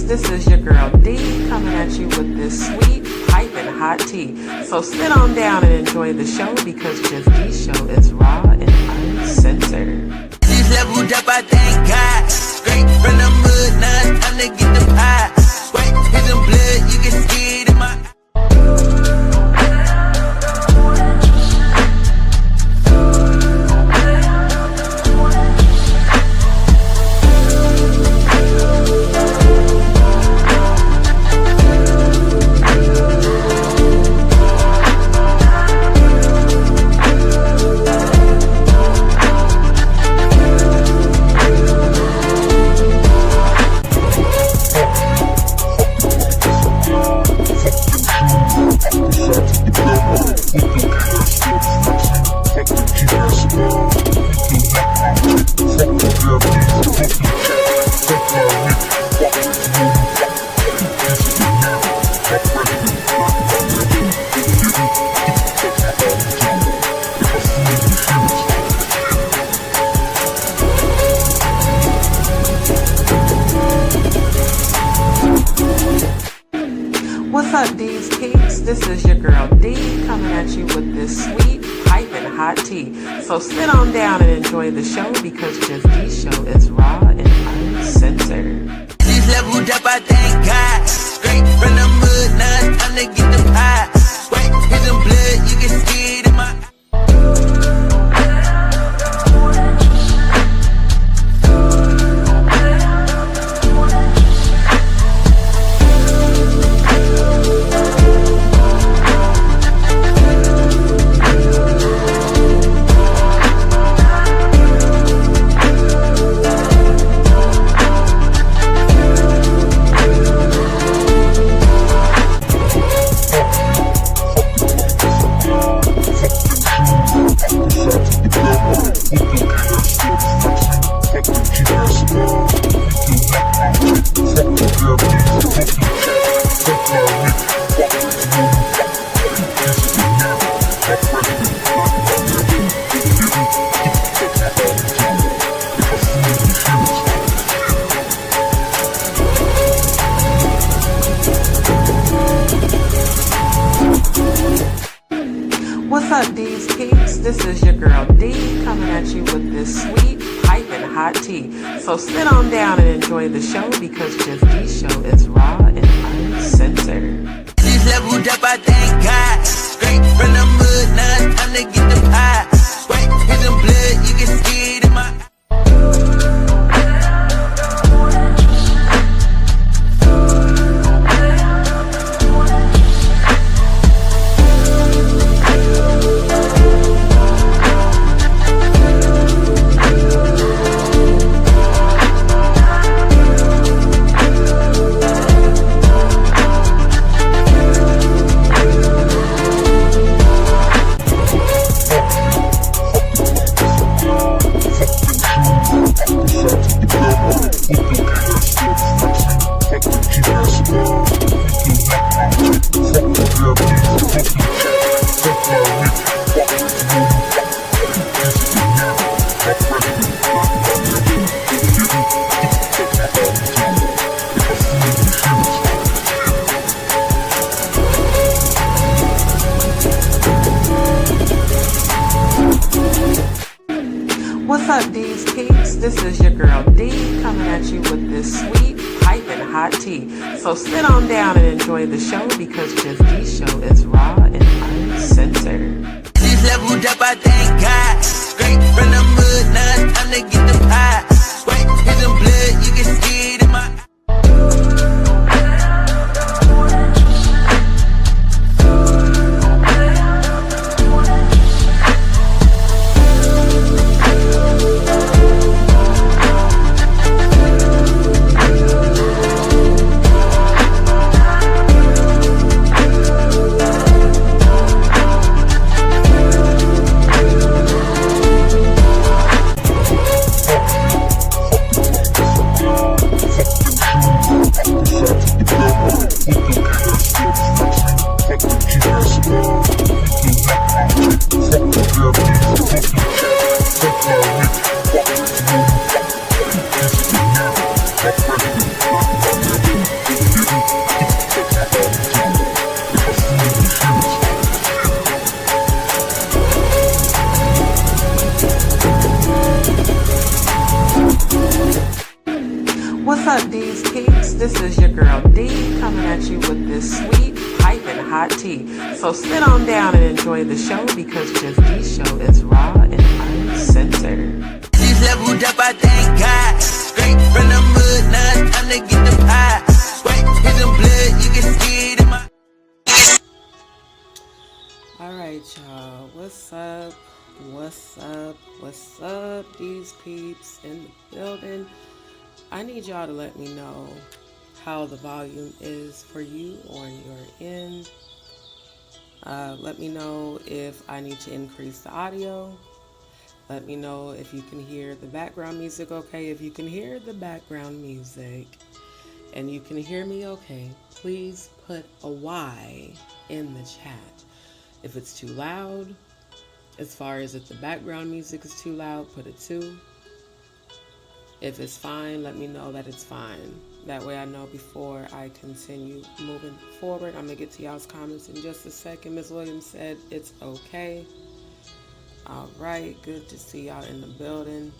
peeps, this is your girl D coming at you with this sweet, piping hot tea. So sit on down and enjoy the show because Just D Show is raw and uncensored. She's leveled up, I thank God. Straight from the mud, now it's time to get the pie. Wait, here's some blood, you can see it in my What's up, DzPeepz? This is your girl D coming at you with this sweet, piping hot tea. So sit on down and enjoy the show because Just D Show is raw and uncensored. She's leveled up, I thank God. Straight from the mud, now it's time to get the pie. Wait, here's some blood, you can see it in my What's up, DzPeepz? This is your girl D coming at you with this sweet, piping hot tea. So sit on down and enjoy the show because Just D Show is raw and uncensored. She's leveled up, I thank God. Straight from the mud, now it's time to get the pie. Wait, here's some blood, you can see it in my What's up, DzPeepz? This is your girl D coming at you with this sweet, piping hot tea. So sit on down and enjoy the show because Just D Show is raw and uncensored. She's leveled up, I thank God. Straight from the mud, now it's time to get the pie. Wait, here's some blood, you can see it in my peeps, this is your girl D coming at you with this sweet, piping hot tea. So sit on down and enjoy the show because Just D Show is raw and uncensored. She's leveled up, I thank God. Straight from the mud, now it's time to get the pie. Wait, here's some blood, you can see it in my... Alright, y'all, what's up? What's up? What's up, DzPeepz in the building? I need y'all to let me know how the volume is for you on your end. Let me know if I need to increase the audio. Let me know if you can hear the background music okay. If you can hear the background music and you can hear me okay, please put a Y in the chat. If it's too loud, as far as if the background music is too loud, put a 2. If it's fine, let me know that it's fine. That way I know before I continue moving forward. I'm going to get to y'all's comments in just a second. Ms. Williams said it's okay. All right, good to see y'all in the building.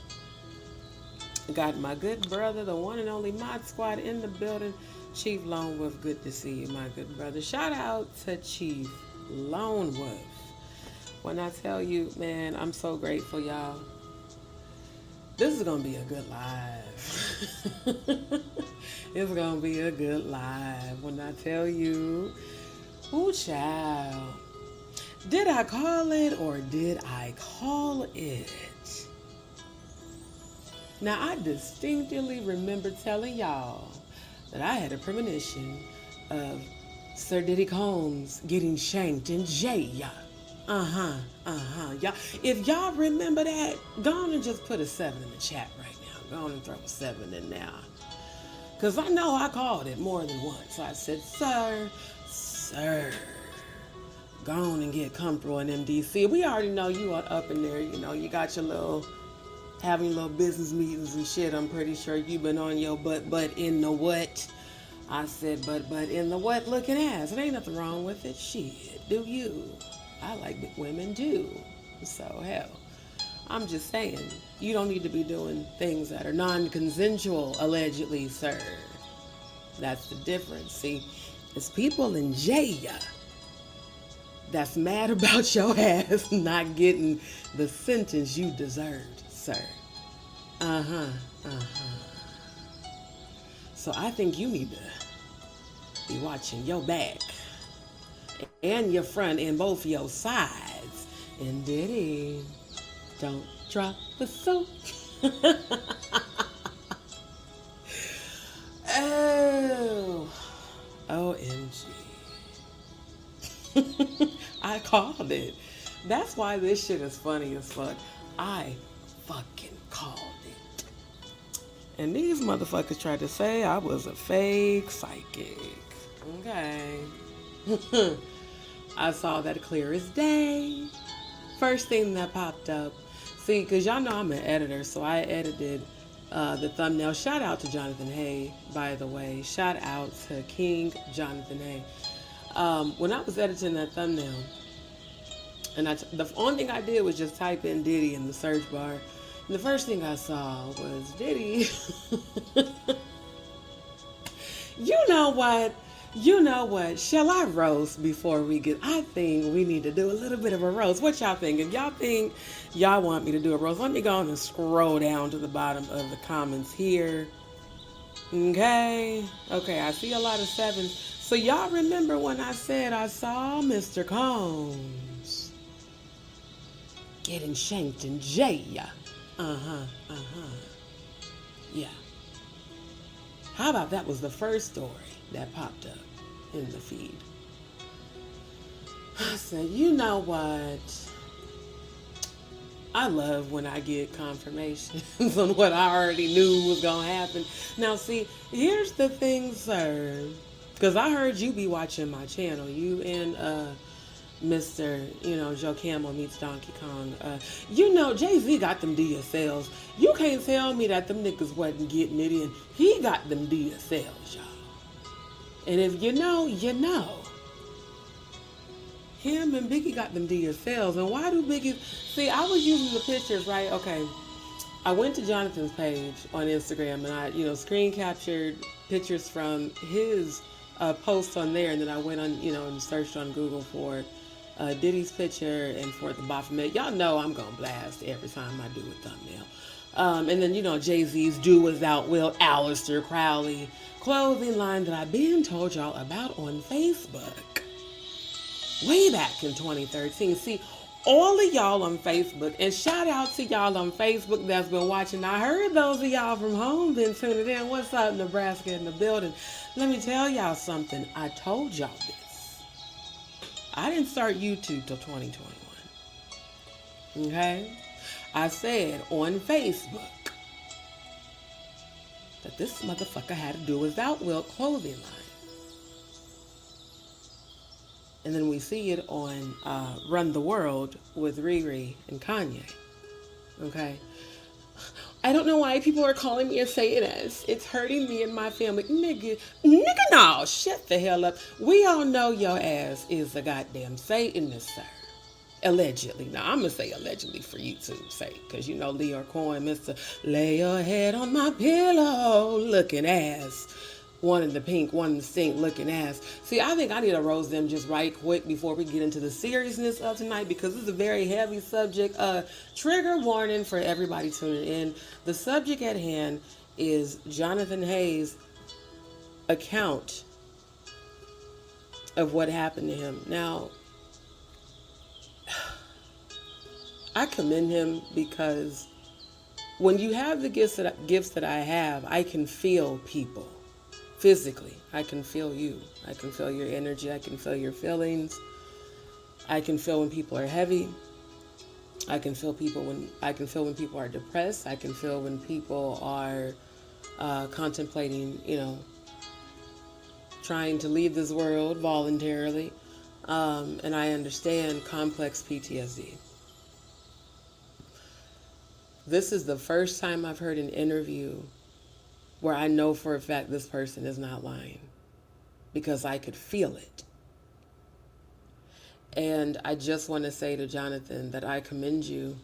Got my good brother, the one and only Mod Squad in the building. Chief Lone Wolf, good to see you, my good brother. Shout out to Chief Lone Wolf. When I tell you, man, I'm so grateful, y'all. This is going to be a good live. It's going to be a good live. When I tell you, ooh, child. Did I call it or did I call it? Now, I distinctly remember telling y'all that I had a premonition of Sir Diddy Combs getting shanked in jail. Y'all, if y'all remember that, go on and just put a 7 in the chat right now. Go on and throw a 7 in there. Because I know I called it more than once. I said, sir, go on and get comfortable in MDC. We already know you are up in there. You know, you got your little, having little business meetings and shit. I'm pretty sure you've been on your butt in the what? I said, but in the what looking ass. It ain't nothing wrong with it. Shit, do you? I like big women too. So, hell, I'm just saying, you don't need to be doing things that are non-consensual, allegedly, sir. That's the difference. See, it's people in jail that's mad about your ass not getting the sentence you deserved, sir. So I think you need to be watching your back and your front and both your sides. And Diddy, don't drop the soap. Oh, OMG. I called it. That's why this shit is funny as fuck. I fucking called it. And these motherfuckers tried to say I was a fake psychic. Okay. I saw that clear as day. First thing that popped up. See, because y'all know I'm an editor, so I edited the thumbnail. Shout out to Jonathan Hay, by the way. Shout out to King Jonathan Hay. When I was editing that thumbnail, and the only thing I did was just type in Diddy in the search bar. And the first thing I saw was Diddy. You know what? Shall I roast before we get... I think we need to do a little bit of a roast. What y'all think? If y'all think y'all want me to do a roast, let me go on and scroll down to the bottom of the comments here. Okay, I see a lot of 7s. So y'all remember when I said I saw Mr. Combs getting shanked in jail? Yeah. How about that was the first story that popped up in the feed? I said, you know what? I love when I get confirmations on what I already knew was going to happen. Now, see, here's the thing, sir. Because I heard you be watching my channel. You and Mr. Joe Camel meets Donkey Kong. Jay-Z got them DSLs. You can't tell me that them niggas wasn't getting it in. He got them DSLs, y'all. And if you know, you know. Him and Biggie got them DSLs. And why do Biggie... See, I was using the pictures, right? Okay. I went to Jonathan's page on Instagram and I, screen captured pictures from his post on there, and then I went on, and searched on Google for Diddy's picture and for the Baphomet. Y'all know I'm gonna blast every time I do a thumbnail. And then Jay-Z's Do Without Will, Aleister Crowley clothing line that I've been told y'all about on Facebook way back in 2013. See, all of y'all on Facebook, and shout out to y'all on Facebook that's been watching. I heard those of y'all from home been tuning in. What's up, Nebraska in the building? Let me tell y'all something. I told y'all this. I didn't start YouTube till 2021. Okay? I said on Facebook that this motherfucker had to do without Will clothing line. And then we see it on Run the World with Riri and Kanye. Okay? I don't know why people are calling me a Satanist. It's hurting me and my family. Nigga, no, shut the hell up. We all know your ass is a goddamn Satanist, sir. Allegedly. Now, I'm going to say allegedly for YouTube sake. Because Leo Cohen, Mr. Lay your head on my pillow looking ass. One in the pink, one in the stink looking ass. See, I think I need to roast them just right quick before we get into the seriousness of tonight, because this is a very heavy subject. Trigger warning for everybody tuning in. The subject at hand is Jonathan Hayes' account of what happened to him. Now, I commend him because when you have the gifts that I have, I can feel people. Physically, I can feel you. I can feel your energy. I can feel your feelings. I can feel when people are heavy. I can feel when people are depressed. I can feel when people are contemplating, trying to leave this world voluntarily. And I understand complex PTSD. This is the first time I've heard an interview where I know for a fact this person is not lying, because I could feel it. And I just want to say to Jonathan that I commend you.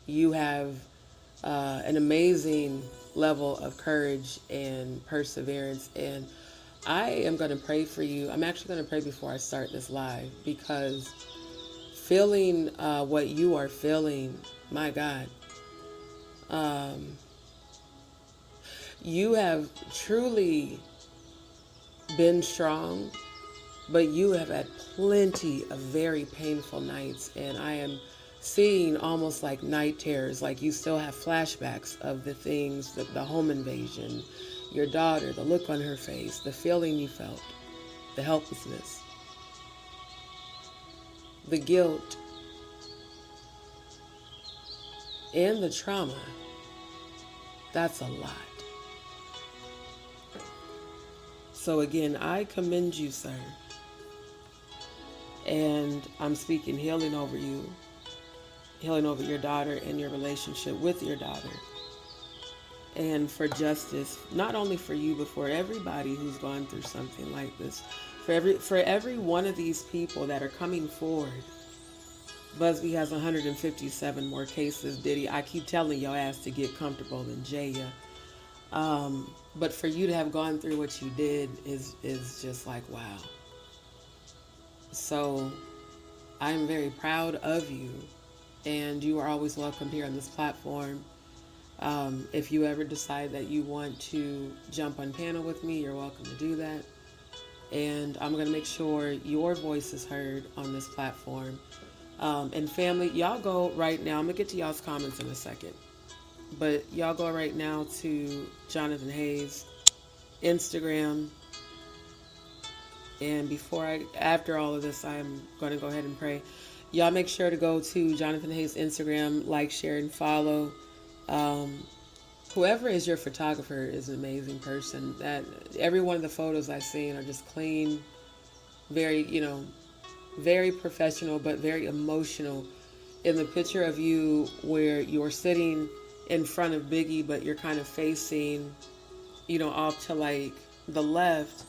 You have an amazing level of courage and perseverance, and I am going to pray for you. I'm actually going to pray before I start this live, because feeling what you are feeling, my God, you have truly been strong, but you have had plenty of very painful nights, and I am seeing almost like night terrors, like you still have flashbacks of the things, the home invasion, your daughter, the look on her face, the feeling you felt, the helplessness, the guilt, and the trauma. That's a lot. So again, I commend you, sir. And I'm speaking healing over you, healing over your daughter and your relationship with your daughter. And for justice, not only for you, but for everybody who's gone through something like this. For every one of these people that are coming forward. Busby has 157 more cases. Diddy, I keep telling your ass to get comfortable in jail. But for you to have gone through what you did is just like, wow. So I'm very proud of you, and you are always welcome here on this platform. If you ever decide that you want to jump on panel with me, you're welcome to do that. And I'm going to make sure your voice is heard on this platform. And family, y'all go right now. I'm going to get to y'all's comments in a second. But y'all go right now to Jonathan Hayes' Instagram. And after all of this, I'm going to go ahead and pray. Y'all make sure to go to Jonathan Hayes' Instagram, like, share, and follow. Whoever is your photographer is an amazing person. That every one of the photos I've seen are just clean, very, very professional, but very emotional. In the picture of you where you're sitting in front of Biggie, but you're kind of facing, off to like the left,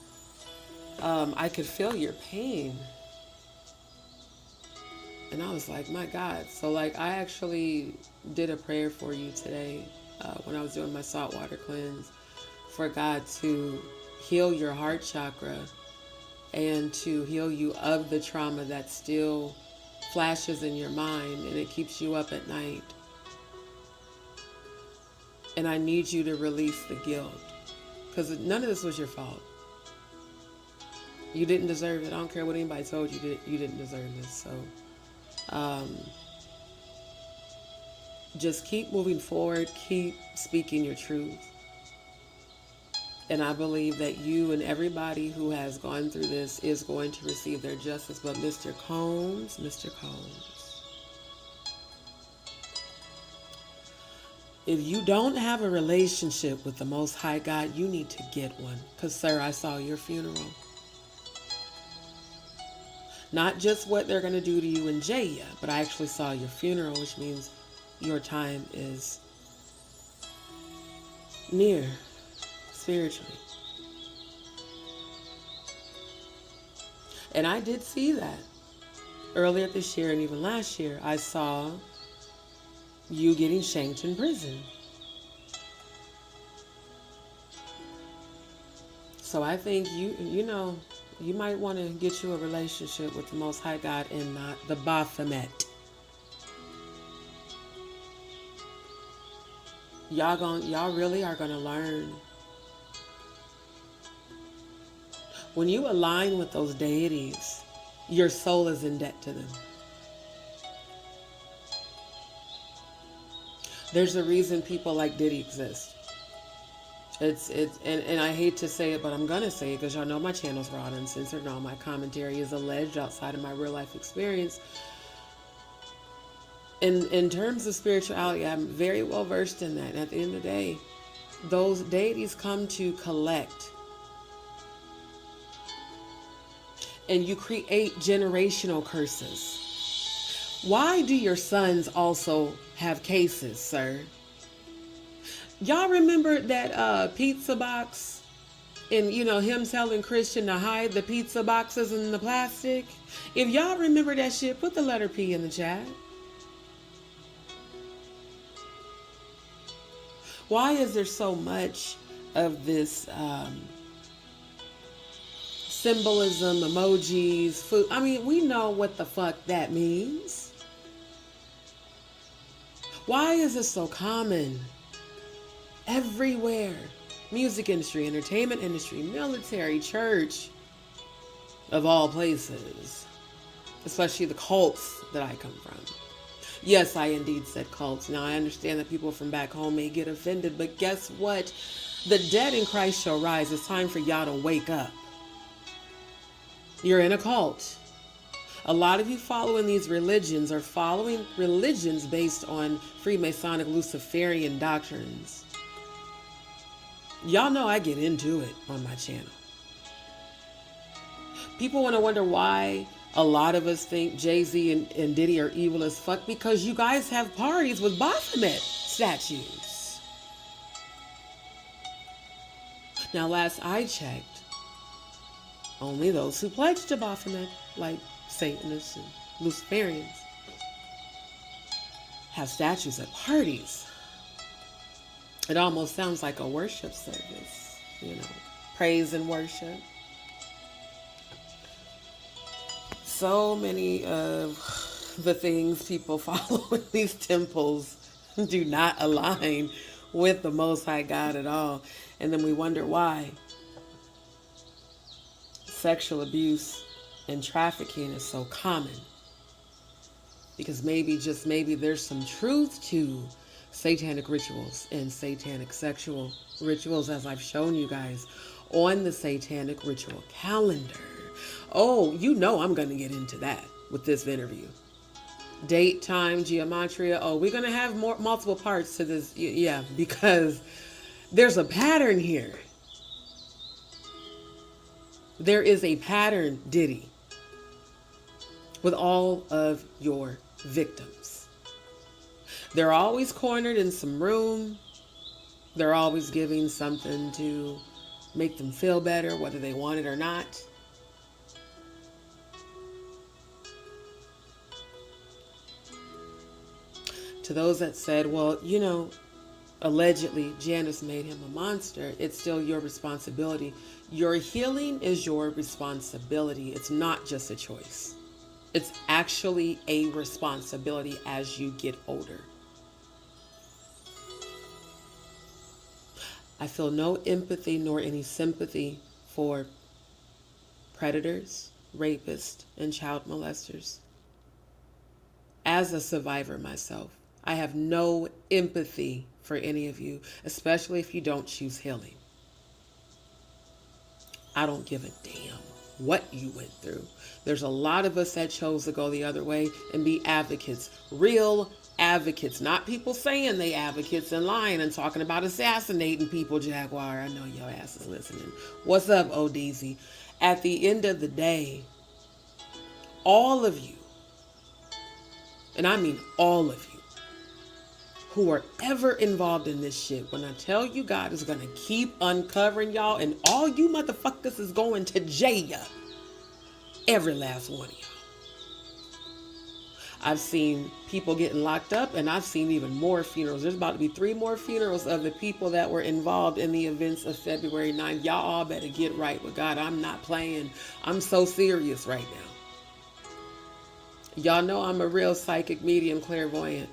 I could feel your pain. And I was like, my God. So like, I actually did a prayer for you today when I was doing my saltwater cleanse for God to heal your heart chakra and to heal you of the trauma that still flashes in your mind and it keeps you up at night. And I need you to release the guilt, because none of this was your fault. You didn't deserve it. I don't care what anybody told you, you didn't deserve this. So just keep moving forward, keep speaking your truth. And I believe that you and everybody who has gone through this is going to receive their justice. But Mr. Combs, if you don't have a relationship with the Most High God, you need to get one. Because, sir, I saw your funeral. Not just what they're going to do to you in jail, but I actually saw your funeral, which means your time is near spiritually. And I did see that earlier this year and even last year. I saw you getting shanked in prison. So I think you might want to get you a relationship with the Most High God and not the Baphomet. Y'all really are gonna learn. When you align with those deities, your soul is in debt to them. There's a reason people like Diddy exist. And I hate to say it, but I'm gonna say it because y'all know my channel's raw and uncensored and all my commentary is alleged outside of my real life experience. In terms of spirituality, I'm very well versed in that. And at the end of the day, those deities come to collect. And you create generational curses. Why do your sons also have cases, sir? Y'all remember that pizza box and him telling Christian to hide the pizza boxes in the plastic? If y'all remember that shit, put the letter P in the chat. Why is there so much of this symbolism, emojis, food? I mean, we know what the fuck that means. Why is this so common? Everywhere. Music industry, entertainment industry, military, church, of all places. Especially the cults that I come from. Yes, I indeed said cults. Now, I understand that people from back home may get offended, but guess what? The dead in Christ shall rise. It's time for y'all to wake up. You're in a cult. A lot of you following these religions are following religions based on Freemasonic Luciferian doctrines. Y'all know I get into it on my channel. People want to wonder why a lot of us think Jay-Z and Diddy are evil as fuck, because you guys have parties with Baphomet statues. Now, last I checked, only those who pledge to Baphomet, like Satanists and Luciferians, have statues at parties. It almost sounds like a worship service, praise and worship. So many of the things people follow in these temples do not align with the Most High God at all. And then we wonder why. Sexual abuse and trafficking is so common. Because maybe, just maybe, there's some truth to satanic rituals and satanic sexual rituals, as I've shown you guys on the satanic ritual calendar. Oh, I'm going to get into that with this interview. Date, time, gematria. Oh, we're going to have multiple parts to this. Yeah, because there's a pattern here. There is a pattern, Diddy, with all of your victims. They're always cornered in some room. They're always giving something to make them feel better, whether they want it or not. To those that said, well, allegedly Janice made him a monster, it's still your responsibility. Your healing is your responsibility. It's not just a choice. It's actually a responsibility as you get older. I feel no empathy nor any sympathy for predators, rapists, and child molesters. As a survivor myself, I have no empathy for any of you, especially if you don't choose healing. I don't give a damn what you went through. There's a lot of us that chose to go the other way and be advocates, real advocates, not people saying they advocates and lying and talking about assassinating people. Jaguar, I know your ass is listening. What's up, ODZ? At the end of the day, all of you, and I mean all of you, who are ever involved in this shit, when I tell you God is going to keep uncovering y'all and all you motherfuckers is going to jail. Every last one of y'all. I've seen people getting locked up, and I've seen even more funerals. There's about to be 3 more funerals of the people that were involved in the events of February 9th. Y'all all better get right with God. I'm not playing. I'm so serious right now. Y'all know I'm a real psychic medium, clairvoyant,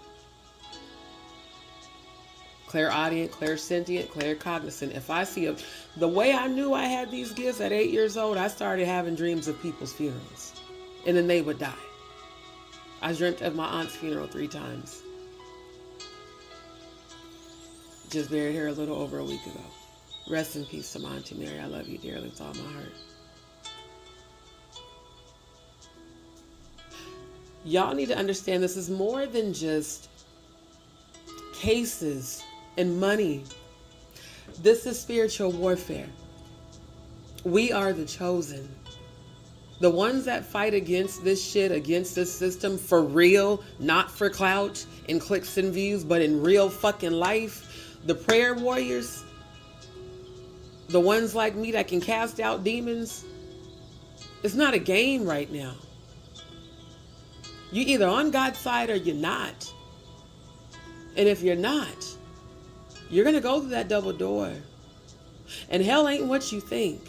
clairaudient, clairsentient, claircognizant. If I see the way I knew I had these gifts at 8 years old, I started having dreams of people's funerals, and then they would die. I dreamt of my aunt's funeral 3 times. Just buried her a little over a week ago. Rest in peace to my Auntie Mary. I love you dearly with all my heart. Y'all need to understand this is more than just cases and money. This is spiritual warfare. We are the chosen. The ones that fight against this shit, against this system for real, not for clout and clicks and views, but in real fucking life. The prayer warriors, the ones like me that can cast out demons. It's not a game right now. You're either on God's side or you're not. And if you're not, you're going to go through that double door. And hell ain't what you think.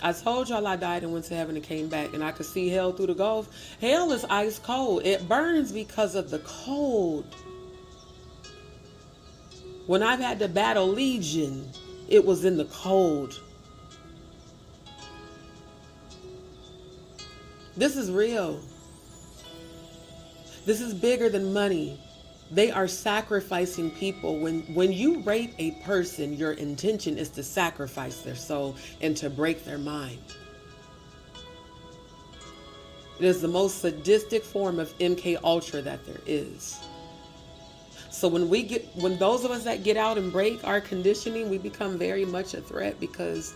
I told y'all I died and went to heaven and came back, and I could see hell through the gulf. Hell is ice cold. It burns because of the cold. When I've had to battle Legion, it was in the cold. This is real. This is bigger than money. They are sacrificing people. When you rape a person, your intention is to sacrifice their soul and to break their mind. It is the most sadistic form of MK Ultra that there is. So when those of us that get out and break our conditioning, we become very much a threat because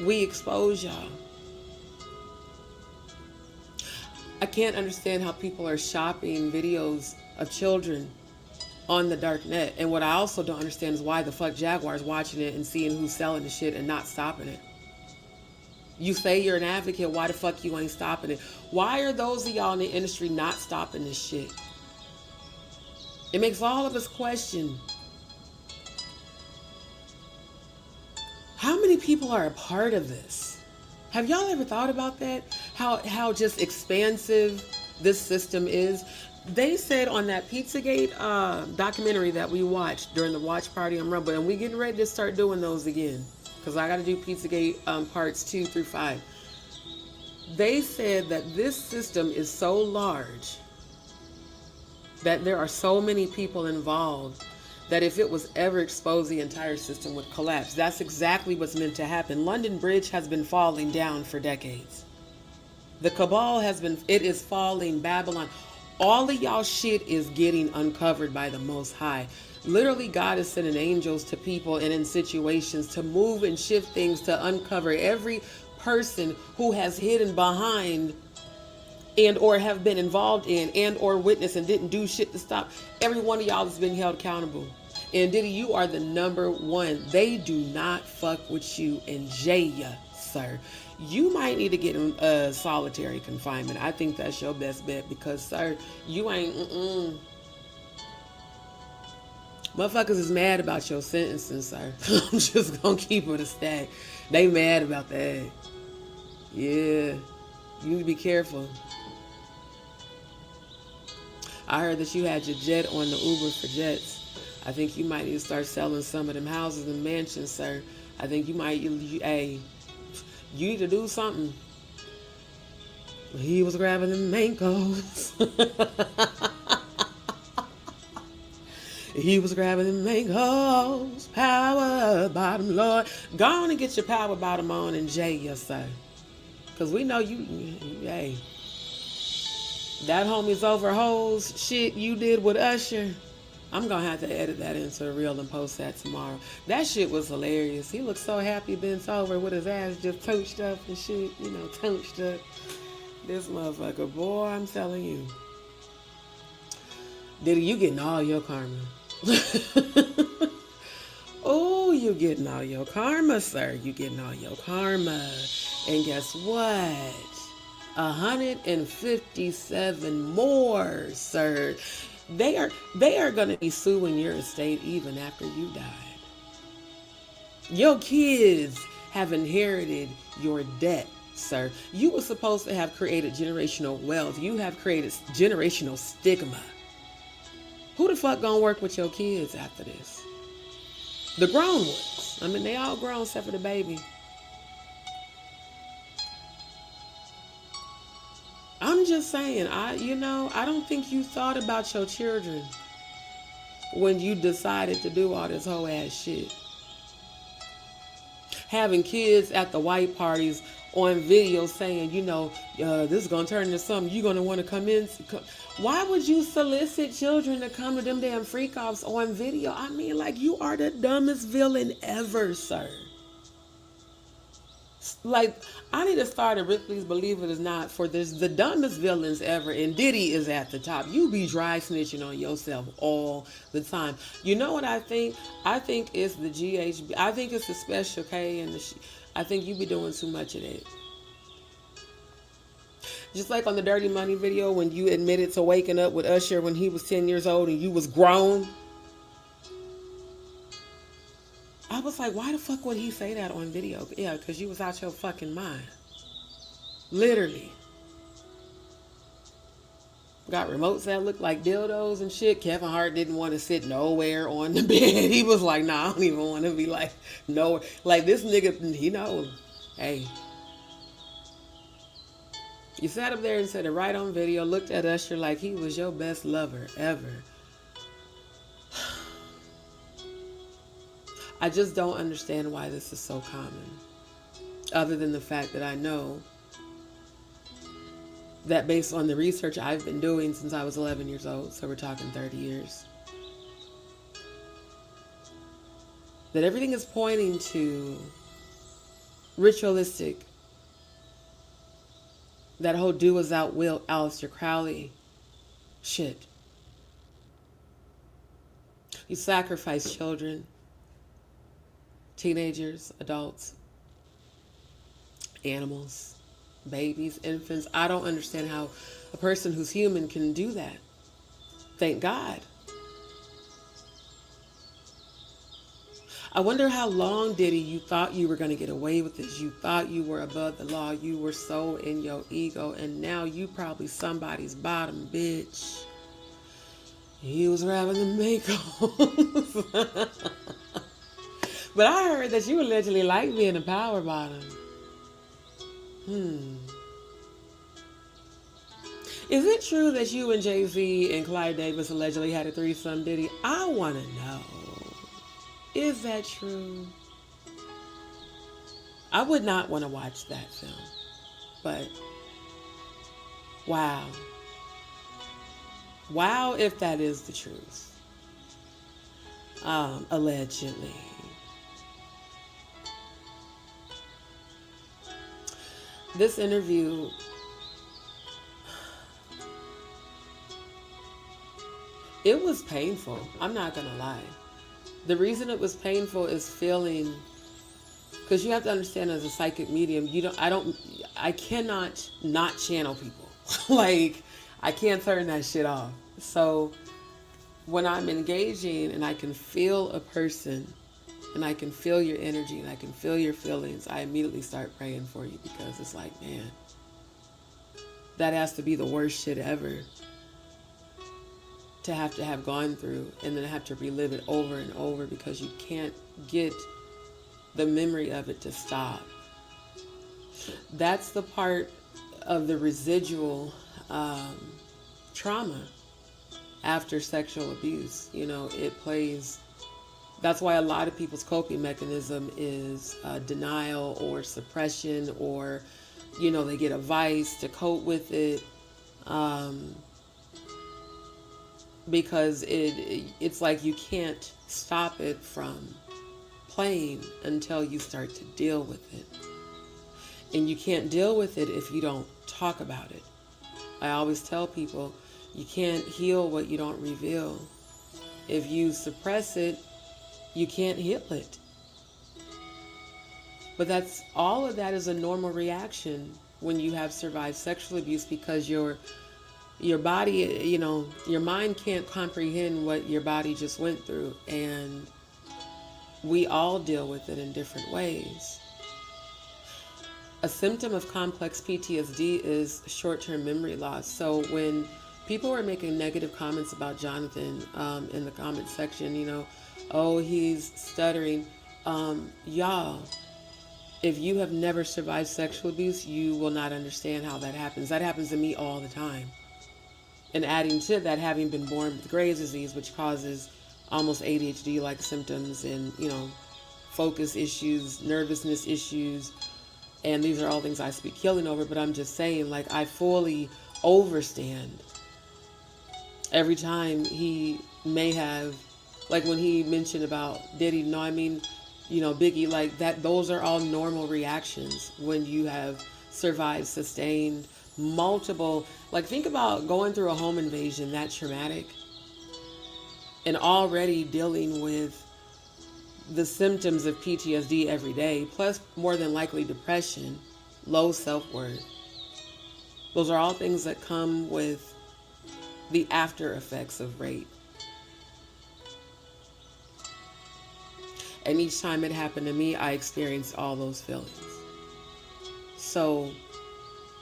we expose y'all. I can't understand how people are shopping videos of children on the dark net. And what I also don't understand is why the fuck Jaguar's watching it and seeing who's selling the shit and not stopping it. You say you're an advocate, why the fuck you ain't stopping it? Why are those of y'all in the industry not stopping this shit? It makes all of us question. How many people are a part of this? Have y'all ever thought about that? How just expansive this system is? They said on that Pizzagate documentary that we watched during the watch party on Rumble, and we getting ready to start doing those again, because I got to do Pizzagate parts 2 through 5. They said that this system is so large, that there are so many people involved, that if it was ever exposed, the entire system would collapse. That's exactly what's meant to happen. London Bridge has been falling down for decades. The cabal it is falling. Babylon. All of y'all shit is getting uncovered by the Most High. Literally, God is sending angels to people and in situations to move and shift things, to uncover every person who has hidden behind and or have been involved in and or witnessed and didn't do shit to stop. Every one of y'all has been held accountable. And Diddy, you are the number one. They do not fuck with you in jail, sir. You might need to get in solitary confinement. I think that's your best bet because, sir, you ain't, Motherfuckers is mad about your sentencing, sir. I'm just gonna keep it a stack. They mad about that. Yeah. You need to be careful. I heard that you had your jet on the Uber for jets. I think you might need to start selling some of them houses and mansions, sir. I think you might, hey, you need to do something. He was grabbing the mangoes. He was grabbing the mangoes. Power bottom, Lord. Go on and get your power bottom on and Jay, yes, sir. Because we know you, hey. That homies over hoes shit you did with Usher. I'm going to have to edit that into a reel and post that tomorrow. That shit was hilarious. He looked so happy bent over with his ass just toached up and shit. You know, toached up. This motherfucker, boy, I'm telling you. Diddy, you getting all your karma. Oh, you getting all your karma, sir. You getting all your karma. And guess what? 157 more, sir. They are going to be suing your estate even after you died. Your kids have inherited your debt, sir. You were supposed to have created generational wealth. You have created generational stigma. Who the fuck gonna work with your kids after this? The grown ones. I mean, they all grown except for the baby. I'm just saying, I don't think you thought about your children when you decided to do all this whole ass shit. Having kids at the white parties on video saying, this is going to turn into something you're going to want to come in. Why would you solicit children to come to them damn freak offs on video? I mean, like, you are the dumbest villain ever, sir. Like, I need to start a Ripley's Believe It or Not for this, the dumbest villains ever, and Diddy is at the top. You be dry snitching on yourself all the time. You know what I think? I think it's the GHB. I think it's the Special K and I think you be doing too much of that. Just like on the Dirty Money video when you admitted to waking up with Usher when he was 10 years old and you was grown. I was like, why the fuck would he say that on video? Yeah, because you was out your fucking mind. Literally. Got remotes that looked like dildos and shit. Kevin Hart didn't want to sit nowhere on the bed. He was like, nah, I don't even want to be like nowhere. Like, this nigga, he knows. Hey. You sat up there and said it right on video, looked at Usher like he was your best lover ever. I just don't understand why this is so common. Other than the fact that I know that based on the research I've been doing since I was 11 years old, so we're talking 30 years, that everything is pointing to ritualistic, that whole do as thou wilt, Aleister Crowley shit. You sacrifice children, teenagers, adults, animals, babies, infants. I don't understand how a person who's human can do that. Thank God. I wonder how long, Diddy, you thought you were going to get away with this. You thought you were above the law. You were so in your ego. And now you probably somebody's bottom bitch. He was grabbing the makeup. But I heard that you allegedly like being a power bottom. Is it true that you and Jay-Z and Clyde Davis allegedly had a threesome, Diddy? I want to know. Is that true? I would not want to watch that film. But, wow. Wow, if that is the truth. Allegedly. This interview, it was painful. I'm not gonna lie. The reason it was painful is feeling, because you have to understand, as a psychic medium, I cannot not channel people. Like, I can't turn that shit off. So when I'm engaging and I can feel a person and I can feel your energy and I can feel your feelings, I immediately start praying for you, because it's like, man, that has to be the worst shit ever to have gone through, and then have to relive it over and over because you can't get the memory of it to stop. That's the part of the residual trauma after sexual abuse. You know, it plays. That's why a lot of people's coping mechanism is denial or suppression, or, you know, they get a vice to cope with it, because it's like you can't stop it from playing until you start to deal with it. And you can't deal with it if you don't talk about it. I always tell people, you can't heal what you don't reveal. If you suppress it, you can't heal it. But that's all of that is a normal reaction when you have survived sexual abuse, because your body, you know, your mind can't comprehend what your body just went through, and we all deal with it in different ways. A symptom of complex PTSD is short-term memory loss. So when people were making negative comments about Jonathan in the comment section, you know, oh, he's stuttering. Y'all, if you have never survived sexual abuse, you will not understand how that happens. That happens to me all the time. And adding to that, having been born with Graves' disease, which causes almost ADHD-like symptoms and, you know, focus issues, nervousness issues. And these are all things I speak healing over, but I'm just saying, like, I fully overstand every time he may have, like when he mentioned about Diddy, you know, I mean, you know, Biggie, like that, those are all normal reactions when you have survived, sustained multiple, like think about going through a home invasion that traumatic and already dealing with the symptoms of PTSD every day, plus more than likely depression, low self-worth. Those are all things that come with the after effects of rape. And each time it happened to me, I experienced all those feelings. So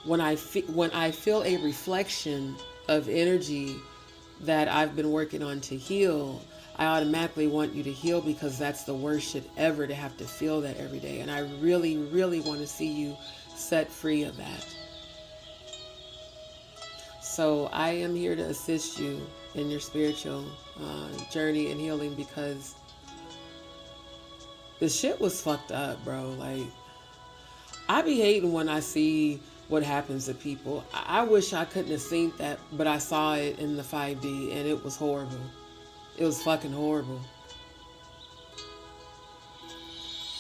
when I feel a reflection of energy that I've been working on to heal, I automatically want you to heal, because that's the worst shit ever to have to feel that every day. And I really, really want to see you set free of that. So I am here to assist you in your spiritual journey and healing, because the shit was fucked up, bro. Like, I be hating when I see what happens to people. I wish I couldn't have seen that, but I saw it in the 5D and it was horrible. It was fucking horrible.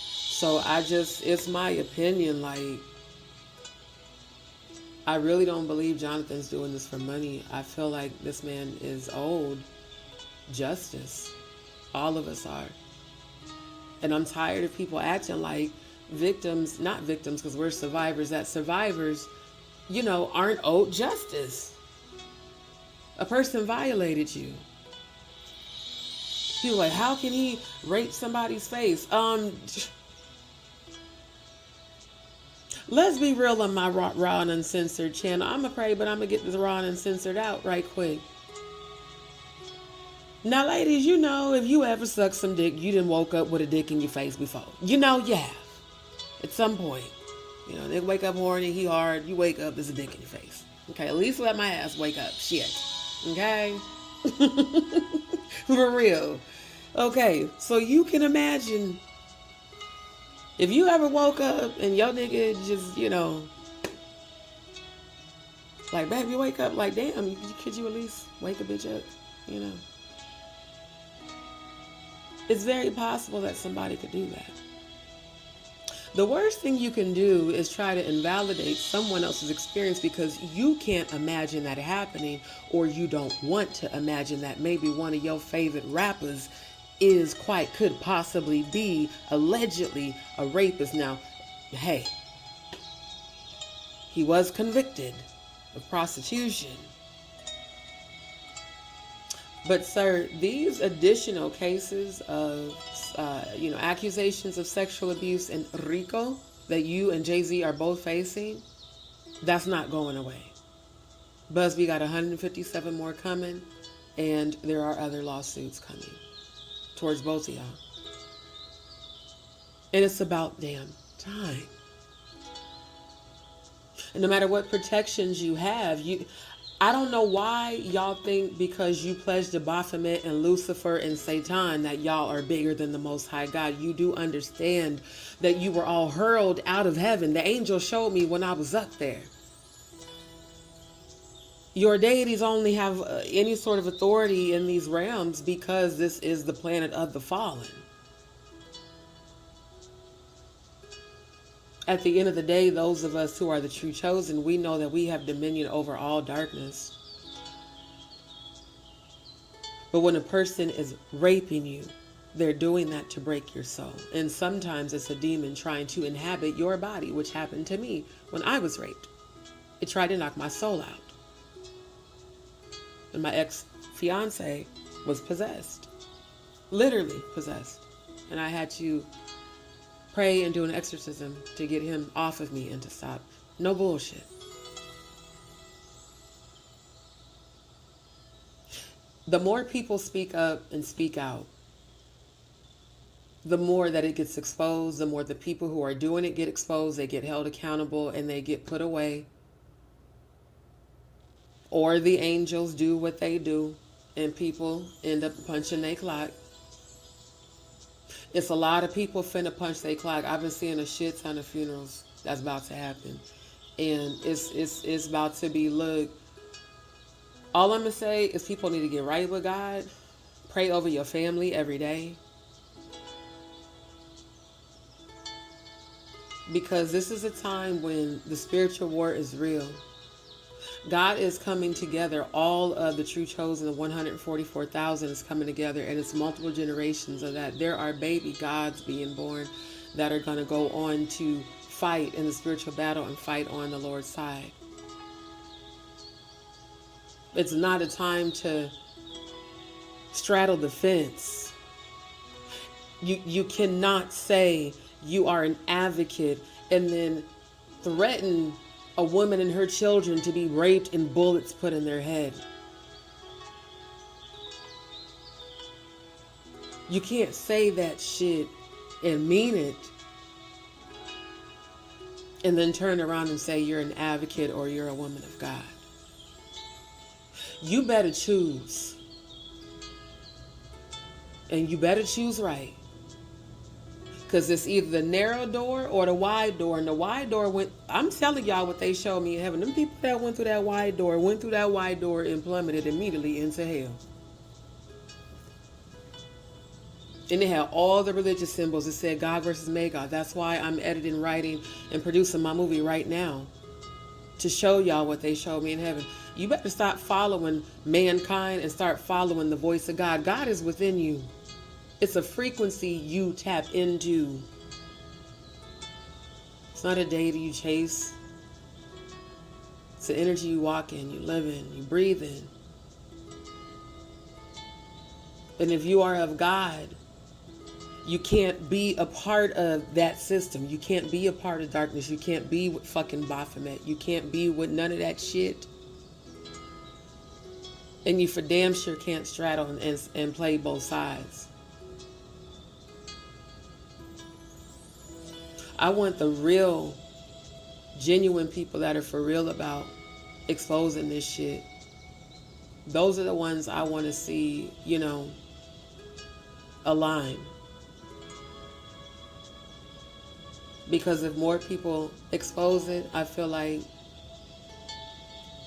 So it's my opinion, like, I really don't believe Jonathan's doing this for money. I feel like this man is owed justice. All of us are. And I'm tired of people acting like victims, not victims because we're survivors, that survivors, you know, aren't owed justice. A person violated you. People like, how can he rape somebody's face? Let's be real on my raw and uncensored channel. I'm afraid, but I'm going to get this raw and uncensored out right quick. Now, ladies, you know, if you ever sucked some dick, you didn't woke up with a dick in your face before. You know, you have. At some point. You know, they wake up horny, he hard, you wake up, there's a dick in your face. Okay, at least let my ass wake up. Shit. Okay? For real. Okay, so you can imagine if you ever woke up and your nigga just, you know, like, babe, you wake up like, damn, could you at least wake a bitch up? You know? It's very possible that somebody could do that. The worst thing you can do is try to invalidate someone else's experience because you can't imagine that happening, or you don't want to imagine that maybe one of your favorite rappers could possibly be allegedly a rapist. Now, hey, he was convicted of prostitution. But sir, these additional cases of, accusations of sexual abuse in RICO that you and Jay-Z are both facing, that's not going away. Busby got 157 more coming, and there are other lawsuits coming towards both of y'all. And it's about damn time. And no matter what protections you have, I don't know why y'all think because you pledged to Baphomet and Lucifer and Satan that y'all are bigger than the Most High God. You do understand that you were all hurled out of heaven. The angel showed me when I was up there. Your deities only have any sort of authority in these realms because this is the planet of the fallen. At the end of the day, those of us who are the true chosen, we know that we have dominion over all darkness. But when a person is raping you, they're doing that to break your soul. And sometimes it's a demon trying to inhabit your body, which happened to me when I was raped. It tried to knock my soul out. And my ex-fiance was possessed. Literally possessed. And I had to pray and do an exorcism to get him off of me and to stop. No bullshit. The more people speak up and speak out, the more that it gets exposed, the more the people who are doing it get exposed, they get held accountable, and they get put away. Or the angels do what they do, and people end up punching their clock. It's a lot of people finna punch their clock. I've been seeing a shit ton of funerals that's about to happen. And it's about to be, look, all I'm gonna say is people need to get right with God. Pray over your family every day. Because this is a time when the spiritual war is real. God is coming together. All of the true chosen, the 144,000 is coming together, and it's multiple generations of that. There are baby gods being born that are going to go on to fight in the spiritual battle and fight on the Lord's side. It's not a time to straddle the fence. You cannot say you are an advocate and then threaten a woman and her children to be raped and bullets put in their head. You can't say that shit and mean it and then turn around and say you're an advocate or you're a woman of God. You better choose. And you better choose right. Because it's either the narrow door or the wide door. And the wide door went, I'm telling y'all what they showed me in heaven. Them people that went through that wide door and plummeted immediately into hell. And it had all the religious symbols. It said God versus Magog. That's why I'm editing, writing, and producing my movie right now. To show y'all what they showed me in heaven. You better stop following mankind and start following the voice of God. God is within you. It's a frequency you tap into. It's not a deity you chase. It's the energy you walk in, you live in, you breathe in. And if you are of God, you can't be a part of that system. You can't be a part of darkness. You can't be with fucking Baphomet. You can't be with none of that shit. And you for damn sure can't straddle and play both sides. I want the real, genuine people that are for real about exposing this shit. Those are the ones I want to see, align. Because if more people expose it, I feel like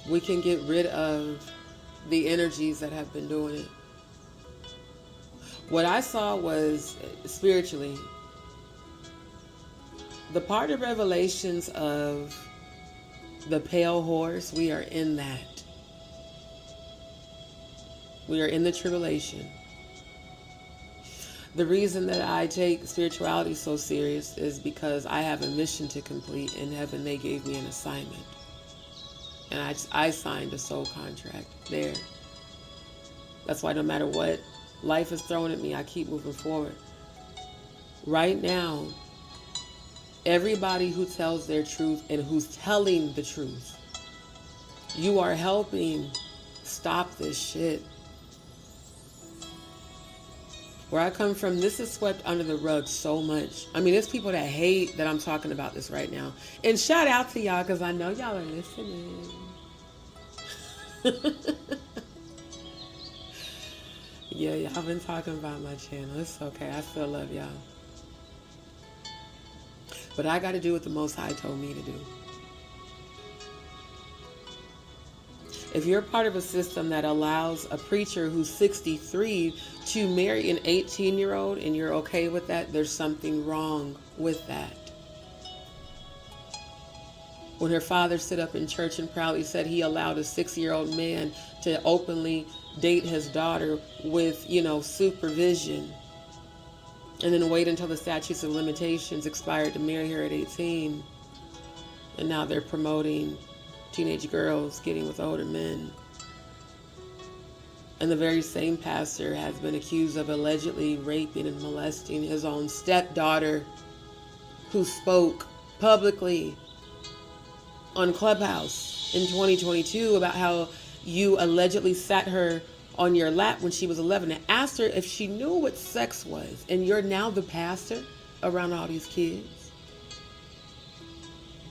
we can get rid of the energies that have been doing it. What I saw was spiritually, the part of Revelations of the pale horse, we are in that. We are in the tribulation. The reason that I take spirituality so serious is because I have a mission to complete. In heaven, they gave me an assignment. And I signed a soul contract there. That's why no matter what life is throwing at me, I keep moving forward. Right now, everybody who tells their truth and who's telling the truth, you are helping stop this shit. Where I come from, this is swept under the rug so much. I mean, there's people that hate that I'm talking about this right now. And shout out to y'all, because I know y'all are listening. Yeah, y'all been talking about my channel. It's okay. I still love y'all. But I got to do what the Most High told me to do. If you're part of a system that allows a preacher who's 63 to marry an 18-year-old and you're okay with that, there's something wrong with that. When her father stood up in church and proudly said he allowed a 6-year-old man to openly date his daughter with, supervision, and then wait until the statutes of limitations expired to marry her at 18, and now they're promoting teenage girls getting with older men. And the very same pastor has been accused of allegedly raping and molesting his own stepdaughter, who spoke publicly on Clubhouse in 2022 about how you allegedly sat her on your lap when she was 11 and asked her if she knew what sex was. And you're now the pastor around all these kids.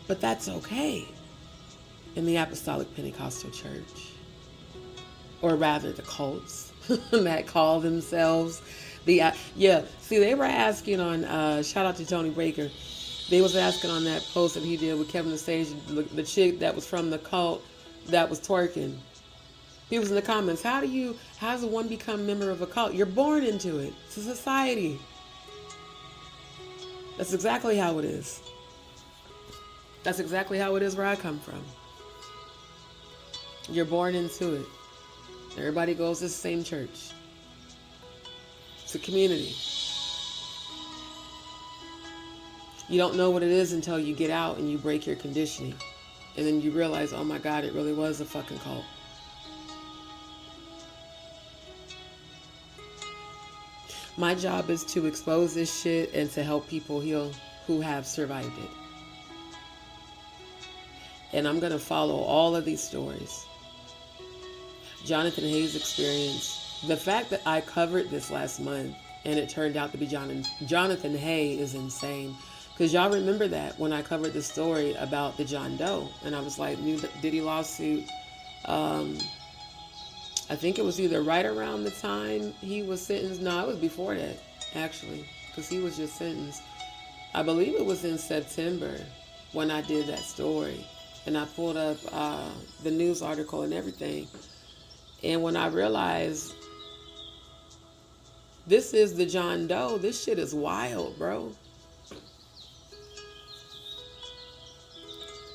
But that's okay in the Apostolic Pentecostal Church. Or rather the cults that call themselves the, see, they were asking on, shout out to Tony Breaker, they was asking on that post that he did with Kevin the Sage, the chick that was from the cult that was twerking. He was in the comments, how does one become a member of a cult? You're born into it. It's a society. That's exactly how it is. That's exactly how it is where I come from. You're born into it. Everybody goes to the same church. It's a community. You don't know what it is until you get out and you break your conditioning. And then you realize, oh my God, it really was a fucking cult. My job is to expose this shit and to help people heal who have survived it. And I'm going to follow all of these stories. Jonathan Hayes' experience. The fact that I covered this last month and it turned out to be Jonathan Hay is insane. Because y'all remember that when I covered the story about the John Doe. And I was like, new Diddy lawsuit. I think it was either right around the time he was sentenced. No, it was before that, actually. Because he was just sentenced. I believe it was in September when I did that story. And I pulled up the news article and everything. And when I realized this is the John Doe, this shit is wild, bro.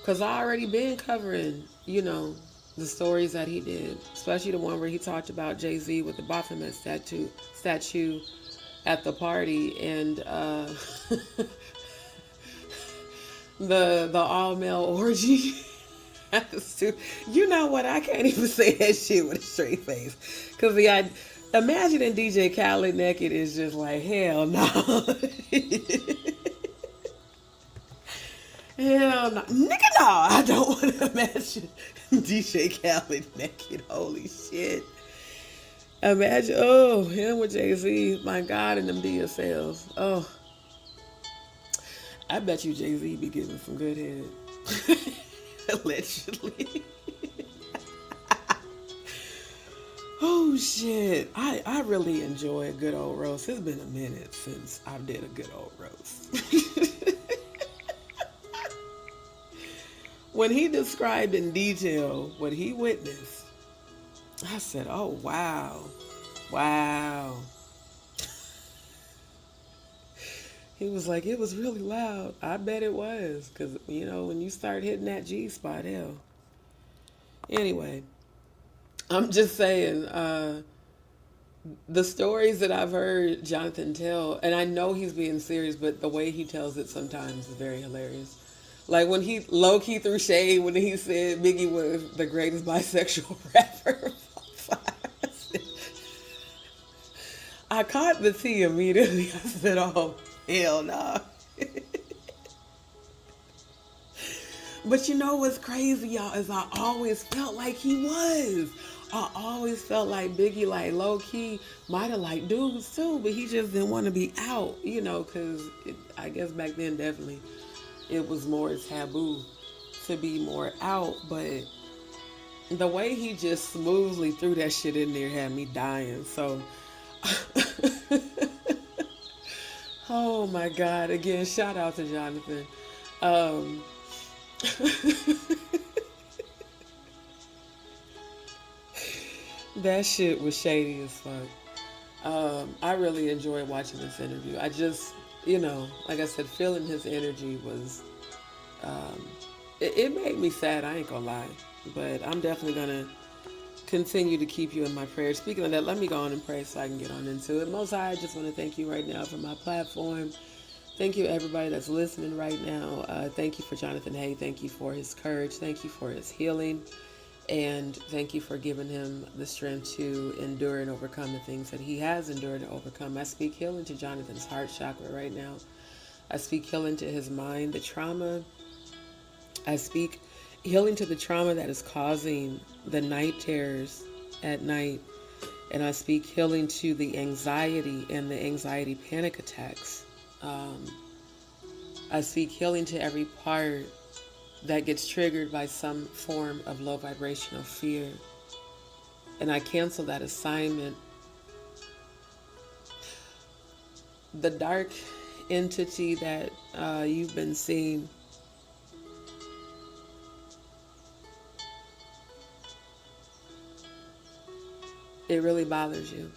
Because I already been covering, the stories that he did. Especially the one where he talked about Jay-Z with the Baphomet statue at the party. And the all-male orgy. You know what? I can't even say that shit with a straight face. Because imagining DJ Khaled naked is just like, hell no. Hell no. Nigga, no. I don't want to imagine DJ Khaled naked. Holy shit. Imagine, him with Jay-Z. My God, and them DSLs. Oh. I bet you Jay-Z be giving some good head. Allegedly. Oh shit. I really enjoy a good old roast. It's been a minute since I did a good old roast. When he described in detail what he witnessed, I said, oh wow. Wow. He was like, it was really loud. I bet it was. Because, when you start hitting that G spot, hell. Anyway, I'm just saying, the stories that I've heard Jonathan tell, and I know he's being serious, but the way he tells it sometimes is very hilarious. Like when he low-key threw shade when he said Biggie was the greatest bisexual rapper of all time. I caught the tea immediately. I said, oh, hell no. But you know what's crazy, y'all, is I always felt like he was. I always felt like Biggie, like low-key, might have liked dudes too, but he just didn't want to be out, you know, because I guess back then definitely it was more taboo to be more out, but the way he just smoothly threw that shit in there had me dying. So, oh my God. Again, shout out to Jonathan. That shit was shady as fuck. I really enjoyed watching this interview. I just, you know, like I said, feeling his energy was, it made me sad. I ain't gonna lie. But I'm definitely gonna continue to keep you in my prayers. Speaking of that, let me go on and pray so I can get on into it. Most High, I just want to thank you right now for my platform. Thank you, everybody that's listening right now. Thank you for Jonathan Hay. Thank you for his courage. Thank you for his healing. And thank you for giving him the strength to endure and overcome the things that he has endured and overcome. I speak healing to Jonathan's heart chakra right now. I speak healing to his mind, the trauma. I speak healing to the trauma that is causing the night terrors at night. And I speak healing to the anxiety and the anxiety panic attacks. I speak healing to every part that gets triggered by some form of low vibrational fear. And I cancel that assignment. The dark entity that you've been seeing, it really bothers you.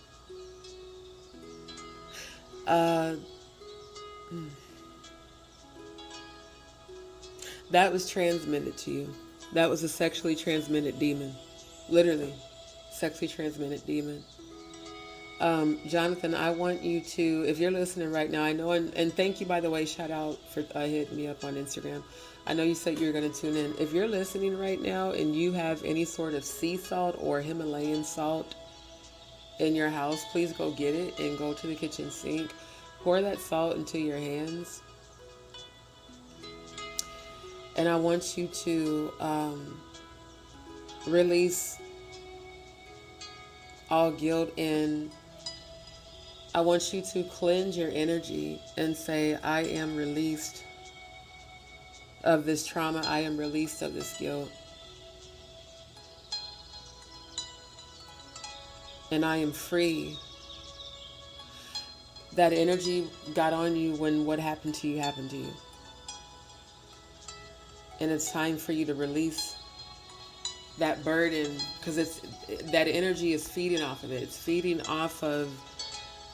That was transmitted to you. That was a sexually transmitted demon. Literally, sexually transmitted demon. Jonathan, I want you to, if you're listening right now, I know, and thank you, by the way, shout out for hitting me up on Instagram. I know you said you were going to tune in. If you're listening right now and you have any sort of sea salt or Himalayan salt in your house, please go get it and go to the kitchen sink. Pour that salt into your hands. And I want you to release all guilt, and I want you to cleanse your energy and say, I am released of this trauma. I am released of this guilt. And I am free. That energy got on you when what happened to you happened to you. And it's time for you to release that burden, because that energy is feeding off of it. It's feeding off of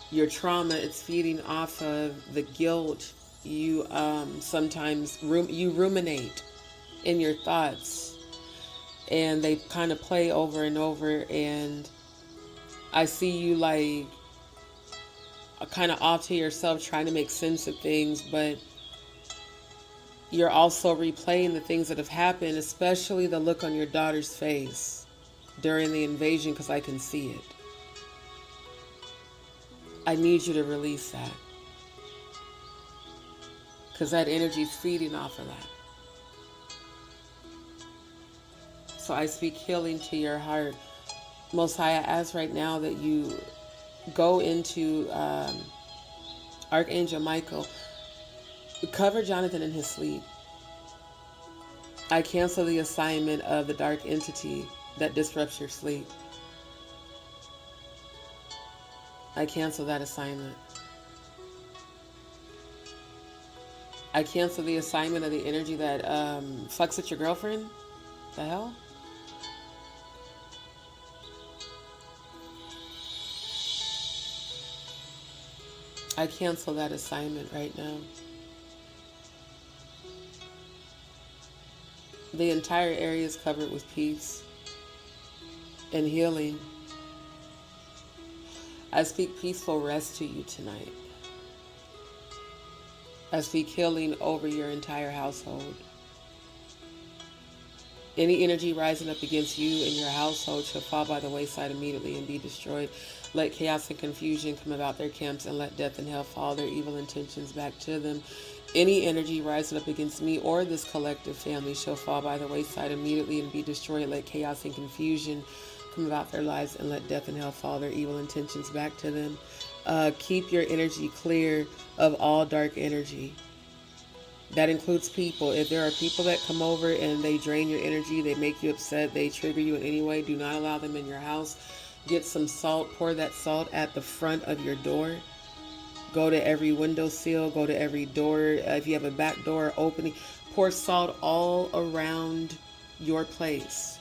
your trauma. It's feeding off of the guilt. You sometimes you ruminate in your thoughts, and they kind of play over and over. And I see you like kind of off to yourself, trying to make sense of things, but you're also replaying the things that have happened, especially the look on your daughter's face during the invasion, because I can see it. I need you to release that, because that energy is feeding off of that. So I speak healing to your heart. Most High, I ask right now that you go into Archangel Michael. Cover Jonathan in his sleep. I cancel the assignment of the dark entity that disrupts your sleep. I cancel that assignment. I cancel the assignment of the energy that fucks with your girlfriend. The hell? I cancel that assignment right now. The entire area is covered with peace and healing. I speak peaceful rest to you tonight. I speak healing over your entire household. Any energy rising up against you and your household shall fall by the wayside immediately and be destroyed. Let chaos and confusion come about their camps, and let death and hell fall their evil intentions back to them. Any energy rising up against me or this collective family shall fall by the wayside immediately and be destroyed. Let chaos and confusion come about their lives, and let death and hell fall their evil intentions back to them. Keep your energy clear of all dark energy. That includes people. If there are people that come over and they drain your energy, they make you upset, they trigger you in any way, do not allow them in your house. Get some salt, pour that salt at the front of your door. Go to every windowsill, go to every door. If you have a back door opening, pour salt all around your place.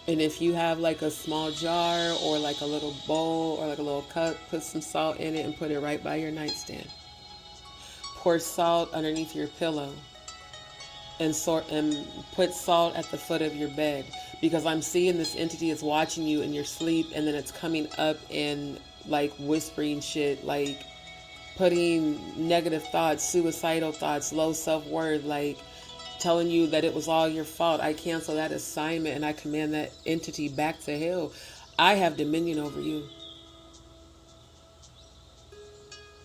And if you have like a small jar or like a little bowl or like a little cup, put some salt in it and put it right by your nightstand. Pour salt underneath your pillow and put salt at the foot of your bed, because I'm seeing this entity is watching you in your sleep, and then it's coming up and like whispering shit, like putting negative thoughts, suicidal thoughts, low self-worth, like telling you that it was all your fault. I cancel that assignment and I command that entity back to hell. I have dominion over you.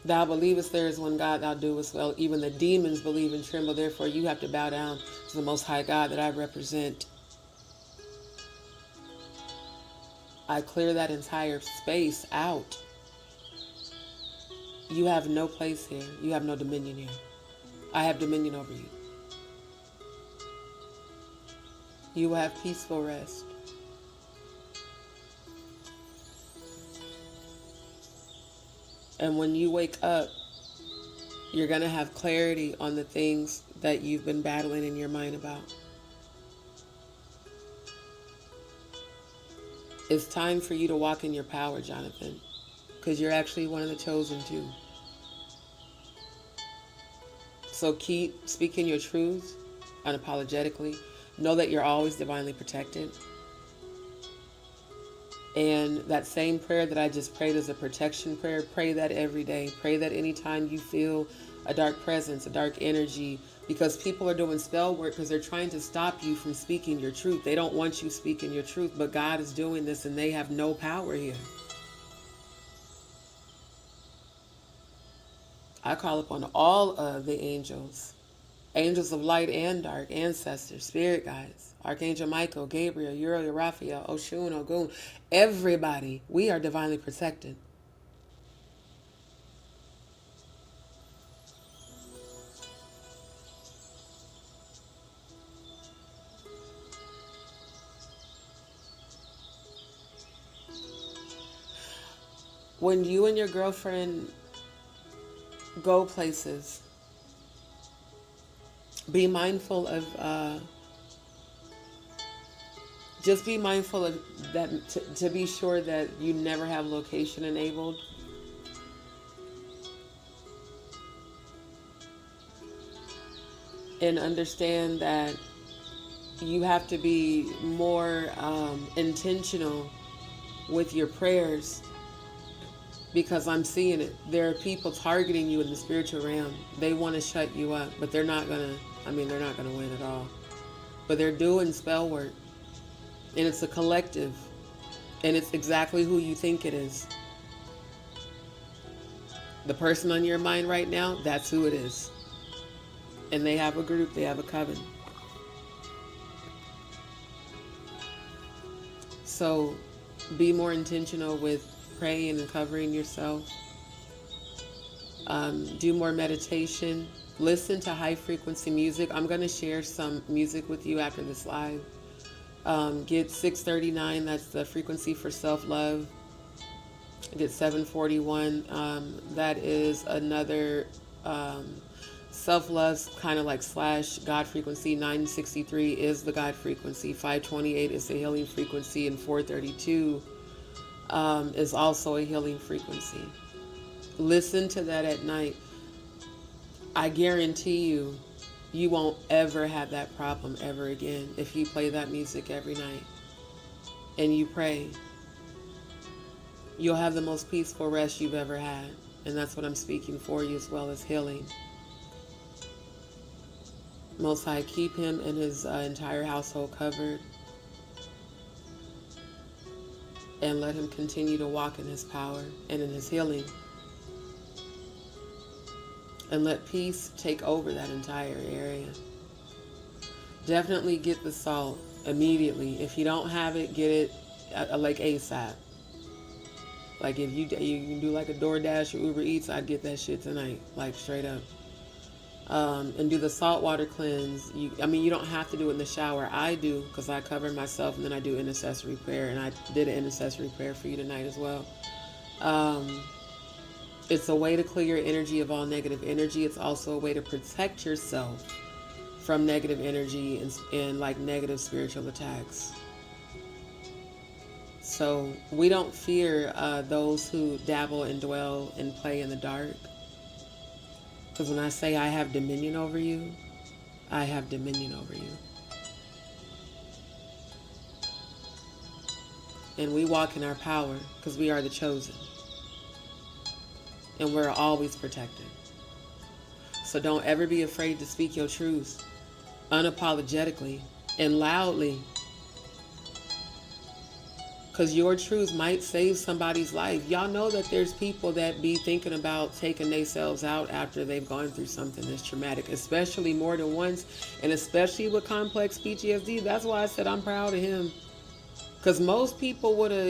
Thou believest there is one God, thou doest well. Even the demons believe and tremble. Therefore you have to bow down to the Most High God that I represent. I clear that entire space out. You have no place here. You have no dominion here. I have dominion over you. You will have peaceful rest. And when you wake up, you're going to have clarity on the things that you've been battling in your mind about. It's time for you to walk in your power, Jonathan, because you're actually one of the chosen too. So keep speaking your truth unapologetically. Know that you're always divinely protected. And that same prayer that I just prayed is a protection prayer. Pray that every day. Pray that anytime you feel a dark presence, a dark energy, because people are doing spell work because they're trying to stop you from speaking your truth. They don't want you speaking your truth, but God is doing this and they have no power here. I call upon all of the angels. Angels of light and dark, ancestors, spirit guides, Archangel Michael, Gabriel, Uriel, Raphael, Oshun, Ogun, everybody, we are divinely protected. When you and your girlfriend go places, be mindful of, just be mindful of that, to be sure that you never have location enabled. And understand that you have to be more intentional with your prayers, because I'm seeing it. There are people targeting you in the spiritual realm. They want to shut you up, but they're not going to. They're not going to win at all. But they're doing spell work. And it's a collective. And it's exactly who you think it is. The person on your mind right now, that's who it is. And they have a group, they have a coven. So be more intentional with praying and covering yourself. Do more meditation. Listen to high frequency music. I'm going to share some music with you after this live. Get 639, that's the frequency for self-love. Get 741, that is another self-love kind of like slash God frequency. 963 is the God frequency. 528 is the healing frequency, and 432 is also a healing frequency. Listen to that at night. I guarantee you, you won't ever have that problem ever again if you play that music every night and you pray. You'll have the most peaceful rest you've ever had. And that's what I'm speaking for you, as well as healing. Most High, keep him and his entire household covered. And let him continue to walk in his power and in his healing. And let peace take over that entire area. Definitely get the salt immediately. If you don't have it, get it like ASAP. Like if you can do like a DoorDash or Uber Eats, I'd get that shit tonight, like straight up. And do the saltwater cleanse. You don't have to do it in the shower. I do, because I cover myself, and then I do intercessory prayer, and I did an intercessory prayer for you tonight as well. It's a way to clear your energy of all negative energy. It's also a way to protect yourself from negative energy and like negative spiritual attacks. So we don't fear those who dabble and dwell and play in the dark. Because when I say I have dominion over you, I have dominion over you. And we walk in our power because we are the chosen. And we're always protected. So don't ever be afraid to speak your truth unapologetically and loudly. Because your truth might save somebody's life. Y'all know that there's people that be thinking about taking themselves out after they've gone through something that's traumatic, especially more than once, and especially with complex PTSD. That's why I said I'm proud of him. Because most people would have,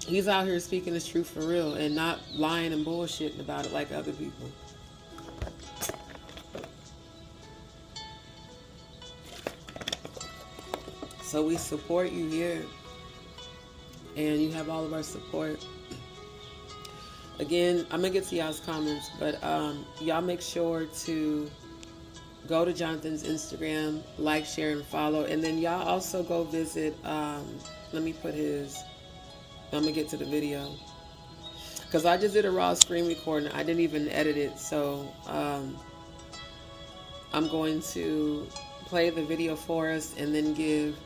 he's out here speaking his truth for real and not lying and bullshitting about it like other people. So we support you here, and you have all of our support. Again, I'm going to get to y'all's comments, but y'all make sure to go to Jonathan's Instagram, like, share, and follow. And then y'all also go visit, let me put his, I'm going to get to the video. Because I just did a raw screen recording. I didn't even edit it, so I'm going to play the video for us and then give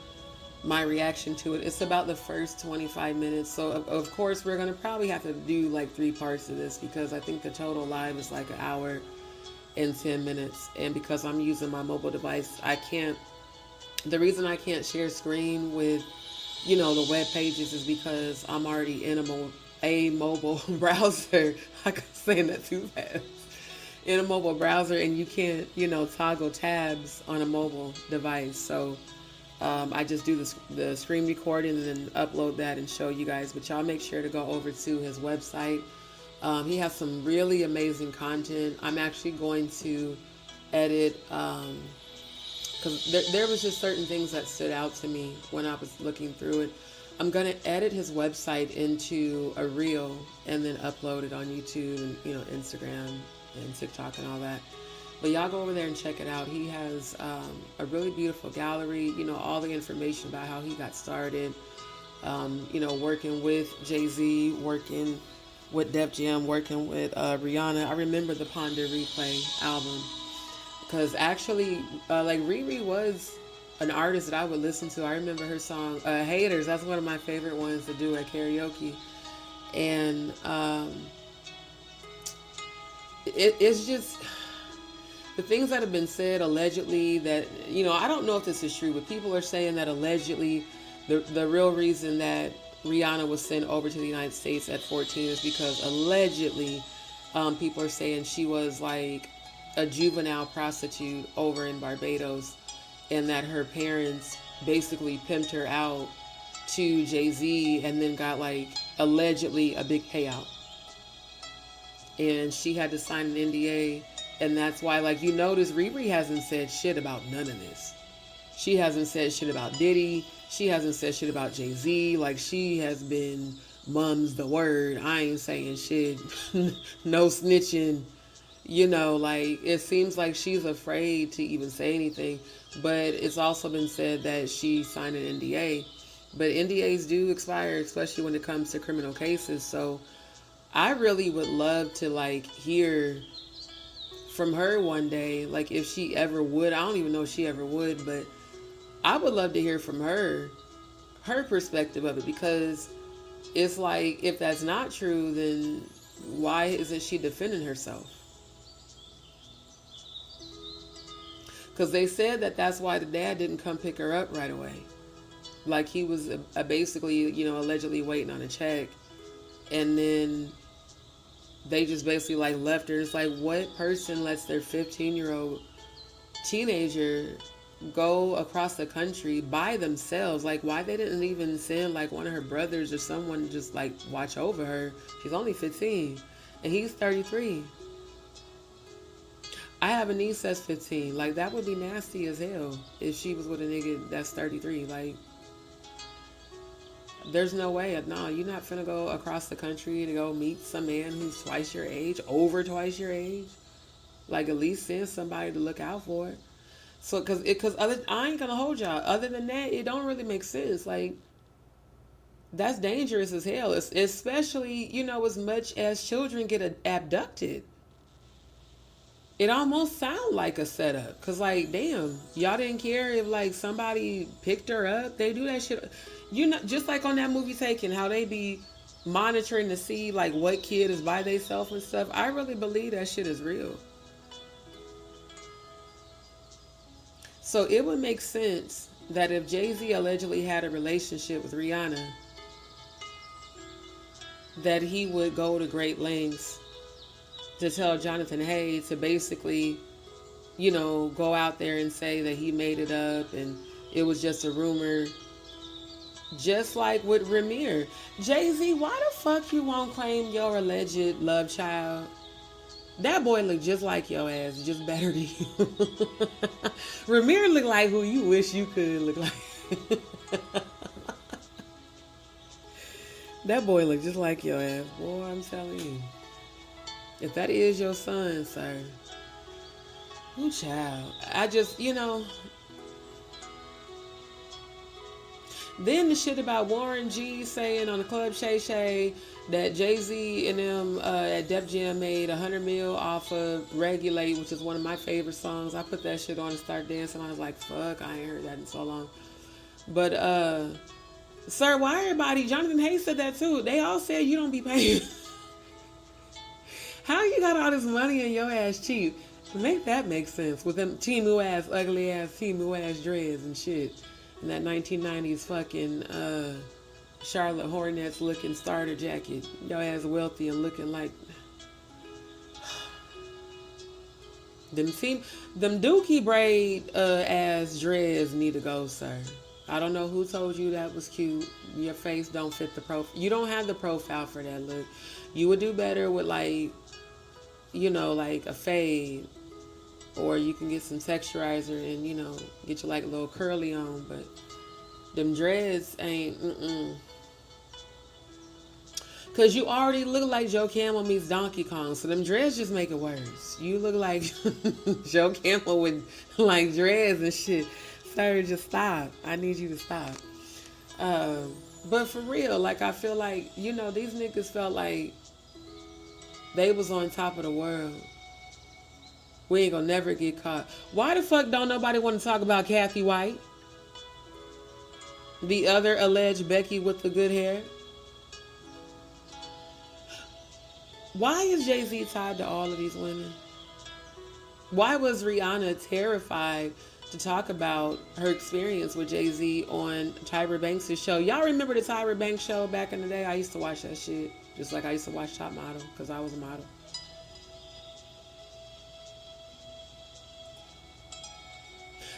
my reaction to it. It's about the first 25 minutes. So of course we're going to probably have to do like 3 parts of this, because I think the total live is like 1 hour and 10 minutes. And because I'm using my mobile device, the reason I can't share screen with, the web pages is because I'm already in a mobile browser. I got saying that too fast. In a mobile browser, and you can't, toggle tabs on a mobile device. So I just do the screen recording and then upload that and show you guys. But y'all make sure to go over to his website. He has some really amazing content. I'm actually going to edit, because there was just certain things that stood out to me when I was looking through it. I'm going to edit his website into a reel and then upload it on YouTube and, Instagram and TikTok and all that. But y'all go over there and check it out. He has a really beautiful gallery, all the information about how he got started, working with Jay-Z, working with Def Jam, working with Rihanna. I remember the Ponder Replay album, because actually, Riri was an artist that I would listen to. I remember her song, Haters. That's one of my favorite ones to do at karaoke. And it's just the things that have been said allegedly that, I don't know if this is true, but people are saying that allegedly the real reason that Rihanna was sent over to the United States at 14 is because allegedly people are saying she was like a juvenile prostitute over in Barbados, and that her parents basically pimped her out to Jay-Z and then got like allegedly a big payout. And she had to sign an NDA. And that's why, you notice, Riri hasn't said shit about none of this. She hasn't said shit about Diddy. She hasn't said shit about Jay-Z. She has been mum's the word. I ain't saying shit. No snitching. It seems like she's afraid to even say anything. But it's also been said that she signed an NDA. But NDAs do expire, especially when it comes to criminal cases. So I really would love to, hear from her one day, if she ever would. I don't even know if she ever would, but I would love to hear from her perspective of it, because it's like, if that's not true, then why isn't she defending herself? Because they said that that's why the dad didn't come pick her up right away. Like, he was basically, allegedly waiting on a check. And then they just basically, like, left her. It's like, what person lets their 15-year-old teenager go across the country by themselves? Like, why they didn't even send, like, one of her brothers or someone to just, like, watch over her? She's only 15. And he's 33. I have a niece that's 15. Like, that would be nasty as hell if she was with a nigga that's 33. Like, there's no way. No, you're not finna go across the country to go meet some man who's twice your age, over twice your age. Like, at least send somebody to look out for it. So, I ain't gonna hold y'all. Other than that, it don't really make sense. Like, that's dangerous as hell. Especially, as much as children get abducted. It almost sounds like a setup. Because, like, damn, y'all didn't care if, like, somebody picked her up. They do that shit. Just like on that movie Taken, how they be monitoring to see, like, what kid is by themselves and stuff. I really believe that shit is real. So it would make sense that if Jay-Z allegedly had a relationship with Rihanna, that he would go to great lengths to tell Jonathan Hay to basically, go out there and say that he made it up and it was just a rumor. Just like with Ramir. Jay-Z, why the fuck you won't claim your alleged love child? That boy look just like your ass, just better than you. Ramir look like who you wish you could look like. That boy look just like your ass. Boy, I'm telling you. If that is your son, sir. Ooh, child. I just, Then the shit about Warren G saying on the Club Shay Shay that Jay-Z and them at Def Jam made $100 million off of Regulate, which is one of my favorite songs. I put that shit on and started dancing. I was like, fuck, I ain't heard that in so long. But, sir, why everybody, Jonathan Hayes said that too. They all said you don't be paying. How you got all this money and your ass cheap? Make that make sense with them Timu ass, ugly ass, Timu ass dreads and shit. And that 1990s fucking Charlotte Hornets looking starter jacket. Your ass wealthy and looking like them dookie braid ass dreads need to go, sir. I don't know who told you that was cute. Your face don't fit the profile. You don't have the profile for that look. You would do better with like, like a fade. Or you can get some texturizer and, get you like a little curly on. But them dreads ain't, Because you already look like Joe Camel meets Donkey Kong. So them dreads just make it worse. You look like Joe Camel with like dreads and shit. Sir, just stop. I need you to stop. But for real, like I feel like, these niggas felt like they was on top of the world. We ain't gonna never get caught. Why the fuck don't nobody want to talk about Kathy White? The other alleged Becky with the good hair? Why is Jay-Z tied to all of these women? Why was Rihanna terrified to talk about her experience with Jay-Z on Tyra Banks' show? Y'all remember the Tyra Banks show back in the day? I used to watch that shit. Just like I used to watch Top Model because I was a model.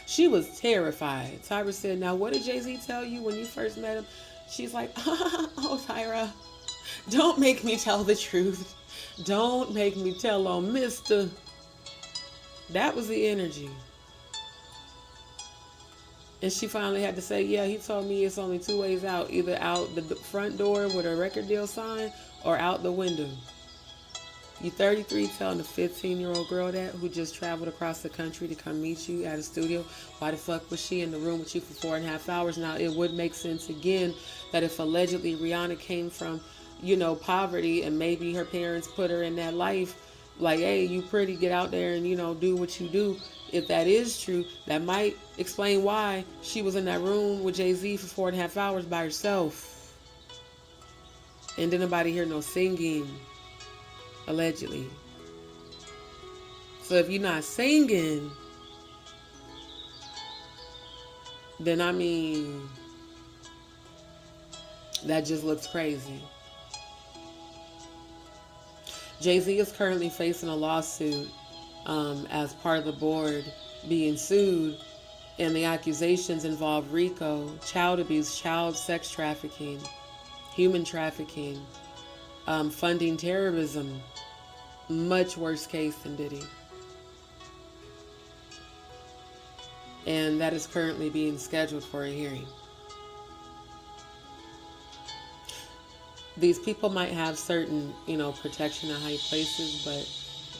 She was terrified. Tyra said, now what did Jay-Z tell you when you first met him? She's like, oh, Tyra, don't make me tell the truth. Don't make me tell on Mr. That was the energy. And she finally had to say, yeah, he told me it's only two ways out. Either out the front door with a record deal signed or out the window. You 33 telling a 15-year-old girl that who just traveled across the country to come meet you at a studio. Why the fuck was she in the room with you for 4.5 hours? Now, it would make sense again that if allegedly Rihanna came from, poverty and maybe her parents put her in that life, like, hey, you pretty, get out there and, do what you do. If that is true, that might explain why she was in that room with Jay-Z for 4.5 hours by herself. And didn't nobody hear no singing, allegedly. So if you're not singing, then I mean, that just looks crazy. Jay-Z is currently facing a lawsuit as part of the board being sued, and the accusations involve RICO, child abuse, child sex trafficking, human trafficking, funding terrorism. Much worse case than Diddy. And that is currently being scheduled for a hearing. These people might have certain, protection in high places, but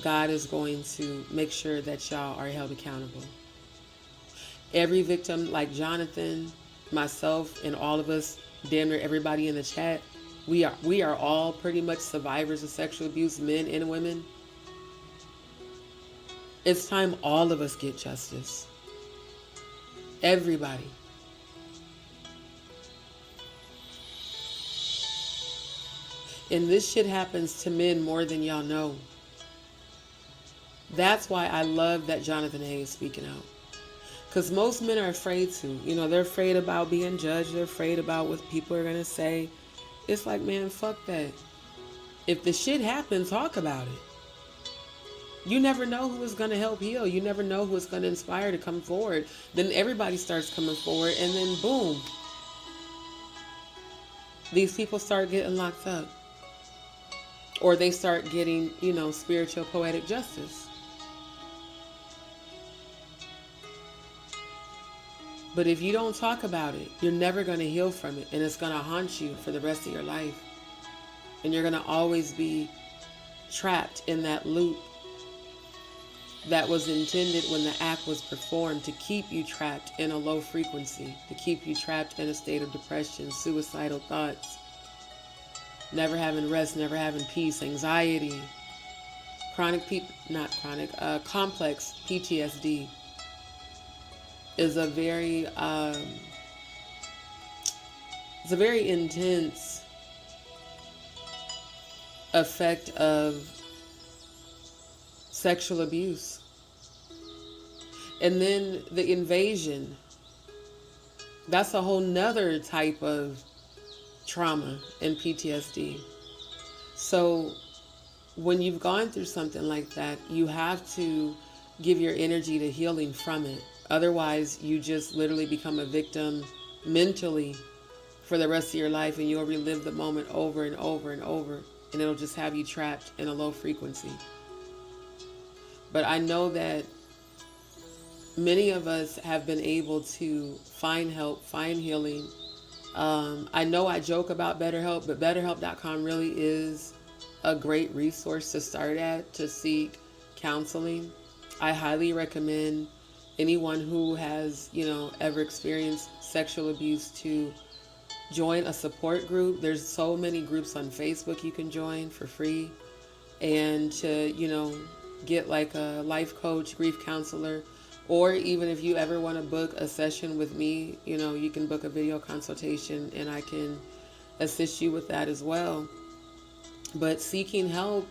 God is going to make sure that y'all are held accountable. Every victim, like Jonathan, myself, and all of us, damn near everybody in the chat, we are all pretty much survivors of sexual abuse, men and women. It's time all of us get justice. Everybody. And this shit happens to men more than y'all know. That's why I love that Jonathan Hayes speaking out. Because most men are afraid to. They're afraid about being judged. They're afraid about what people are going to say. It's like, man, fuck that. If the shit happens, talk about it. You never know who is going to help heal. You never know who is going to inspire to come forward. Then everybody starts coming forward, and then boom. These people start getting locked up. Or they start getting, spiritual poetic justice. But if you don't talk about it, you're never going to heal from it. And it's going to haunt you for the rest of your life. And you're going to always be trapped in that loop that was intended when the act was performed to keep you trapped in a low frequency, to keep you trapped in a state of depression, suicidal thoughts, never having rest, never having peace, anxiety, complex PTSD is a very intense effect of sexual abuse. And then the invasion, that's a whole nother type of trauma and PTSD. So when you've gone through something like that, you have to give your energy to healing from it. Otherwise, you just literally become a victim mentally for the rest of your life, and you'll relive the moment over and over and over, and it'll just have you trapped in a low frequency. But I know that many of us have been able to find help, find healing. I know I joke about BetterHelp, but BetterHelp.com really is a great resource to start at, to seek counseling. I highly recommend anyone who has, ever experienced sexual abuse to join a support group. There's so many groups on Facebook you can join for free, and to, get like a life coach, grief counselor, or even if you ever want to book a session with me, you can book a video consultation and I can assist you with that as well. But seeking help,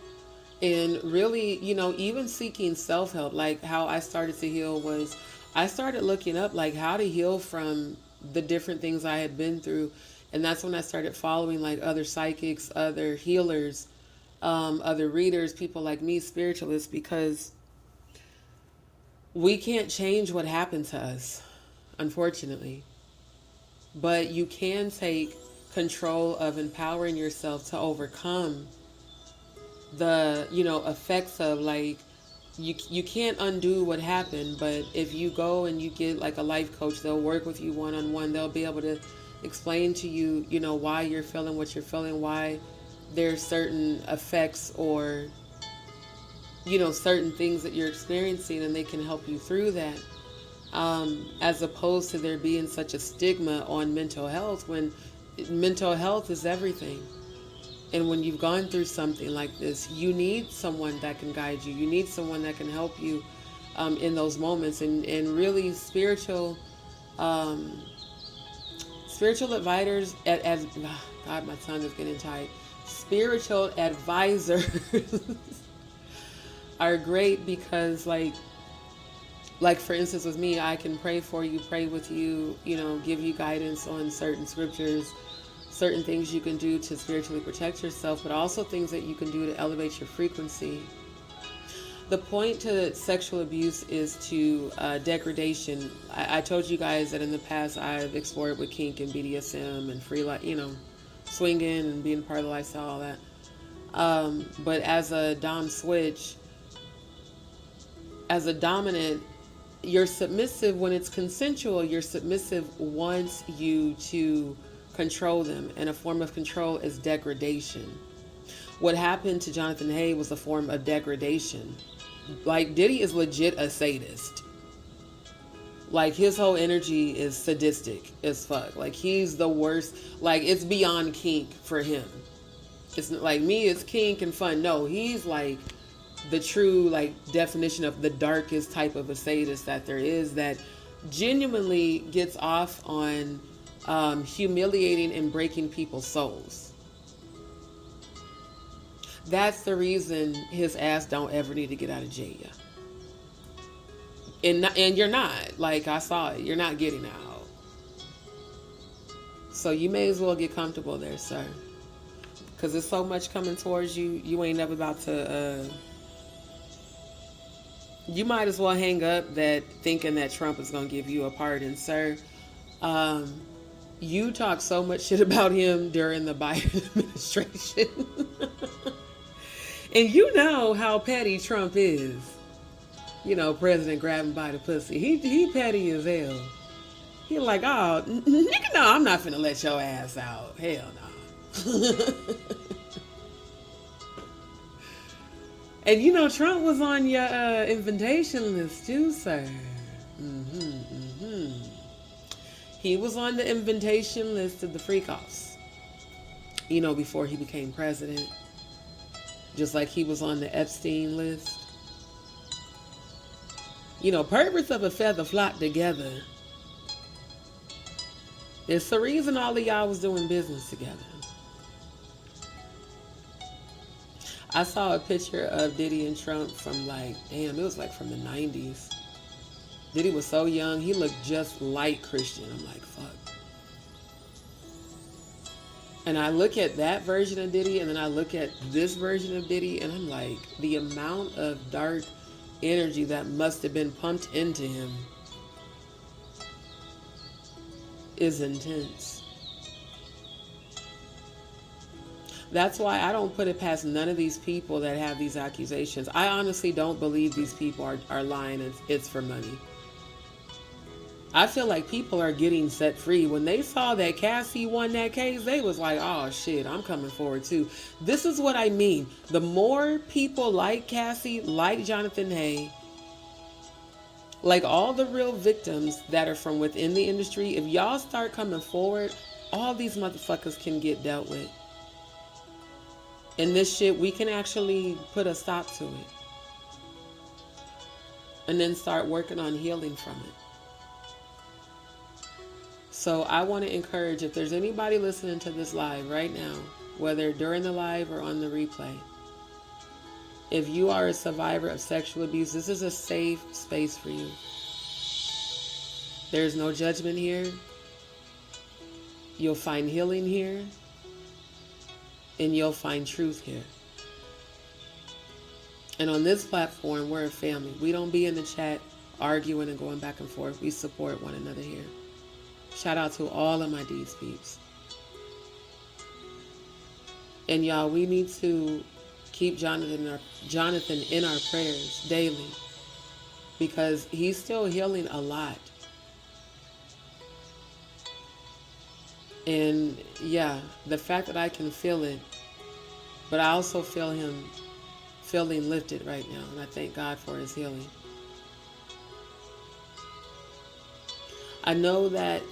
and really, even seeking self-help, like how I started to heal was I started looking up like how to heal from the different things I had been through. And that's when I started following like other psychics, other healers, other readers, people like me, spiritualists, because we can't change what happened to us, unfortunately. But you can take control of empowering yourself to overcome the, effects of like, you can't undo what happened, but if you go and you get like a life coach, they'll work with you one-on-one. They'll be able to explain to you, why you're feeling what you're feeling, why there's certain effects or, certain things that you're experiencing, and they can help you through that. As opposed to there being such a stigma on mental health, when mental health is everything. And when you've gone through something like this, you need someone that can guide you. You need someone that can help you in those moments. And really spiritual advisors, God, my tongue is getting tight. spiritual advisors are great because like for instance with me, I can pray for you, pray with you, give you guidance on certain scriptures, certain things you can do to spiritually protect yourself, but also things that you can do to elevate your frequency. The point to sexual abuse is to degradation. I told you guys that in the past I've explored with kink and BDSM and free life, swinging and being part of the lifestyle, all that. But as a dom switch, as a dominant, you're submissive when it's consensual. Your submissive wants you to control them, and a form of control is degradation. What happened to Jonathan Hay was a form of degradation. Like, Diddy is legit a sadist. Like, his whole energy is sadistic as fuck. Like, he's the worst. Like, it's beyond kink for him. It's like me, it's kink and fun. No, he's like the true like definition of the darkest type of a sadist that there is, that genuinely gets off on humiliating and breaking people's souls. That's the reason his ass don't ever need to get out of jail. And you're not. Like, I saw it. You're not getting out. So you may as well get comfortable there, sir. Because there's so much coming towards you. You ain't never about to... you might as well hang up that thinking that Trump is going to give you a pardon, sir. You talk so much shit about him during the Biden administration. And you know how petty Trump is. President grabbing by the pussy. He petty as hell. He like, oh, nigga, no, I'm not finna let your ass out. Hell no. And Trump was on your invitation list too, sir. He was on the invitation list of the freak-offs. Before he became president. Just like he was on the Epstein list. Perverts of a feather flock together. It's the reason all of y'all was doing business together. I saw a picture of Diddy and Trump from it was from the 90s. Diddy was so young, he looked just like Christian. I'm like, fuck. And I look at that version of Diddy, and then I look at this version of Diddy, and I'm like, the amount of dark energy that must have been pumped into him is intense. That's why I don't put it past none of these people that have these accusations. I honestly don't believe these people are lying. It's for money. I feel like people are getting set free. When they saw that Cassie won that case, they was like, oh shit, I'm coming forward too. This is what I mean. The more people like Cassie, like Jonathan Hay, like all the real victims that are from within the industry, if y'all start coming forward, all these motherfuckers can get dealt with. And this shit, we can actually put a stop to it. And then start working on healing from it. So I want to encourage, if there's anybody listening to this live right now, whether during the live or on the replay, if you are a survivor of sexual abuse, this is a safe space for you. There's no judgment here. You'll find healing here. And you'll find truth here. And on this platform, we're a family. We don't be in the chat arguing and going back and forth. We support one another here. Shout out to all of my DzPeepz. And y'all, we need to keep Jonathan in our prayers daily, because he's still healing a lot. And yeah, the fact that I can feel it, but I also feel him feeling lifted right now, and I thank God for his healing. I know that,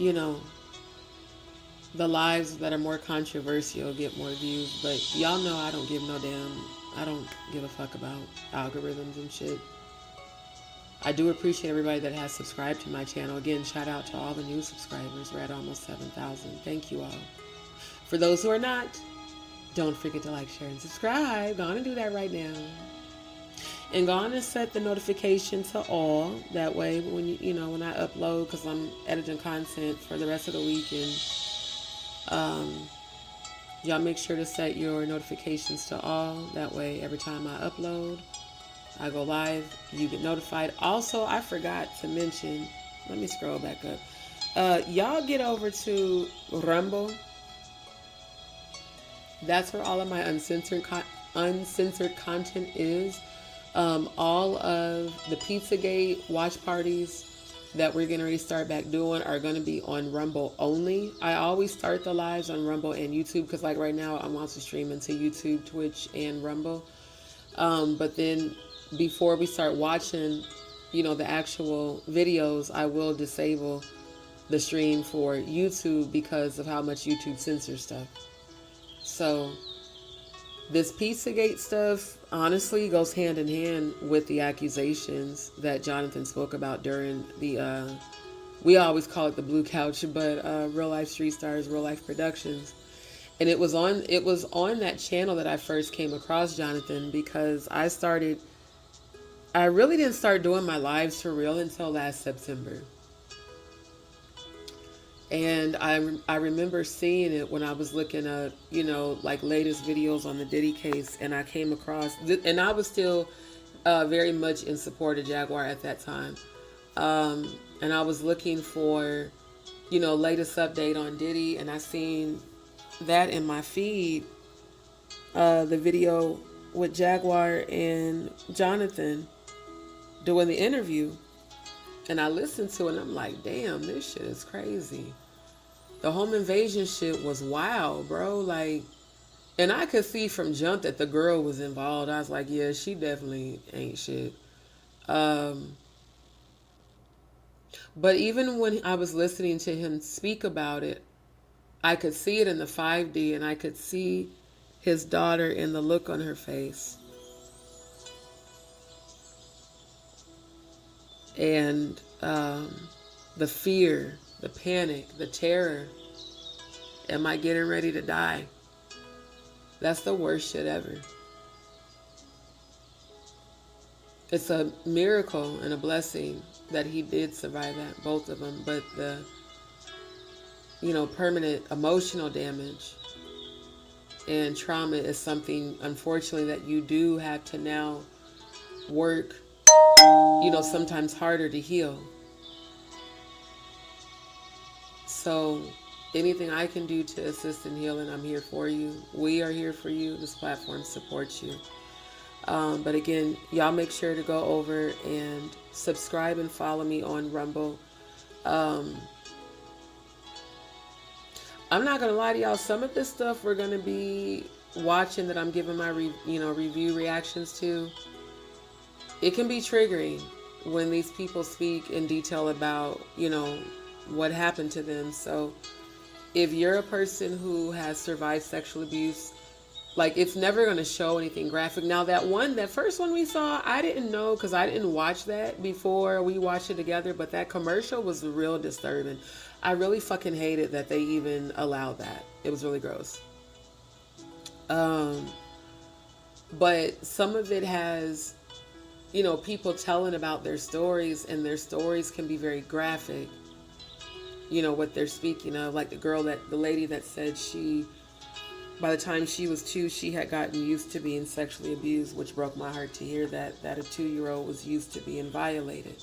the lives that are more controversial get more views, but y'all know I don't give no damn. I don't give a fuck about algorithms and shit. I do appreciate everybody that has subscribed to my channel. Again, shout out to all the new subscribers. We're at almost 7,000. Thank you all. For those who are not, don't forget to like, share, and subscribe. Go on and do that right now. And go on and set the notification to all. That way, when when I upload, because I'm editing content for the rest of the week, and y'all make sure to set your notifications to all. That way, every time I upload, I go live, you get notified. Also, I forgot to mention. Let me scroll back up. Y'all get over to Rumble. That's where all of my uncensored content is. All of the Pizzagate watch parties that we're going to restart back doing are going to be on Rumble only. I always start the lives on Rumble and YouTube because like right now I'm also streaming to YouTube, Twitch, and Rumble. But then before we start watching, the actual videos, I will disable the stream for YouTube because of how much YouTube censors stuff. So this Pizzagate stuff honestly goes hand in hand with the accusations that Jonathan spoke about during the, we always call it the Blue Couch, but Real Life Street Stars, Real Life Productions. And it was on that channel that I first came across Jonathan because I really didn't start doing my lives for real until last September. And I remember seeing it when I was looking at, like latest videos on the Diddy case. And I came across, and I was still very much in support of Jaguar at that time. And I was looking for, latest update on Diddy. And I seen that in my feed, the video with Jaguar and Jonathan doing the interview. And I listened to it and I'm like, damn, this shit is crazy. The home invasion shit was wild, bro. Like, and I could see from jump that the girl was involved. I was like, yeah, she definitely ain't shit. But even when I was listening to him speak about it, I could see it in the 5D and I could see his daughter in the look on her face. And the fear, the panic, the terror. Am I getting ready to die? That's the worst shit ever. It's a miracle and a blessing that he did survive that, both of them. But the, permanent emotional damage and trauma is something, unfortunately, that you do have to now work, sometimes harder to heal. So anything I can do to assist in healing, I'm here for you. We are here for you. This platform supports you. But again, y'all make sure to go over and subscribe and follow me on Rumble. I'm not going to lie to y'all. Some of this stuff we're going to be watching that I'm giving my review reactions to. It can be triggering when these people speak in detail about, what happened to them. So if you're a person who has survived sexual abuse, like, it's never going to show anything graphic. Now, that first one we saw, I didn't know because I didn't watch that before we watched it together. But that commercial was real disturbing. I really fucking hated that they even allowed that. It was really gross. But some of it has, people telling about their stories, and their stories can be very graphic. What they're speaking of, like the lady that said by the time she was 2, she had gotten used to being sexually abused, which broke my heart to hear that a 2-year-old was used to being violated.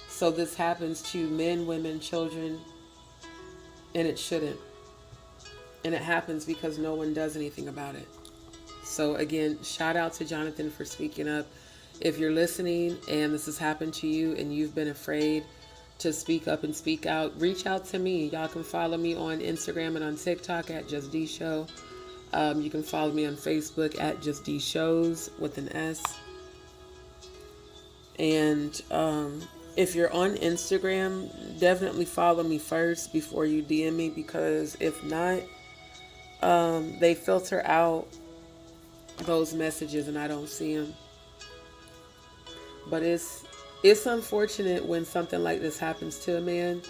So this happens to men, women, children, and it shouldn't. And it happens because no one does anything about it. So again, shout out to Jonathan for speaking up. If you're listening and this has happened to you and you've been afraid to speak up and speak out, reach out to me. Y'all can follow me on Instagram and on TikTok at JustDeeShow. You can follow me on Facebook at JustDeeShows with an S. And if you're on Instagram, definitely follow me first before you DM me, because if not, they filter out those messages and I don't see them. But it's unfortunate when something like this happens to a man,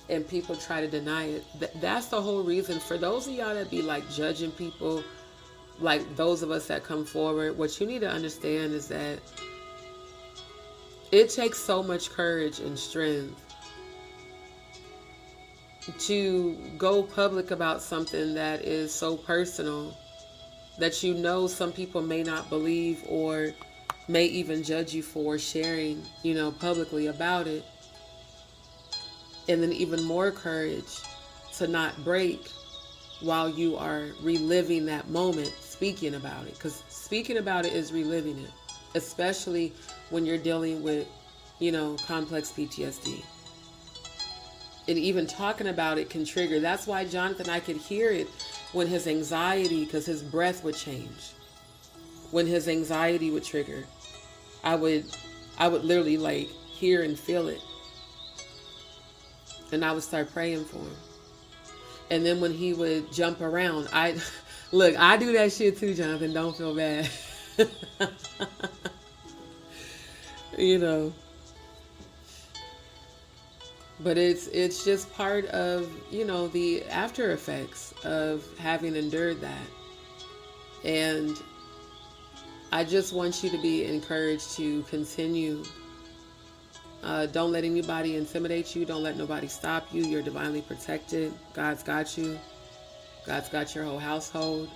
and people try to deny it. That's the whole reason. For those of y'all that be like judging people, like those of us that come forward, what you need to understand is that it takes so much courage and strength to go public about something that is so personal that you know some people may not believe or may even judge you for sharing, publicly about it. And then even more courage to not break while you are reliving that moment, speaking about it. Because speaking about it is reliving it, especially when you're dealing with, complex PTSD. And even talking about it can trigger. That's why Jonathan, I could hear it when his anxiety, because his breath would change. When his anxiety would trigger, I would literally like hear and feel it. And I would start praying for him. And then when he would jump around, I do that shit too, Jonathan. Don't feel bad. But it's just part of, the after effects of having endured that. And I just want you to be encouraged to continue. Don't let anybody intimidate you. Don't let nobody stop you. You're divinely protected. God's got you. God's got your whole household.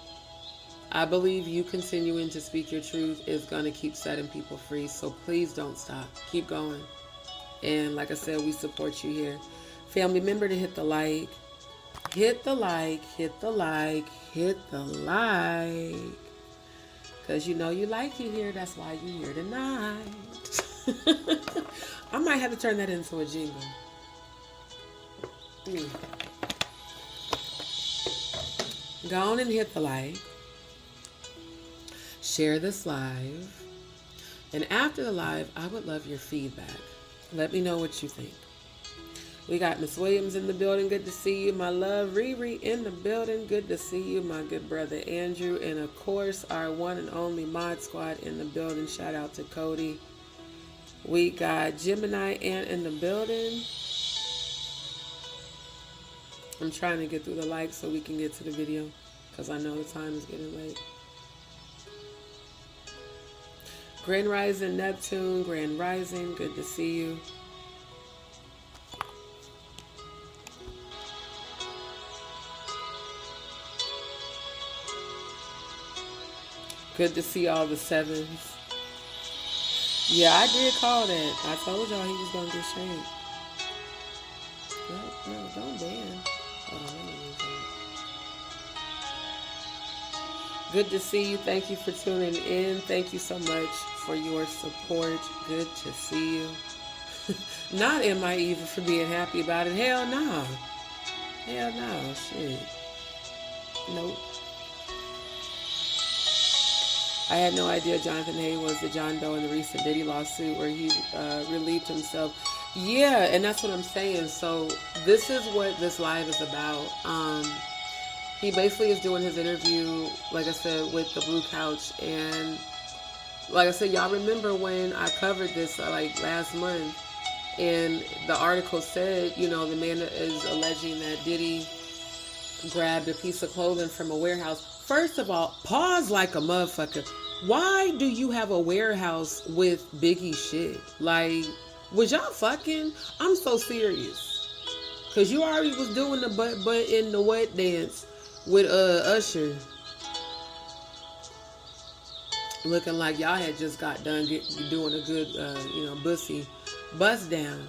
I believe you continuing to speak your truth is going to keep setting people free. So please don't stop. Keep going. And like I said, we support you here. Family, remember to hit the like. Hit the like. Hit the like. Hit the like. Because you like it here. That's why you're here tonight. I might have to turn that into a jingle. Go on and hit the like. Share this live. And after the live, I would love your feedback. Let me know what you think. We got Miss Williams in the building. Good to see you, my love. Riri in the building. Good to see you, my good brother Andrew. And of course, our one and only mod squad in the building. Shout out to Cody. We got Gemini Ant in the building. I'm trying to get through the likes so we can get to the video, because I know the time is getting late. Grand Rising Neptune, Grand Rising, good to see you. Good to see all the sevens. Yeah, I did call that. I told y'all he was going to get shamed. No, don't ban. Hold on, let me use that. Good to see you. Thank you for tuning in. Thank you so much for your support. Good to see you. Not am I even for being happy about it. Hell no. Hell no. Shit. Nope. I had no idea Jonathan Hay was the John Doe in the recent Diddy lawsuit where he relieved himself. Yeah, and that's what I'm saying. So this is what this live is about. He basically is doing his interview, like I said, with the Blue Couch. And like I said, y'all remember when I covered this like last month, and the article said, the man is alleging that Diddy grabbed a piece of clothing from a warehouse. First of all, pause like a motherfucker. Why do you have a warehouse with Biggie shit? Like, was y'all fucking? I'm so serious. Because you already was doing the butt in the wet dance with Usher. Looking like y'all had just got done doing a good, bussy bust down.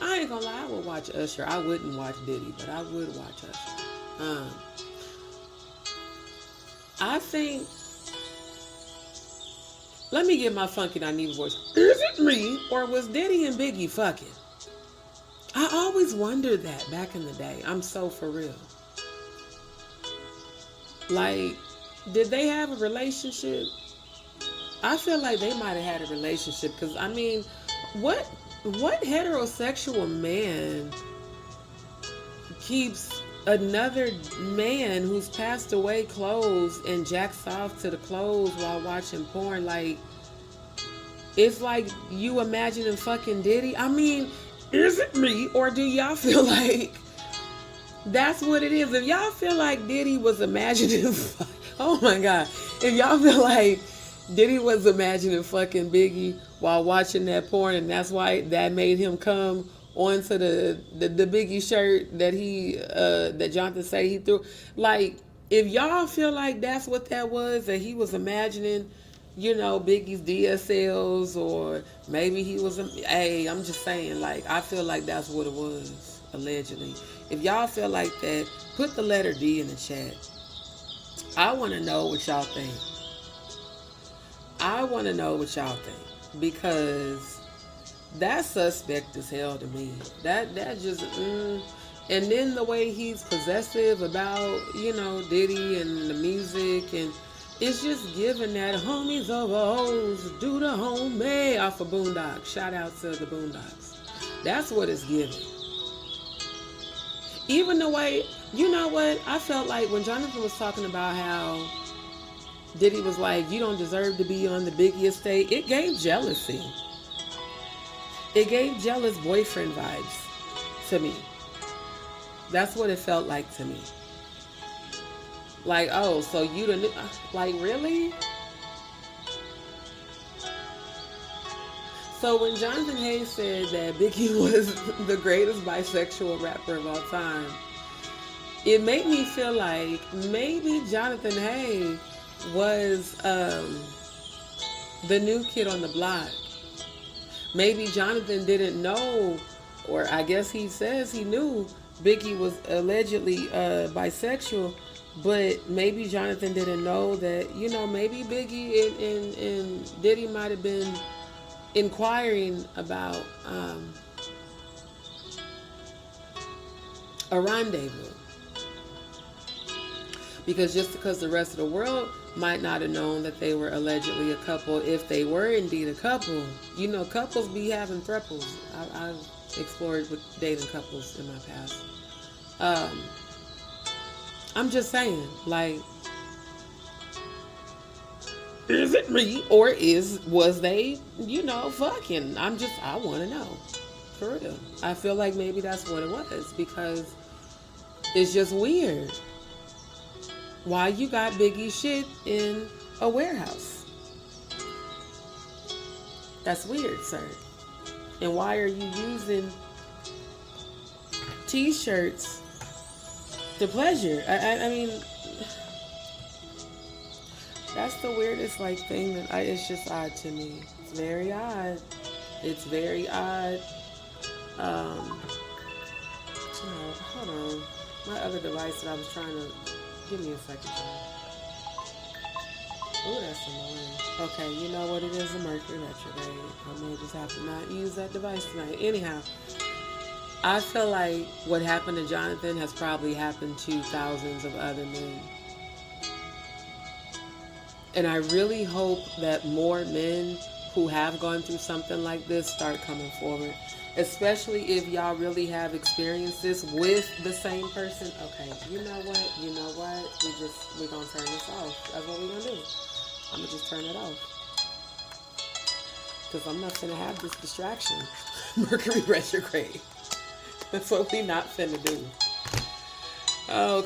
I ain't gonna lie, I would watch Usher. I wouldn't watch Diddy, but I would watch Usher. I think, let me get my funky naive voice. Is it me, or was Diddy and Biggie fucking? I always wondered that back in the day. I'm so for real. Like, did they have a relationship? I feel like they might have had a relationship, because, I mean, what heterosexual man keeps another man who's passed away clothes and jacks off to the clothes while watching porn? Like, it's like you imagining fucking Diddy. I mean, Is it me, or do y'all feel like that's what it is? If y'all feel like Diddy was imagining, oh my God, if y'all feel like Diddy was imagining fucking Biggie while watching that porn, and that's why that made him come onto the Biggie shirt that that Jonathan say he threw. Like, if y'all feel like that's what that was, that he was imagining, Biggie's DSLs, or maybe he was, hey, I'm just saying, like, I feel like that's what it was, allegedly. If y'all feel like that, put the letter D in the chat. I want to know what y'all think. I want to know what y'all think, because that's suspect as hell to me. That just, and then the way he's possessive about, Diddy and the music, and it's just giving that homies over hoes, do the homie off of Boondocks. Shout out to the Boondocks. That's what it's giving. Even the way, you know what, I felt like when Jonathan was talking about how Diddy was like, you don't deserve to be on the Biggie estate, it gave jealousy. It gave jealous boyfriend vibes to me. That's what it felt like to me. Like, oh, so you the new, like, really? So when Jonathan Hayes said that Biggie was the greatest bisexual rapper of all time, it made me feel like maybe Jonathan Hayes was the new kid on the block. Maybe Jonathan didn't know, or I guess he says he knew Biggie was allegedly bisexual, but maybe Jonathan didn't know that, maybe Biggie and Diddy might have been inquiring about a rendezvous. Because just because the rest of the world might not have known that they were allegedly a couple, if they were indeed a couple, couples be having threeples. I've explored with dating couples in my past. I'm just saying, like, is it me, or was they, fucking? I want to know, for real. I feel like maybe that's what it was, because it's just weird. Why you got Biggie shit in a warehouse? That's weird, sir. And why are you using t-shirts to pleasure? I mean, that's the weirdest thing that it's just odd to me. It's very odd. It's very odd. Hold on. My other device that I was trying to, give me a second. Oh, that's annoying. Okay, you know what it is, a Mercury retrograde. I may just have to not use that device tonight. Anyhow, I feel like what happened to Jonathan has probably happened to thousands of other men. And I really hope that more men who have gone through something like this start coming forward. Especially if y'all really have experienced this with the same person. Okay, you know what? We're gonna turn this off. That's what we're gonna do. I'm gonna just turn it off. Because I'm not gonna have this distraction. Mercury retrograde. That's what we not finna do. Oh,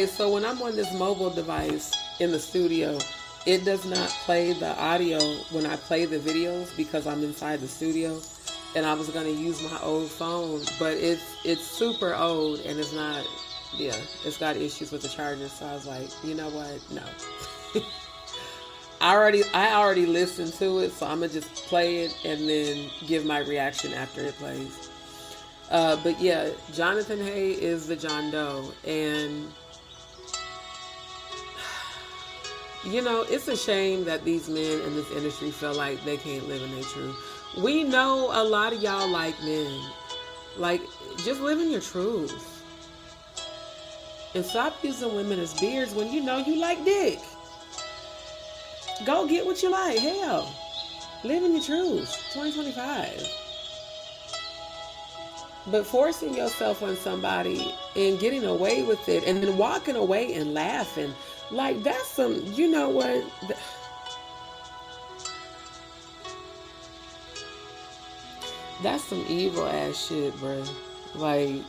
so when I'm on this mobile device in the studio, it does not play the audio when I play the videos because I'm inside the studio. And I was going to use my old phone, but it's super old and it's not, it's got issues with the charger. So I was like, you know what? No. I already listened to it, so I'm going to just play it and then give my reaction after it plays. But yeah, Jonathan Hayes is the John Doe. And, it's a shame that these men in this industry feel like they can't live in their truth. We know a lot of y'all like men. Like, just live in your truth. And stop using women as beards when you know you like dick. Go get what you like. Hell, live in your truth. 2025. But forcing yourself on somebody and getting away with it and then walking away and laughing, like, that's some, you know what? That's some evil ass shit, bruh. Like,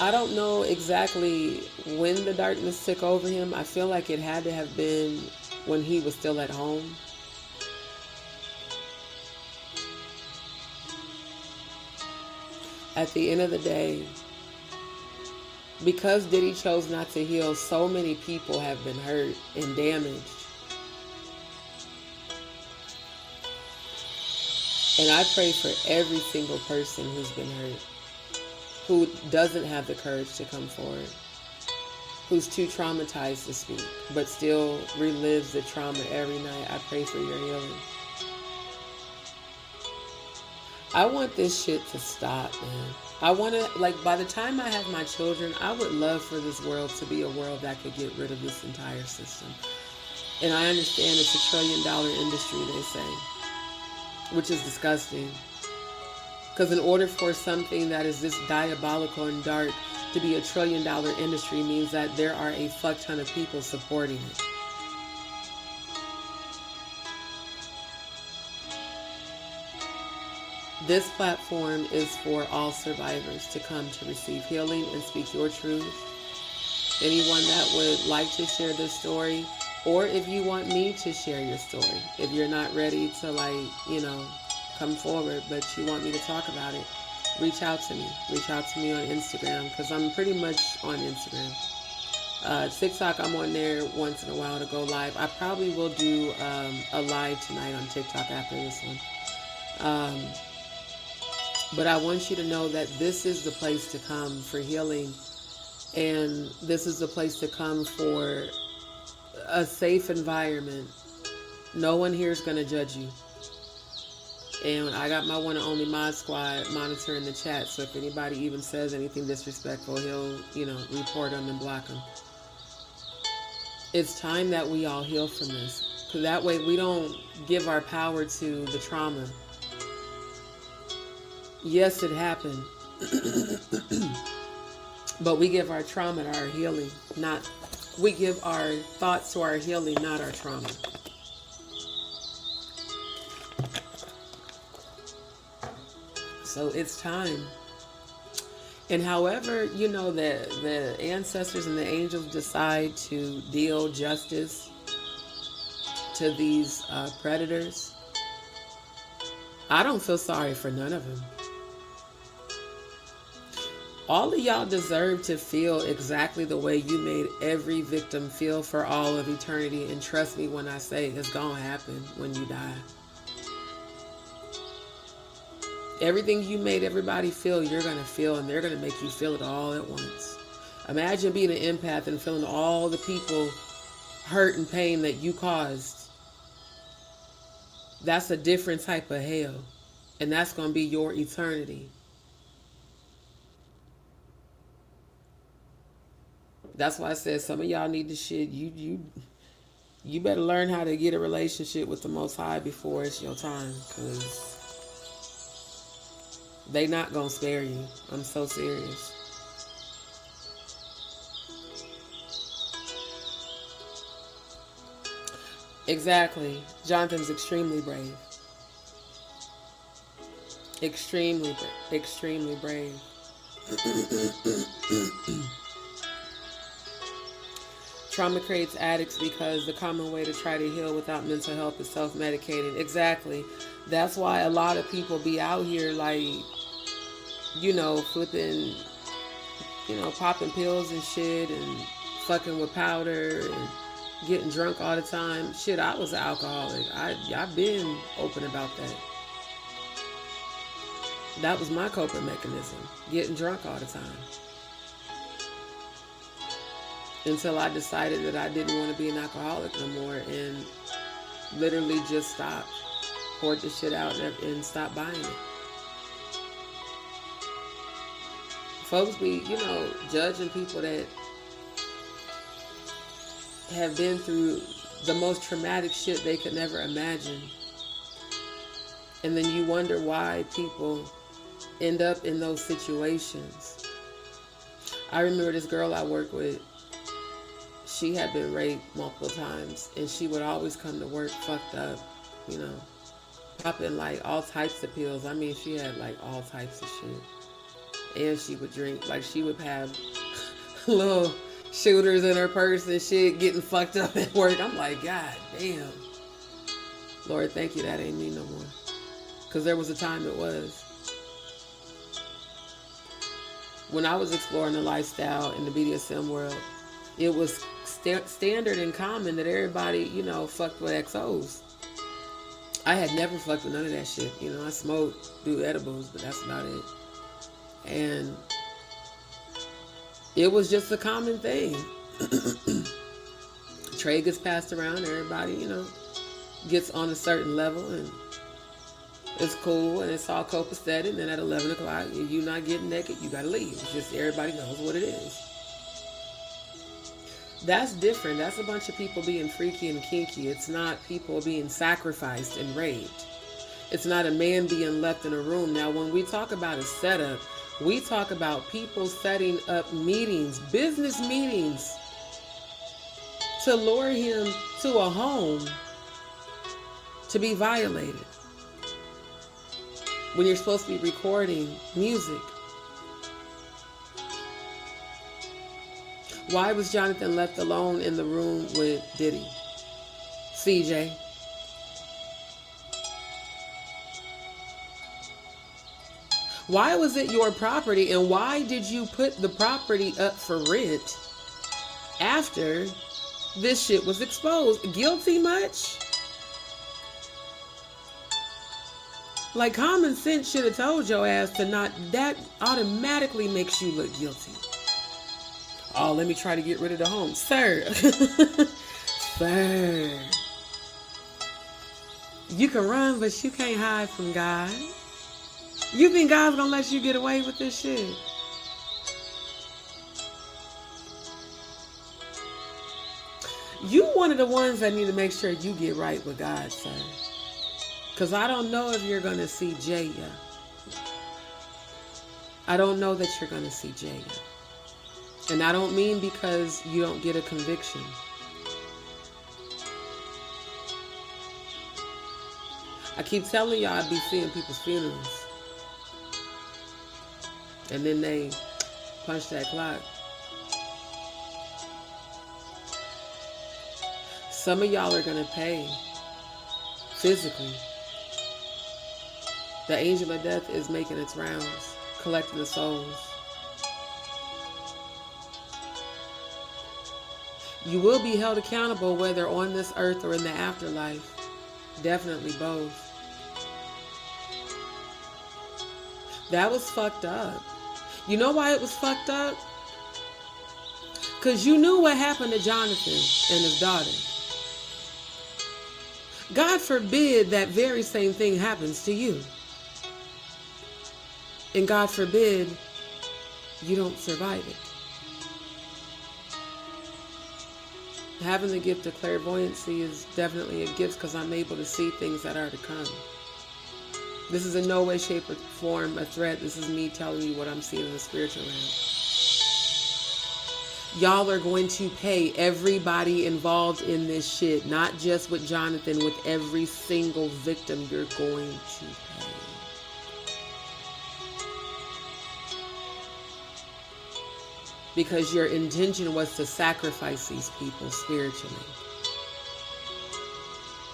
I don't know exactly when the darkness took over him. I feel like it had to have been when he was still at home. At the end of the day, because Diddy chose not to heal, so many people have been hurt and damaged. And I pray for every single person who's been hurt, who doesn't have the courage to come forward, who's too traumatized to speak, but still relives the trauma every night. I pray for your healing. I want this shit to stop, man. I want to, like, by the time I have my children, I would love for this world to be a world that could get rid of this entire system. And I understand it's $1 trillion industry, they say, which is disgusting. Because in order for something that is this diabolical and dark to be $1 trillion industry means that there are a fuck ton of people supporting it. This platform is for all survivors to come to receive healing and speak your truth. Anyone that would like to share this story, or if you want me to share your story, if you're not ready to, like, you know, come forward, but you want me to talk about it, reach out to me. Reach out to me on Instagram, because I'm pretty much on Instagram. TikTok, I'm on there once in a while to go live. I probably will do a live tonight on TikTok after this one. But I want you to know that this is the place to come for healing, and this is the place to come for a safe environment. No one here is going to judge you. And I got my one and only mod squad monitoring the chat, so if anybody even says anything disrespectful, he'll, you know, report them and block them. It's time that we all heal from this, because that way we don't give our power to the trauma. Yes, it happened, but we give our trauma to our healing, not, we give our thoughts to our healing, not our trauma. So it's time. And however, you know, the ancestors and the angels decide to deal justice to these predators, I don't feel sorry for none of them. All of y'all deserve to feel exactly the way you made every victim feel for all of eternity. And trust me when I say it's gonna happen when you die. Everything you made everybody feel, you're gonna feel, and they're gonna make you feel it all at once. Imagine being an empath and feeling all the people hurt and pain that you caused. That's a different type of hell. And that's gonna be your eternity. That's why I said some of y'all need to shit. You better learn how to get a relationship with the Most High before it's your time, because they not gonna spare you. I'm so serious. Exactly. Jonathan's extremely brave. Extremely brave. Trauma creates addicts because the common way to try to heal without mental help is self-medicating. Exactly. That's why a lot of people be out here, like, you know, flipping, you know, popping pills and shit and fucking with powder and getting drunk all the time. Shit, I was an alcoholic. I've been open about that. That was my coping mechanism, getting drunk all the time. Until I decided that I didn't want to be an alcoholic no more, and literally just stopped. Poured the shit out and stopped buying it. Folks be, you know, judging people that have been through the most traumatic shit they could never imagine. And then you wonder why people end up in those situations. I remember this girl I work with. she had been raped multiple times, and she would always come to work fucked up, you know, popping like all types of pills. I mean, she had like all types of shit. And she would drink, like she would have little shooters in her purse and shit, getting fucked up at work. I'm like, God damn. Lord, thank you, that ain't me no more. Because there was a time it was. When I was exploring the lifestyle in the BDSM world, it was standard and common that everybody, you know, fucked with XOs. I had never fucked with none of that shit. You know, I smoked, do edibles, but that's about it. And it was just a common thing. Trade gets passed around, everybody, you know, gets on a certain level, and it's cool, and it's all copacetic, and then at 11 o'clock, if you're not getting naked, you gotta leave. It's just everybody knows what it is. That's different. That's a bunch of people being freaky and kinky. It's not people being sacrificed and raped. It's not a man being left in a room. Now, when we talk about a setup, we talk about people setting up meetings, business meetings, to lure him to a home to be violated. When you're supposed to be recording music. Why was Jonathan left alone in the room with Diddy? CJ. Why was it your property, and why did you put the property up for rent after this shit was exposed? Guilty much? Like, common sense should have told your ass to not. That automatically makes you look guilty. Oh, let me try to get rid of the home. Sir. Sir. You can run, but you can't hide from God. You think God's gonna let you get away with this shit? You one of the ones that need to make sure you get right with God, sir. Because I don't know if you're going to see Jay yet. I don't know that you're going to see Jay yet. And I don't mean because you don't get a conviction. I keep telling y'all I be seeing people's funerals. And then they punch that clock. Some of y'all are going to pay physically. The angel of death is making its rounds, collecting the souls. You will be held accountable whether on this earth or in the afterlife. Definitely both. That was fucked up. You know why it was fucked up? Because you knew what happened to Jonathan and his daughter. God forbid that very same thing happens to you. And God forbid you don't survive it. Having the gift of clairvoyancy is definitely a gift because I'm able to see things that are to come. This is in no way, shape, or form a threat. This is me telling you what I'm seeing in the spiritual realm. Y'all are going to pay everybody involved in this shit, not just with Jonathan, with every single victim you're going to pay. Because your intention was to sacrifice these people spiritually.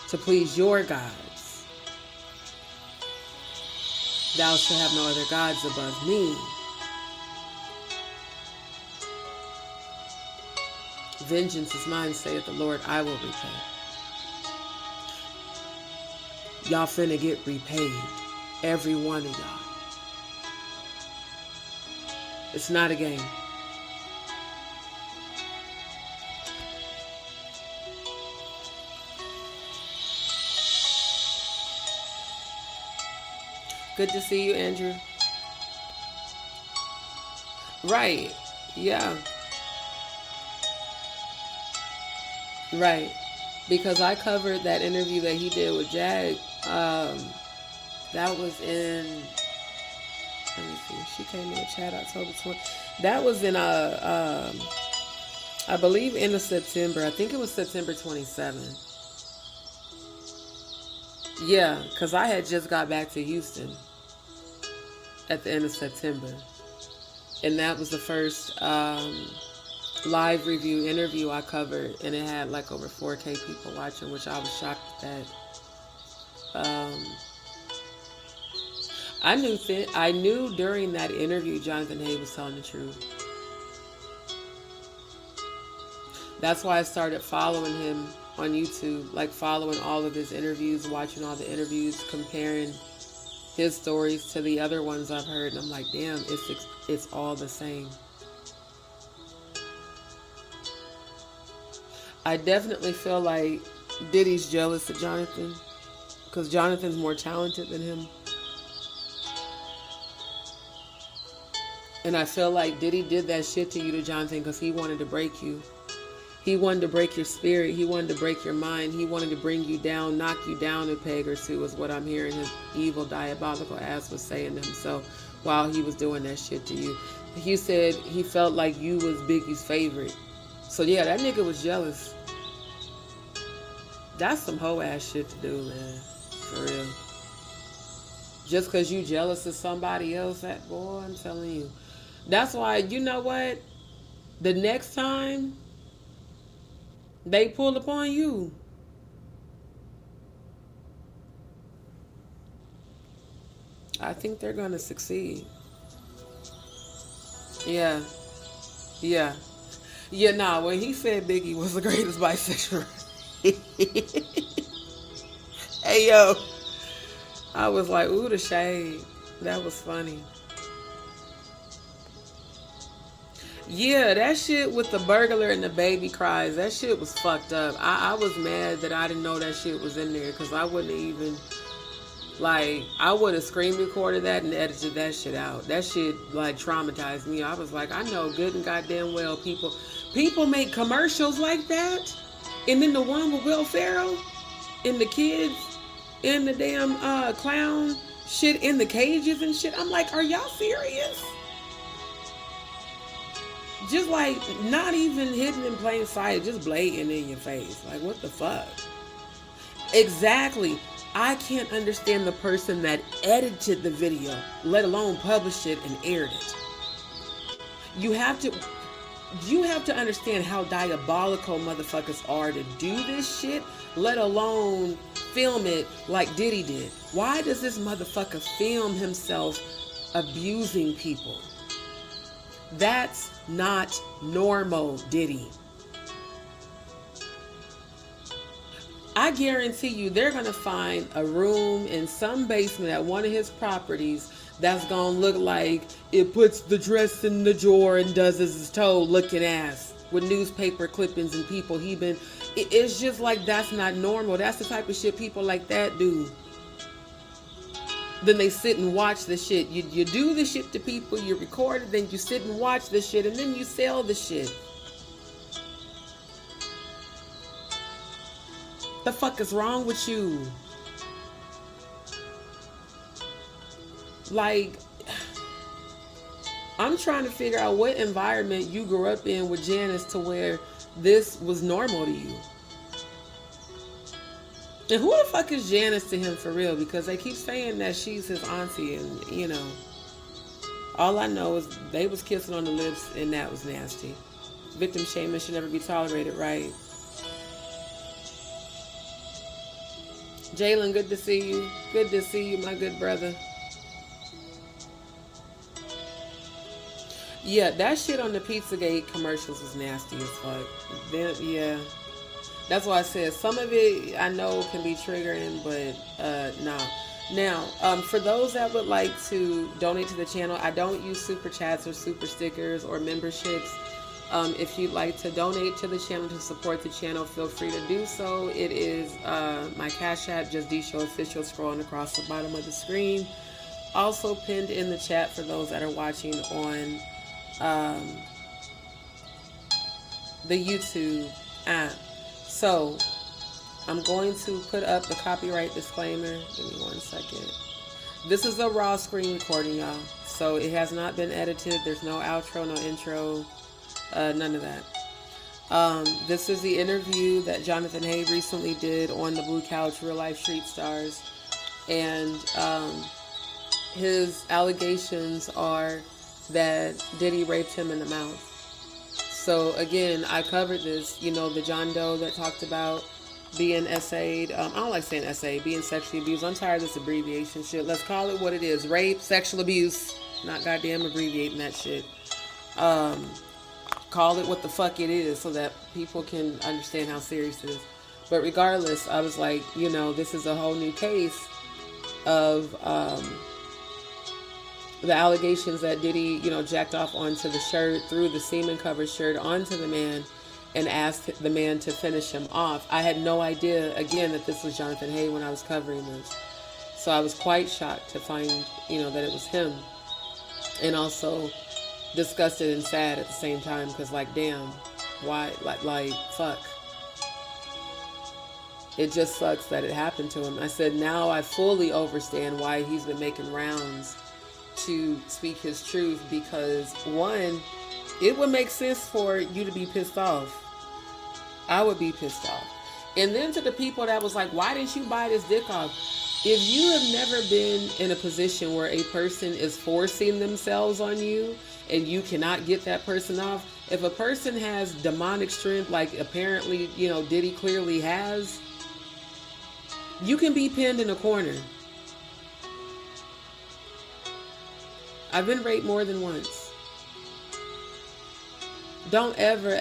To please your gods. Thou shalt have no other gods above me. Vengeance is mine, saith the Lord, I will repay. Y'all finna get repaid. Every one of y'all. It's not a game. Good to see you, Andrew. Right. Yeah. Right. Because I covered that interview that he did with Jag. That was in, let me see, she came in the chat October 20th. That was in I believe end of September. I think it was September 27th. Yeah, because I had just got back to Houston at the end of September. And that was the first live review interview I covered. And it had like over 4K people watching, which I was shocked at that. I knew during that interview Jonathan Hay was telling the truth. That's why I started following him on YouTube, like following all of his interviews, watching all the interviews, comparing his stories to the other ones I've heard, and I'm like, damn, it's all the same. I definitely feel like Diddy's jealous of Jonathan, because Jonathan's more talented than him. And I feel like Diddy did that shit to you, to Jonathan, because he wanted to break you. He wanted to break your spirit. He wanted to break your mind. He wanted to bring you down, knock you down a peg or two, is what I'm hearing his evil, diabolical ass was saying to himself while he was doing that shit to you. He said he felt like you was Biggie's favorite. So yeah, that nigga was jealous. That's some hoe ass shit to do, man. For real. Just because you jealous of somebody else, that boy, I'm telling you. That's why, you know what? The next time they pull upon you, I think they're going to succeed. Yeah. Yeah. Yeah, nah, when he said Biggie was the greatest bisexual. Hey, yo. I was like, ooh, the shade. That was funny. Yeah, that shit with the burglar and the baby cries, that shit was fucked up. I was mad that I didn't know that shit was in there, because I wouldn't even, like, I would have screen recorded that and edited that shit out. That shit, like, traumatized me. I was like, I know good and goddamn well people make commercials like that. And then the one with Will Ferrell and the kids and the damn clown shit in the cages and shit. I'm like, are y'all serious? Just like, not even hidden in plain sight, just blatant in your face. Like, what the fuck? Exactly. I can't understand the person that edited the video, let alone published it and aired it. You have to understand how diabolical motherfuckers are to do this shit, let alone film it like Diddy did. Why does this motherfucker film himself abusing people? That's not normal, Diddy. I guarantee you they're going to find a room in some basement at one of his properties that's going to look like it puts the dress in the drawer and does as it's told looking ass with newspaper clippings and people it's just like, that's not normal. That's the type of shit people like that do. Then they sit and watch the shit. You do the shit to people, you record it, then you sit and watch the shit, and then you sell the shit. The fuck is wrong with you? Like, I'm trying to figure out what environment you grew up in with Janice to where this was normal to you. And who the fuck is Janice to him for real? Because they keep saying that she's his auntie, and you know, all I know is they was kissing on the lips and that was nasty. Victim shaming should never be tolerated, right? Jalen, good to see you. Good to see you, my good brother. Yeah, that shit on the Pizzagate commercials was nasty as fuck. Then, yeah. That's why I said some of it I know can be triggering, but nah. Now, for those that would like to donate to the channel, I don't use super chats or super stickers or memberships. If you'd like to donate to the channel to support the channel, feel free to do so. It is my Cash App, JustDeeShowOfficial, scrolling across the bottom of the screen. Also pinned in the chat for those that are watching on the YouTube app. So, I'm going to put up the copyright disclaimer. Give me 1 second. This is a raw screen recording, y'all. So, it has not been edited. There's no outro, no intro, none of that. This is the interview that Jonathan Hay recently did on the Blue Couch Real Life Street Stars. And his allegations are that Diddy raped him in the mouth. So again, I covered this, the John Doe that talked about being SA'd. I don't like saying SA, being sexually abused. I'm tired of this abbreviation shit. Let's call it what it is. Rape, sexual abuse. Not goddamn abbreviating that shit. Call it what the fuck it is so that people can understand how serious it is. But regardless, I was like, this is a whole new case of the allegations that Diddy, jacked off onto the shirt, threw the semen covered shirt onto the man and asked the man to finish him off. I had no idea, again, that this was Jonathan Hay when I was covering this. So I was quite shocked to find, that it was him. And also disgusted and sad at the same time because, damn, why, fuck. It just sucks that it happened to him. I said, now I fully understand why he's been making rounds to speak his truth, because one, it would make sense for you to be pissed off. I would be pissed off. And then to the people that was like, why didn't you buy this dick off? If you have never been in a position where a person is forcing themselves on you and you cannot get that person off, if a person has demonic strength, like apparently, Diddy clearly has, you can be pinned in a corner. I've been raped more than once. Don't ever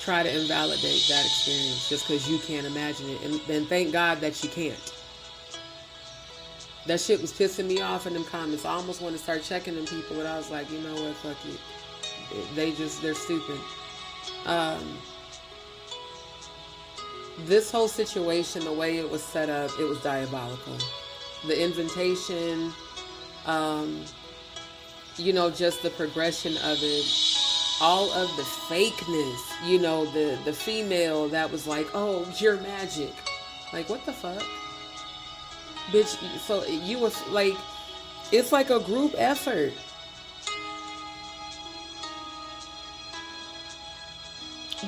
try to invalidate that experience just because you can't imagine it. And thank God that you can't. That shit was pissing me off in them comments. I almost want to start checking them people, but I was like, you know what, fuck it. They're stupid. This whole situation, the way it was set up, it was diabolical. The invitation, just the progression of it, all of the fakeness, the female that was like, oh, you're magic. Like, what the fuck? Bitch, so you was like, it's like a group effort.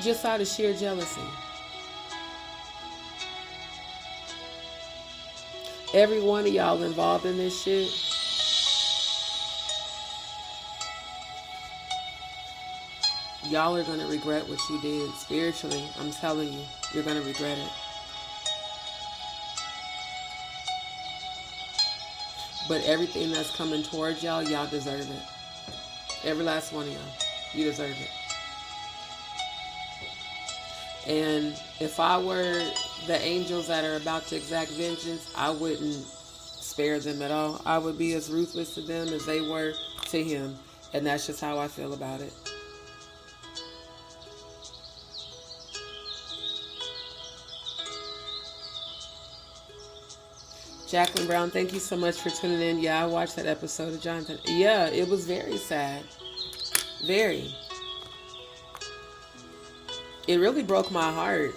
Just out of sheer jealousy. Every one of y'all involved in this shit, y'all are going to regret what you did. Spiritually, I'm telling you, you're going to regret it. But everything that's coming towards y'all, y'all deserve it. Every last one of y'all, you deserve it. And if I were the angels that are about to exact vengeance, I wouldn't spare them at all. I would be as ruthless to them as they were to him. And that's just how I feel about it. Jacqueline Brown, thank you so much for tuning in. Yeah, I watched that episode of Jonathan. Yeah, it was very sad. Very. It really broke my heart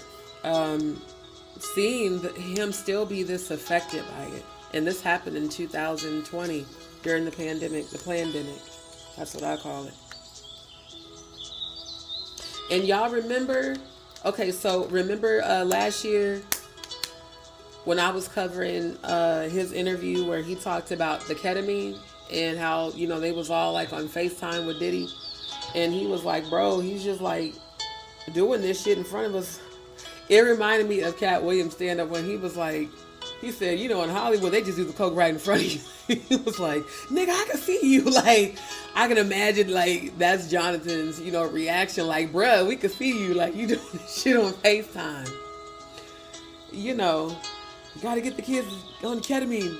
seeing him still be this affected by it. And this happened in 2020 during the pandemic. That's what I call it. And y'all remember, remember last year when I was covering his interview where he talked about the ketamine and how, they was all like on FaceTime with Diddy. And he was like, bro, he's just like doing this shit in front of us. It reminded me of Cat Williams stand-up when he was like, he said, in Hollywood, they just do the coke right in front of you. He was like, nigga, I can see you. Like, I can imagine, like, that's Jonathan's, reaction. Like, bruh, we can see you. Like, you doing this shit on FaceTime. You got to get the kids on ketamine.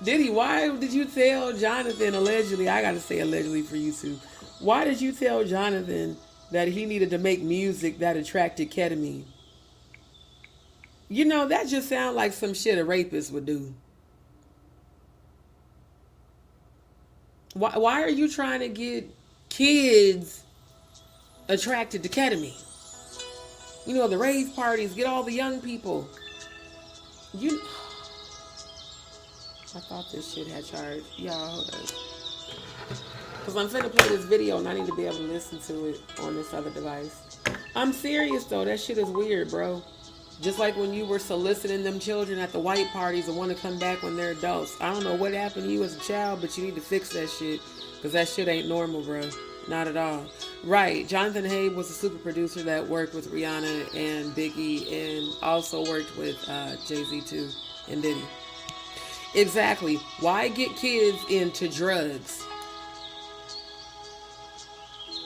Diddy, why did you tell Jonathan, allegedly, I got to say allegedly for you too, why did you tell Jonathan that he needed to make music that attracted ketamine? That just sounds like some shit a rapist would do. Why are you trying to get kids attracted to ketamine? The rave parties, get all the young people. I thought this shit had charged. Y'all, hold on. because I'm finna play this video and I need to be able to listen to it on this other device. I'm serious though, that shit is weird, bro. Just like when you were soliciting them children at the white parties and want to come back when they're adults. I don't know what happened to you as a child, but you need to fix that shit. Because that shit ain't normal, bro. Not at all. Right. Jonathan Hayes was a super producer that worked with Rihanna and Biggie and also worked with Jay-Z too and Diddy. Exactly. Why get kids into drugs?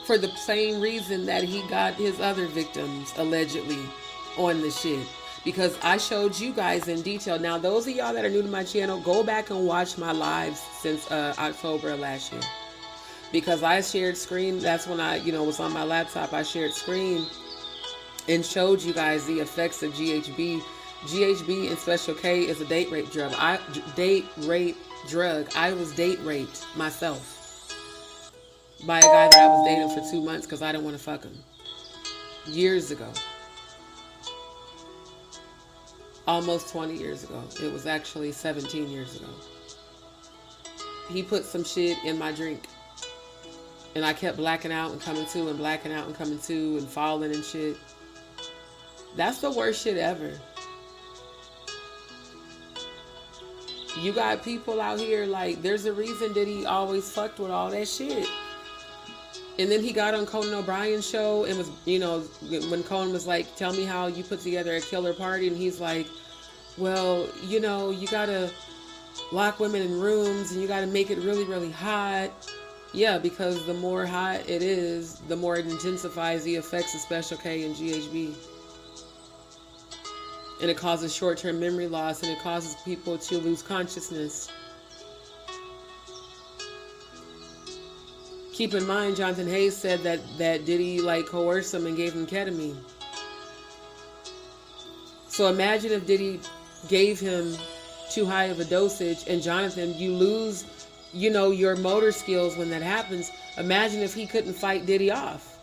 For the same reason that he got his other victims allegedly on the shit, because I showed you guys in detail. Now those of y'all that are new to my channel, go back and watch my lives since October of last year, because I shared screen. That's when I was on my laptop. I shared screen and showed you guys the effects of GHB. GHB and Special K is a date rape drug. I was date raped myself by a guy that I was dating for 2 months because I didn't want to fuck him years ago. Almost 20 years ago. It was actually 17 years ago. He put some shit in my drink. And I kept blacking out and coming to and blacking out and coming to and falling and shit. That's the worst shit ever. You got people out here like, there's a reason Diddy always fucked with all that shit. And then he got on Conan O'Brien's show and was, when Conan was like, tell me how you put together a killer party. And he's like, well, you gotta lock women in rooms and you gotta make it really, really hot. Yeah, because the more hot it is, the more it intensifies the effects of Special K and GHB. And it causes short-term memory loss and it causes people to lose consciousness. Keep in mind, Jonathan Hayes said that Diddy coerced him and gave him ketamine. So imagine if Diddy gave him too high of a dosage, and Jonathan, you lose, your motor skills when that happens. Imagine if he couldn't fight Diddy off.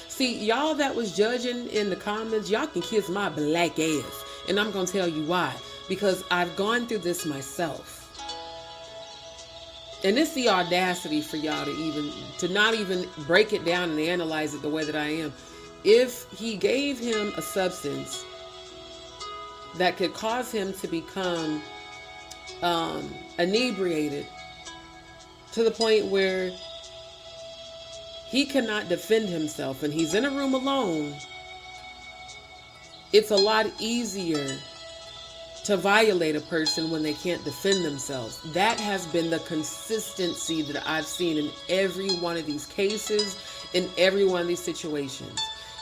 See, y'all that was judging in the comments, y'all can kiss my black ass. And I'm going to tell you why. Because I've gone through this myself. And it's the audacity for y'all to not even break it down and analyze it the way that I am. If he gave him a substance that could cause him to become inebriated to the point where he cannot defend himself and he's in a room alone, it's a lot easier to violate a person when they can't defend themselves. That has been the consistency that I've seen in every one of these cases, in every one of these situations.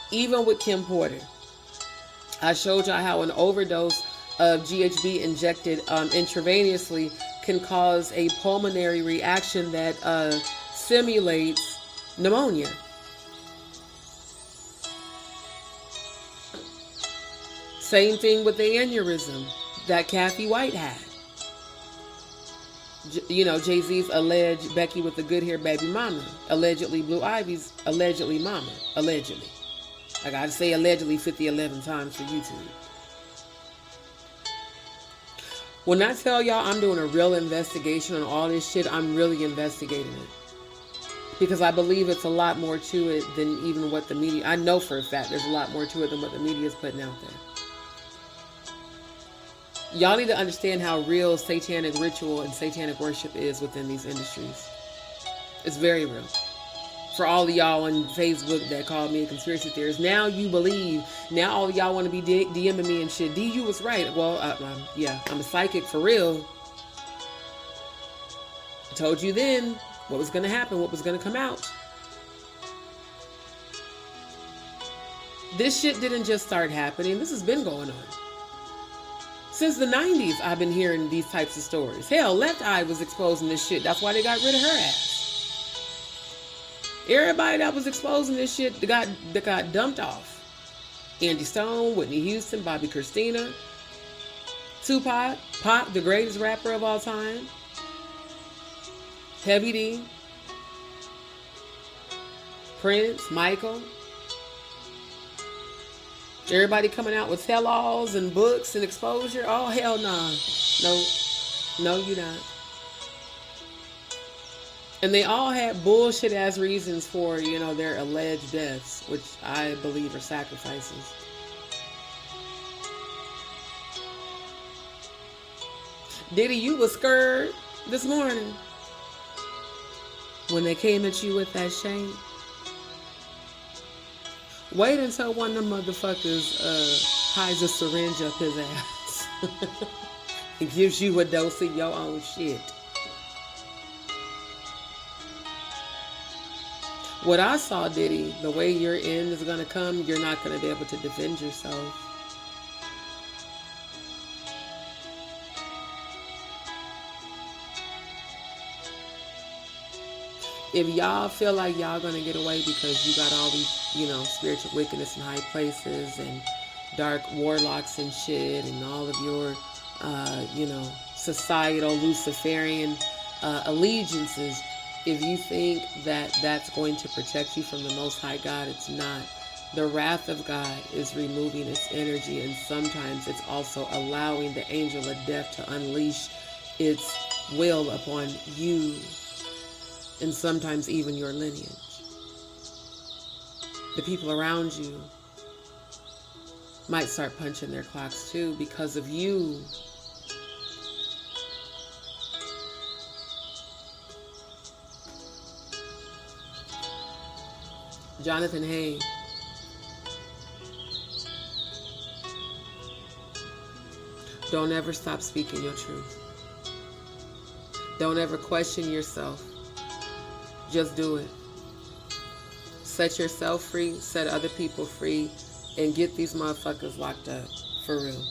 Even with Kim Porter. I showed y'all how an overdose of GHB injected intravenously can cause a pulmonary reaction that simulates pneumonia. Same thing with the aneurysm that Kathy White had. Jay-Z's alleged Becky with the good hair baby mama. Allegedly Blue Ivy's allegedly mama. Allegedly. I gotta say allegedly 11 times for YouTube. When I tell y'all I'm doing a real investigation on all this shit, I'm really investigating it. Because I believe it's a lot more to it than even what the media... I know for a fact there's a lot more to it than what the media is putting out there. Y'all need to understand how real satanic ritual and satanic worship is within these industries. It's very real. For all of y'all on Facebook that called me a conspiracy theorist, now you believe. Now all of y'all want to be DMing me and shit. D, you was right. Well, yeah, I'm a psychic for real. I told you then what was going to happen, what was going to come out. This shit didn't just start happening. This has been going on. Since the 90s, I've been hearing these types of stories. Hell, Left Eye was exposing this shit. That's why they got rid of her ass. Everybody that was exposing this shit that got dumped off. Andy Stone, Whitney Houston, Bobby Christina, Tupac, Pac, the greatest rapper of all time, Heavy D, Prince, Michael. Everybody coming out with tell-alls and books and exposure. Oh, hell nah. No, you're not. And they all had bullshit ass reasons for, you know, their alleged deaths, which I believe are sacrifices. Diddy, you was scared this morning when they came at you with that shade. Wait until one of them motherfuckers hides a syringe up his ass and gives you a dose of your own shit. What I saw, Diddy, the way your end is going to come, you're not going to be able to defend yourself. If y'all feel like y'all going to get away because you got all these, you know, spiritual wickedness in high places and dark warlocks and shit and all of your, you know, societal Luciferian allegiances, if you think that that's going to protect you from the Most High God, it's not. The wrath of God is removing its energy, and sometimes it's also allowing the angel of death to unleash its will upon you, and sometimes even your lineage. The people around you might start punching their clocks too because of you. Jonathan Hay. Don't ever stop speaking your truth. Don't ever question yourself. Just do it. Set yourself free, set other people free, and get these motherfuckers locked up. For real.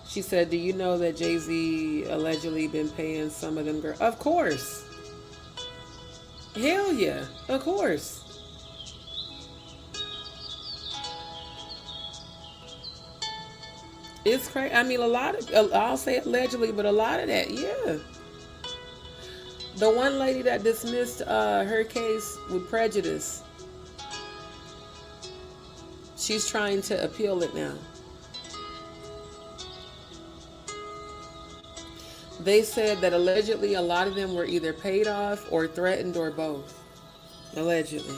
She said, do you know that Jay-Z allegedly been paying some of them girls? Of course. Hell yeah, of course. It's crazy. I mean, a lot of, I'll say allegedly, but a lot of that, yeah. The one lady that dismissed her case with prejudice, she's trying to appeal it now. They said that allegedly a lot of them were either paid off or threatened or both. Allegedly.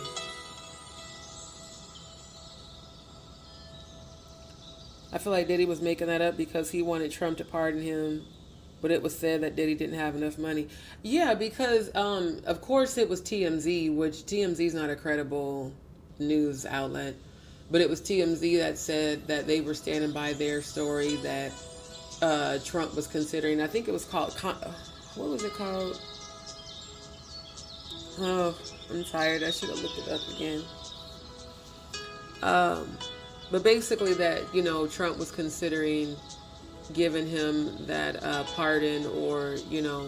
I feel like Diddy was making that up because he wanted Trump to pardon him, but it was said that Diddy didn't have enough money. Yeah, because of course it was TMZ, which TMZ is not a credible news outlet, but it was TMZ that said that they were standing by their story that Trump was considering. I think it was called, what was it called? Oh, I'm tired. I should have looked it up again. But basically that, you know, Trump was considering giving him that pardon or, you know,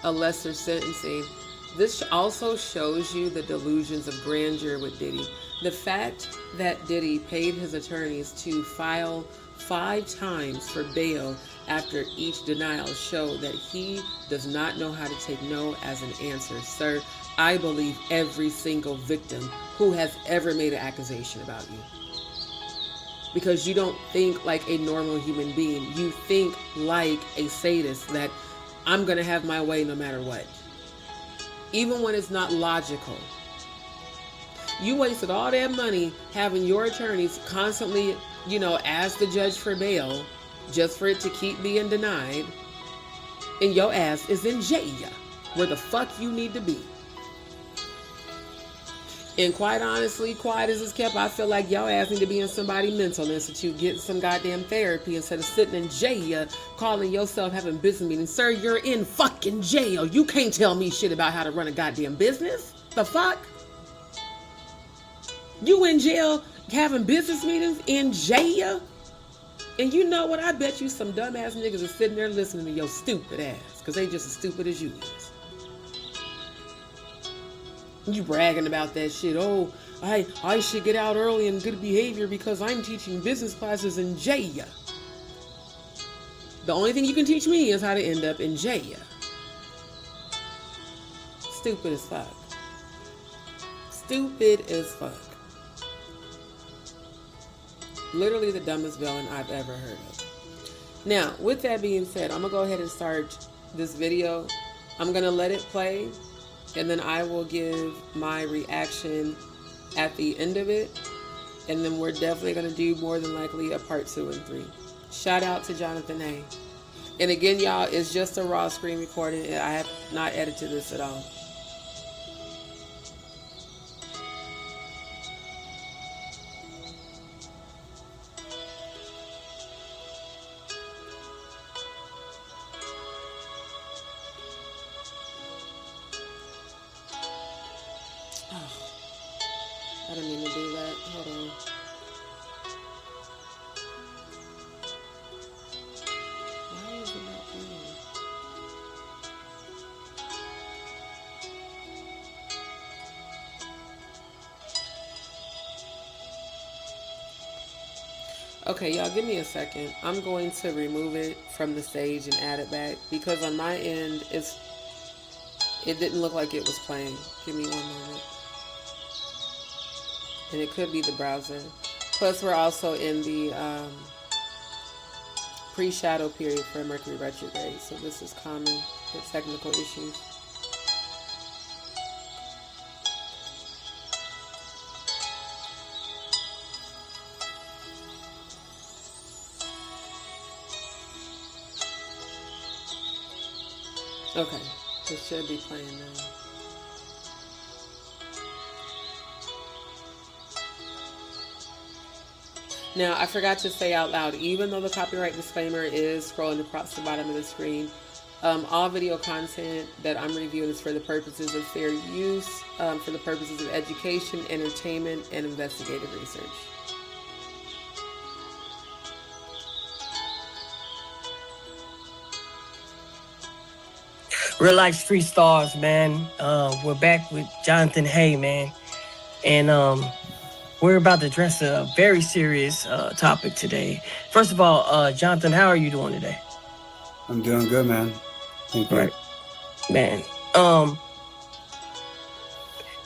a lesser sentencing. This also shows you the delusions of grandeur with Diddy. The fact that Diddy paid his attorneys to file 5 times for bail after each denial show that he does not know how to take no as an answer. Sir, I believe every single victim who has ever made an accusation about you. Because you don't think like a normal human being. You think like a sadist that I'm going to have my way no matter what. Even when it's not logical. You wasted all that money having your attorneys constantly, you know, ask the judge for bail just for it to keep being denied. And your ass is in jail where the fuck you need to be. And quite honestly, quiet as it's kept, I feel like y'all ass need to be in somebody's mental institute getting some goddamn therapy instead of sitting in jail calling yourself having business meetings. Sir, you're in fucking jail. You can't tell me shit about how to run a goddamn business. The fuck? You in jail having business meetings in jail? And you know what? I bet you some dumbass niggas are sitting there listening to your stupid ass because they just as stupid as you is. You bragging about that shit. Oh, I should get out early and good behavior because I'm teaching business classes in jail. The only thing you can teach me is how to end up in jail. Stupid as fuck. Stupid as fuck. Literally the dumbest villain I've ever heard of. Now, with that being said, I'm going to go ahead and start this video. I'm going to let it play, and then I will give my reaction at the end of it. And then we're definitely going to do more than likely a part 2 and 3. Shout out to Jonathan A. And again, y'all, it's just a raw screen recording. I have not edited this at all. I didn't mean to do that. Hold on. Why is it not playing? Okay, y'all, give me a second. I'm going to remove it from the stage and add it back because on my end, it didn't look like it was playing. Give me one moment. And it could be the browser. Plus, we're also in the pre-shadow period for Mercury retrograde, so this is common with technical issues. Okay, it should be playing now. Now, I forgot to say out loud, even though the copyright disclaimer is scrolling across the bottom of the screen, all video content that I'm reviewing is for the purposes of fair use, for the purposes of education, entertainment, and investigative research. Real Life Street Stars, man. We're back with Jonathan Hay, man. And we're about to address a very serious topic today. First of all, Jonathan, how are you doing today? I'm doing good, man. Thank you. Right. Man.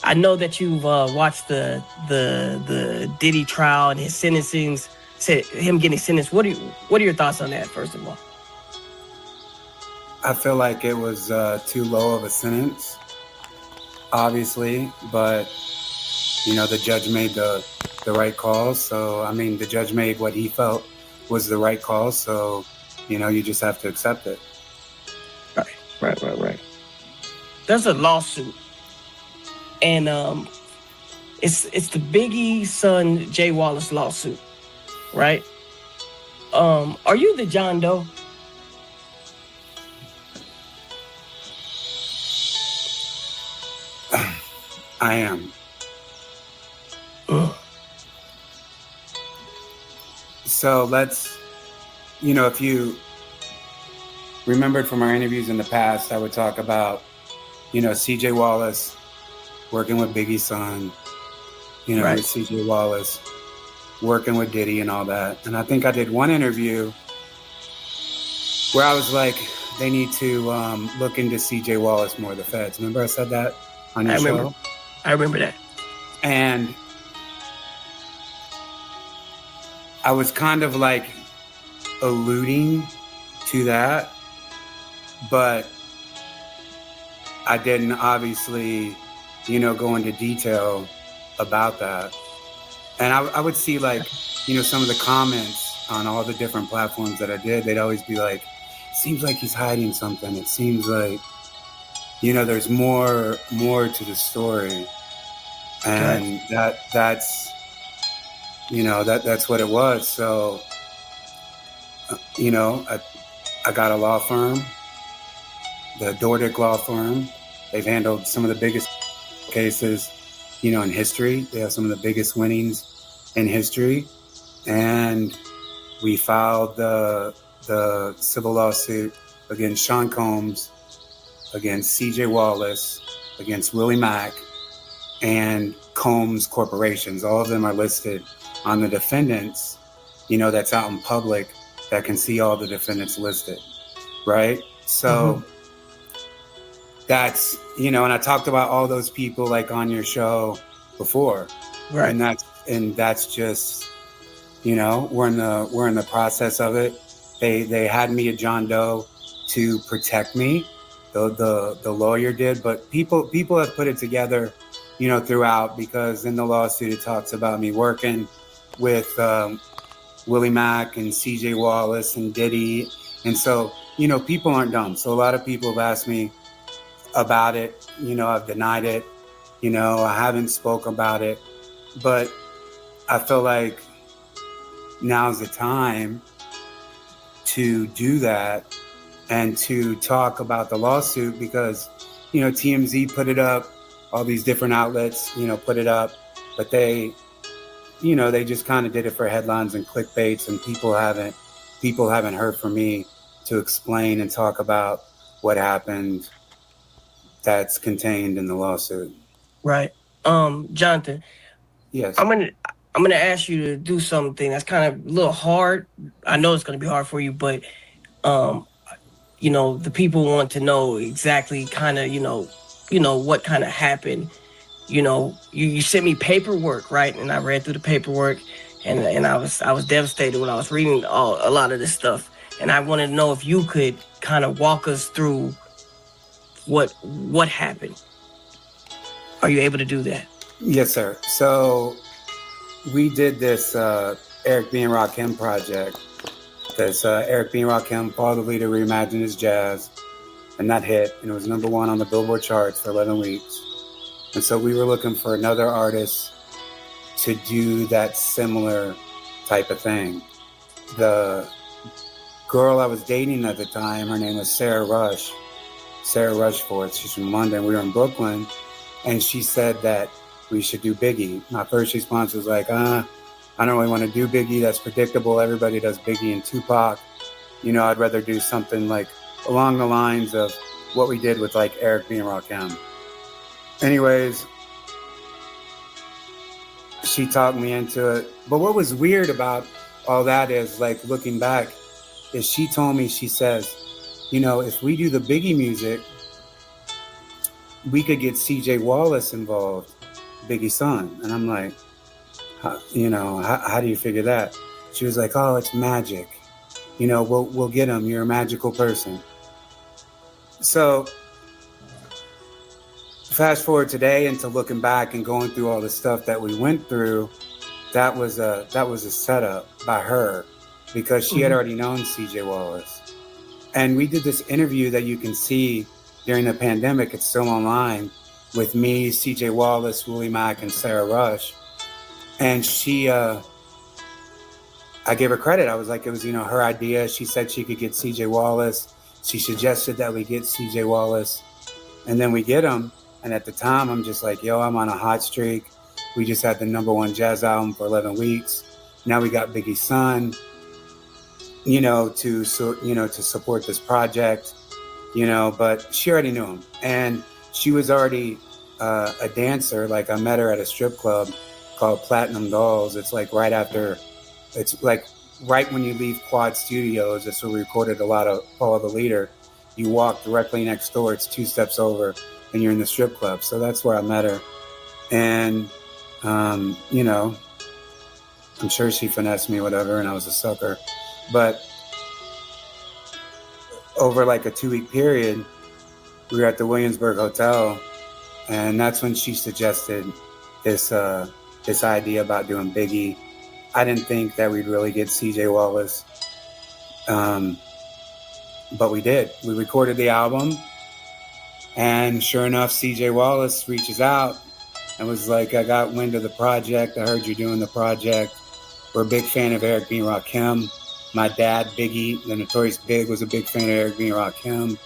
I know that you've watched the Diddy trial and his sentencing, him getting sentenced. What are your thoughts on that, first of all? I feel like it was too low of a sentence, obviously, but you know, the judge made the right call. So, I mean, the judge made what he felt was the right call. So, you know, you just have to accept it. Right. There's a lawsuit, and it's the Biggie son Jay Wallace lawsuit, right? Are you the John Doe? I am. So let's, you know, if you remembered from our interviews in the past, I would talk about, you know, CJ Wallace working with Biggie's son, you know, Right. with CJ Wallace working with Diddy and all that. And I think I did one interview where I was like, they need to look into CJ Wallace more, the feds. Remember I said that on your show? I remember that. And I was kind of like alluding to that, but I didn't obviously, you know, go into detail about that. And I would see like, you know, some of the comments on all the different platforms that I did, they'd always be like, seems like he's hiding something. It seems like, you know, there's more to the story. And that's, you know, that's what it was. So, you know, I got a law firm, the Dordick law firm. They've handled some of the biggest cases, you know, in history. They have some of the biggest winnings in history. And we filed the civil lawsuit against Sean Combs, against CJ Wallace, against Willie Mack, and Combs Corporations. All of them are listed on the defendants, you know, that's out in public that can see all the defendants listed, right? So that's, you know, and I talked about all those people like on your show before, Right. And that's just, you know, we're in the process of it. They had me a John Doe to protect me, the lawyer did, but people have put it together, throughout, because in the lawsuit it talks about me working with Willie Mack and CJ Wallace and Diddy, and so people aren't dumb. So a lot of people have asked me about it. I've denied it. I haven't spoke about it, but I feel like now's the time to do that and to talk about the lawsuit, because TMZ put it up, all these different outlets put it up, but they just kind of did it for headlines and clickbaits, and people haven't heard from me to explain and talk about what happened that's contained in the lawsuit. Right. Jonathan. Yes. I'm gonna ask you to do something that's kind of a little hard. I know it's gonna be hard for you, but the people want to know exactly kind of what kind of happened. You sent me paperwork, right? And I read through the paperwork, and I was devastated when I was reading a lot of this stuff. And I wanted to know if you could kind of walk us through what happened. Are you able to do that? Yes, sir. So we did this Eric B. and Rakim project. This Eric B. and Rakim, Follow the Leader, Reimagined as Jazz. And that hit. And it was number 1 on the Billboard charts for 11 weeks. And so we were looking for another artist to do that similar type of thing. The girl I was dating at the time, her name was Sarah Rushforth. She's from London. We were in Brooklyn. And she said that we should do Biggie. My first response was like, I don't really want to do Biggie. That's predictable. Everybody does Biggie and Tupac. I'd rather do something like along the lines of what we did with like Eric B. and Rakim. Anyways, she talked me into it. But what was weird about all that is, like, looking back, is she told me, she says, if we do the Biggie music, we could get CJ Wallace involved, Biggie's son. And I'm like, how do you figure that? She was like, oh, it's magic. We'll get him. You're a magical person. So fast forward today into looking back and going through all the stuff that we went through, that was a setup by her, because she had already known CJ Wallace. And we did this interview that you can see during the pandemic. It's still online, with me, CJ Wallace, Willie Mack, and Sarah Rush. And she, I gave her credit. I was like, it was, her idea. She said she could get CJ Wallace. She suggested that we get CJ Wallace, and then we get him. And at the time, I'm just like, yo, I'm on a hot streak. We just had the number 1 jazz album for 11 weeks. Now we got Biggie's son, to support this project, but she already knew him. And she was already a dancer. Like, I met her at a strip club called Platinum Dolls. It's like right when you leave Quad Studios. That's where we recorded a lot of Follow the Leader. You walk directly next door. It's 2 steps over, and you're in the strip club. So that's where I met her. And, I'm sure she finessed me, whatever, and I was a sucker. But over like a 2-week period, we were at the Williamsburg Hotel, and that's when she suggested this idea about doing Biggie. I didn't think that we'd really get CJ Wallace, but we did. We recorded the album, and sure enough, CJ Wallace reaches out and was like, I got wind of the project. I heard you're doing the project. We're a big fan of Eric B. and Rakim. My dad, Biggie, the Notorious Big, was a big fan of Eric B. and Rakim.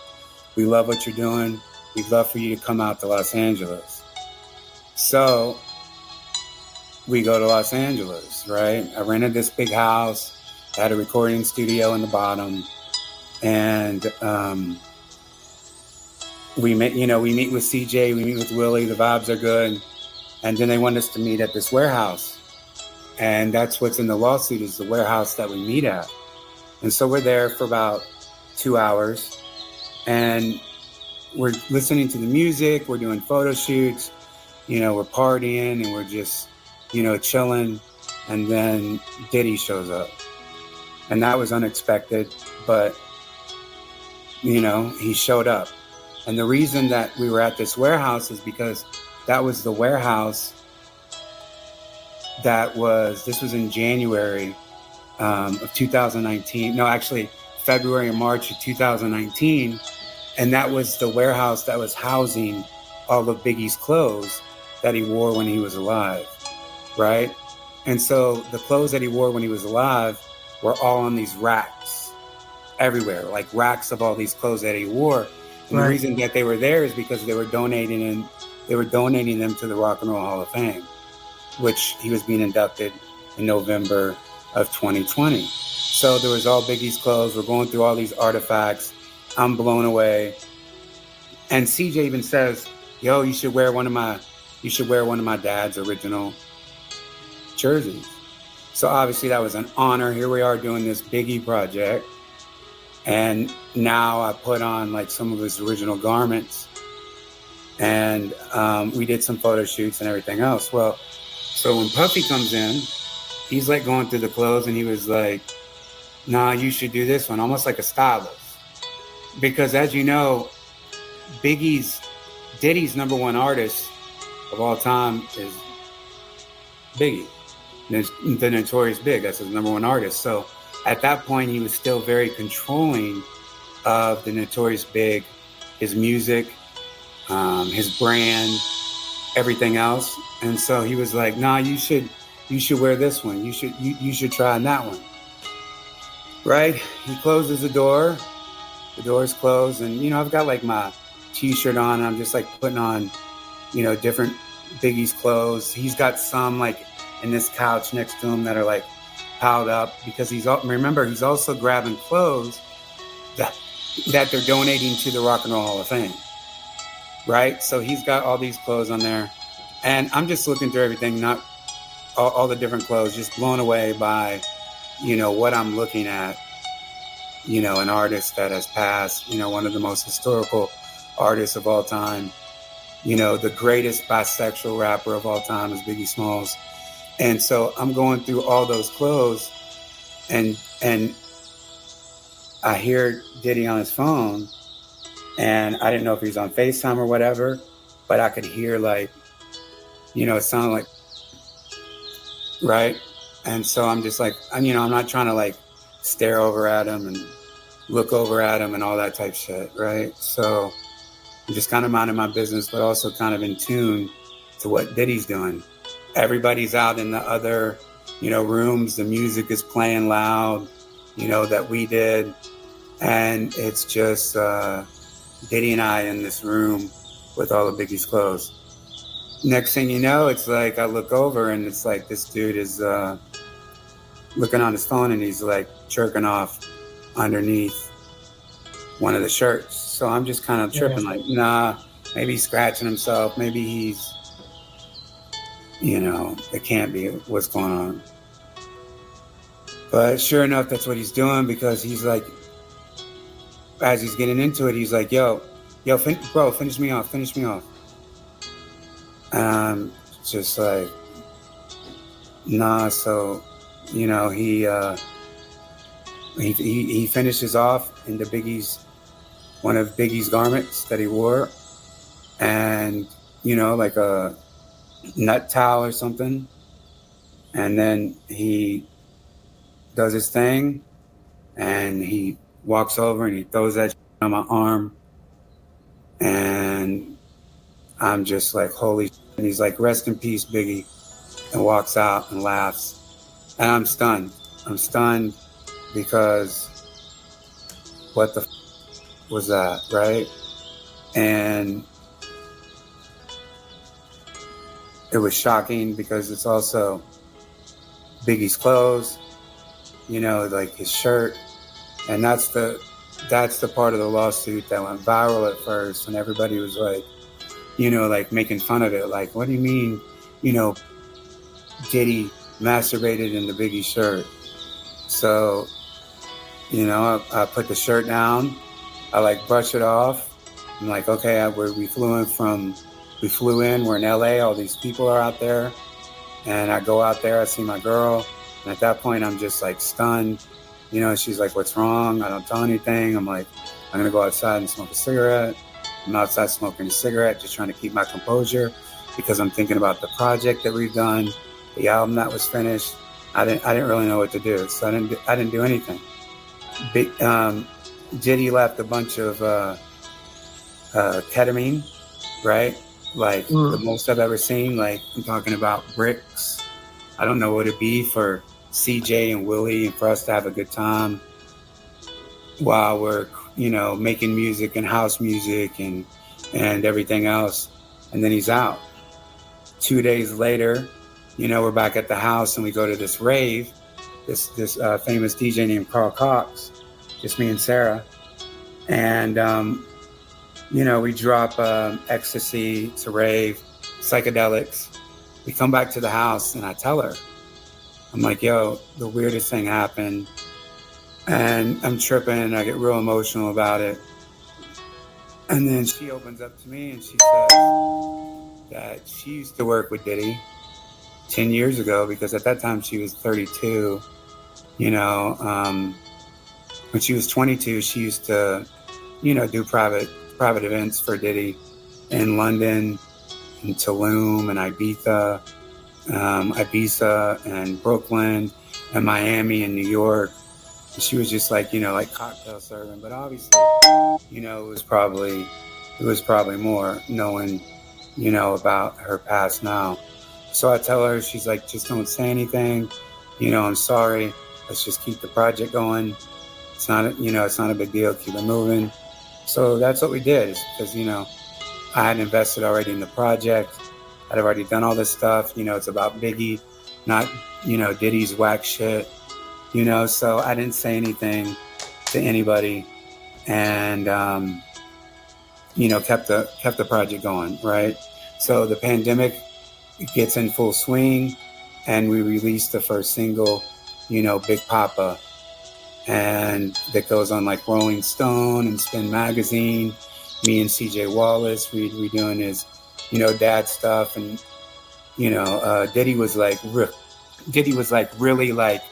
We love what you're doing. We'd love for you to come out to Los Angeles. So we go to Los Angeles, right? I rented this big house, had a recording studio in the bottom, and we meet with CJ, we meet with Willie, the vibes are good, and then they want us to meet at this warehouse. And that's what's in the lawsuit, is the warehouse that we meet at. And so we're there for about 2 hours, and we're listening to the music, we're doing photo shoots, we're partying, and we're just, chilling. And then Diddy shows up. And that was unexpected, but, he showed up. And the reason that we were at this warehouse is because that was the warehouse this was in January of 2019. No, actually February and March of 2019. And that was the warehouse that was housing all of Biggie's clothes that he wore when he was alive, right? And so the clothes that he wore when he was alive were all on these racks everywhere, like racks of all these clothes that he wore. And the reason that they were there is because they were donating them to the Rock and Roll Hall of Fame, which he was being inducted in November of 2020. So there was all Biggie's clothes. We're going through all these artifacts. I'm blown away. And CJ even says, yo, you should wear one of my dad's original jerseys. So obviously that was an honor. Here we are doing this Biggie project. And now I put on like some of his original garments. And we did some photo shoots and everything else. Well, so when Puffy comes in, he's like going through the clothes and he was like, nah, you should do this one, almost like a stylist. Because as you know, Diddy's number one artist of all time is Biggie. The Notorious Big, that's his number one artist. So at that point, he was still very controlling of the Notorious Big, his music, his brand, everything else. And so he was like, nah, you should wear this one. You should try on that one. Right? He closes the door. The door's closed. And, you know, I've got like my t-shirt on. And I'm just like putting on, you know, different Biggie's clothes. He's got some like in this couch next to him that are like piled up because he's also grabbing clothes that they're donating to the Rock and Roll Hall of Fame. Right? So he's got all these clothes on there. And I'm just looking through everything, not all the different clothes, just blown away by, you know, what I'm looking at. You know, an artist that has passed, you know, one of the most historical artists of all time. You know, the greatest bisexual rapper of all time is Biggie Smalls. And so I'm going through all those clothes and I hear Diddy on his phone and I didn't know if he was on FaceTime or whatever, but I could hear like, you know, it sounded like, right? And so I'm just like, you know, I'm not trying to like stare over at him and look over at him and all that type shit, right? So I'm just kind of minding my business, but also kind of in tune to what Diddy's doing. Everybody's out in the other, you know, rooms. The music is playing loud, you know, that we did. And it's just Diddy and I in this room with all of Biggie's clothes. Next thing you know, it's like I look over and it's like this dude is looking on his phone and he's like jerking off underneath one of the shirts. So I'm just kind of tripping like, nah, maybe he's scratching himself. Maybe he's, you know, it can't be what's going on. But sure enough, that's what he's doing because he's like, as he's getting into it, he's like, yo, bro, finish me off. And I'm just like, nah. So, you know, he finishes off into one of Biggie's garments that he wore, and you know, like a nut towel or something, and then he does his thing, and he walks over and he throws that on my arm, and I'm just like, holy shit. And he's like, rest in peace, Biggie, and walks out and laughs. And I'm stunned. I'm stunned because what the was that, right? And it was shocking because it's also Biggie's clothes, you know, like his shirt. And that's the part of the lawsuit that went viral at first, and everybody was like, you know, like making fun of it. Like, what do you mean, you know, Diddy masturbated in the Biggie shirt? So, you know, I put the shirt down. I like brush it off. I'm like, okay, we flew in, we're in LA, all these people are out there. And I go out there, I see my girl. And at that point, I'm just like stunned. You know, she's like, what's wrong? I don't tell anything. I'm like, I'm going to go outside and smoke a cigarette. I'm outside smoking a cigarette, just trying to keep my composure because I'm thinking about the project that we've done, the album that was finished. I didn't really know what to do, so I didn't do anything. Diddy left a bunch of ketamine, right? Like the most I've ever seen. Like I'm talking about bricks. I don't know what it'd be for CJ and Willie and for us to have a good time while we're, making music and house music and everything else. And then he's out. 2 days later, we're back at the house and we go to this rave, this famous DJ named Carl Cox, just me and Sarah. And, we drop ecstasy to rave, psychedelics. We come back to the house and I tell her, I'm like, yo, the weirdest thing happened. And I'm tripping. I get real emotional about it. And then she opens up to me and she says that she used to work with Diddy 10 years ago because at that time she was 32. When she was 22, she used to, do private events for Diddy in London, in Tulum, and Ibiza and Brooklyn and Miami and New York. And she was just like cocktail serving, but obviously, it was probably more knowing, about her past now. So I tell her, she's like, just don't say anything. I'm sorry. Let's just keep the project going. It's not a big deal. Keep it moving. So that's what we did, because, I had invested already in the project. I'd already done all this stuff. It's about Biggie, not, Diddy's whack shit, so I didn't say anything to anybody and, kept the project going, right? So the pandemic gets in full swing and we released the first single, Big Papa. And that goes on like Rolling Stone and Spin Magazine. Me and CJ Wallace, we doing his, dad stuff. And, Diddy was like really like,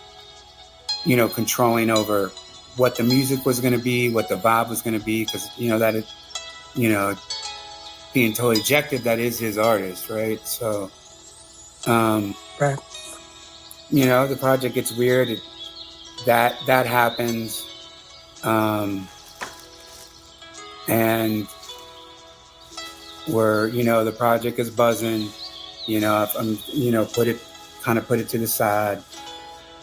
controlling over what the music was going to be, what the vibe was going to be. Cause that is, being totally objective, that is his artist. Right. So, right. The project gets weird. That happens. And where, the project is buzzing, I'm, put it to the side.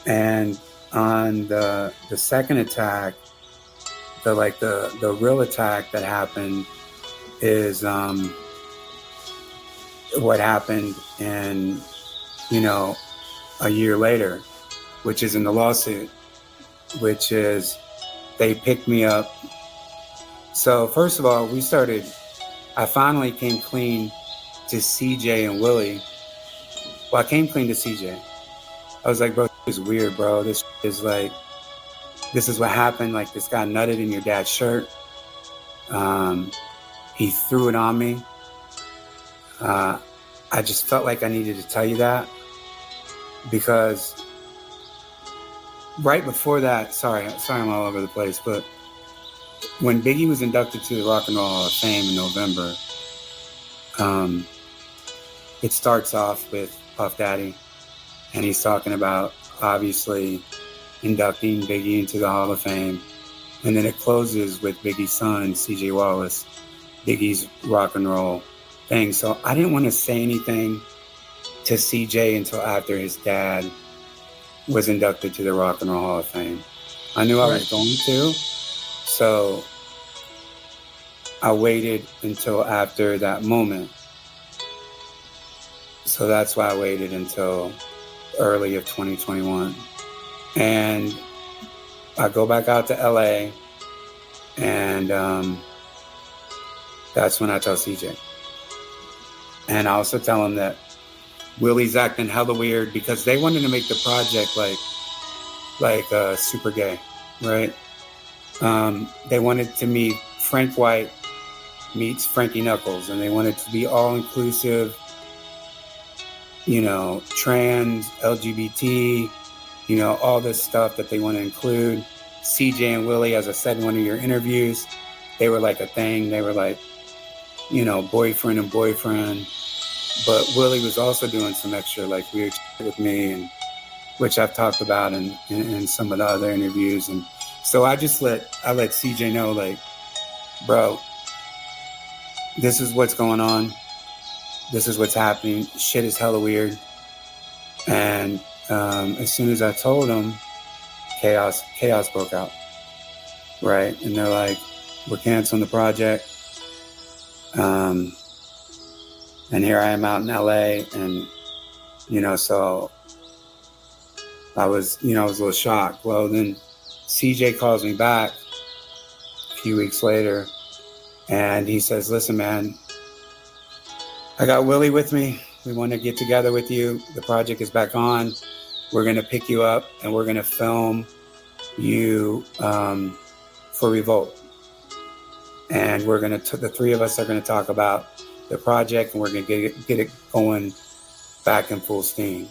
And on the second attack, the real attack that happened is, what happened in, a year later, which is in the lawsuit, which is they picked me up. So first of all, I finally came clean to CJ and Willie. Well, I came clean to CJ. I was like, bro, this is weird, bro. This is what happened. Like, this guy nutted in your dad's shirt. He threw it on me. I just felt like I needed to tell you that because right before that, sorry, I'm all over the place, but when Biggie was inducted to the Rock and Roll Hall of Fame in November, it starts off with Puff Daddy, and he's talking about obviously inducting Biggie into the Hall of Fame, and then it closes with Biggie's son, CJ Wallace, Biggie's rock and roll thing. So I didn't want to say anything to CJ until after his dad was inducted to the Rock and Roll Hall of Fame. I knew I was going to, so I waited until after that moment. So that's why I waited until early of 2021. And I go back out to LA, and that's when I tell CJ. And I also tell him that Willie's acting hella weird because they wanted to make the project like super gay, right? They wanted to meet Frank White meets Frankie Knuckles, and they wanted to be all inclusive, trans, LGBT, all this stuff that they want to include. CJ and Willie, as I said in one of your interviews, they were like a thing. They were like, boyfriend and boyfriend. But Willie was also doing some extra like weird shit with me, and which I've talked about in some of the other interviews. And so I let CJ know, like, bro, this is what's going on. This is what's happening. Shit is hella weird. And as soon as I told him, chaos broke out. Right? And they're like, we're canceling the project. And here I am out in LA, and so I was a little shocked. Well, then CJ calls me back a few weeks later, and he says, listen, man, I got Willie with me. We want to get together with you. The project is back on. We're going to pick you up, and we're going to film you for Revolt. And we're going to, the three of us are going to talk about the project, and we're going to get it going back in full steam.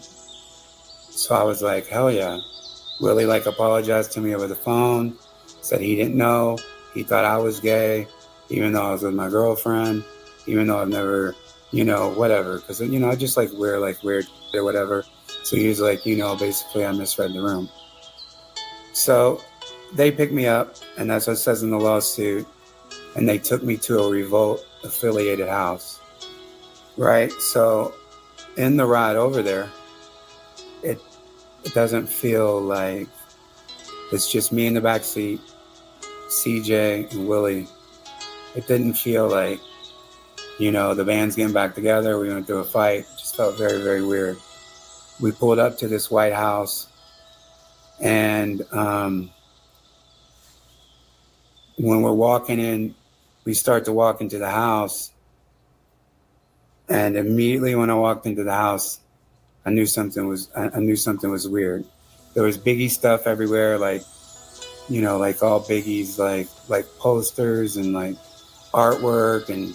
So I was like, hell yeah. Willie apologized to me over the phone, said he didn't know. He thought I was gay, even though I was with my girlfriend, even though I've never, whatever. Because, I just wear weird or whatever. So he was like, basically I misread the room. So they picked me up, and that's what it says in the lawsuit. And they took me to a Revolt affiliated house, right? So in the ride over there, it doesn't feel like it's just me in the back seat, CJ and Willie. It didn't feel like, the band's getting back together. We went through a fight. It just felt very, very weird. We pulled up to this White House, and when we're walking in, we start to walk into the house, and immediately when I walked into the house, I knew something was weird. There was Biggie stuff everywhere, like all Biggie's like posters and like artwork and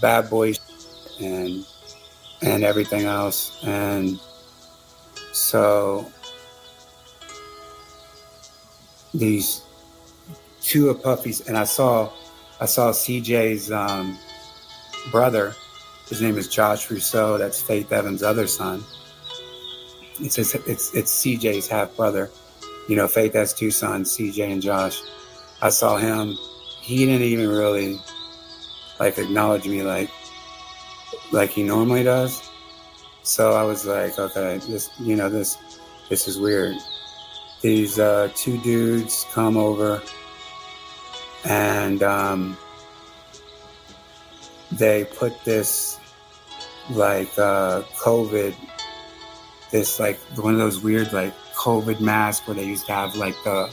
bad boy and everything else. And so these two of Puffy's, and I saw CJ's brother. His name is Josh Rousseau. That's Faith Evans' other son. It's CJ's half brother. Faith has two sons, CJ and Josh. I saw him. He didn't even really acknowledge me like he normally does. So I was like, okay, this is weird. These two dudes come over, and they put this COVID, this one of those weird COVID masks where they used to have the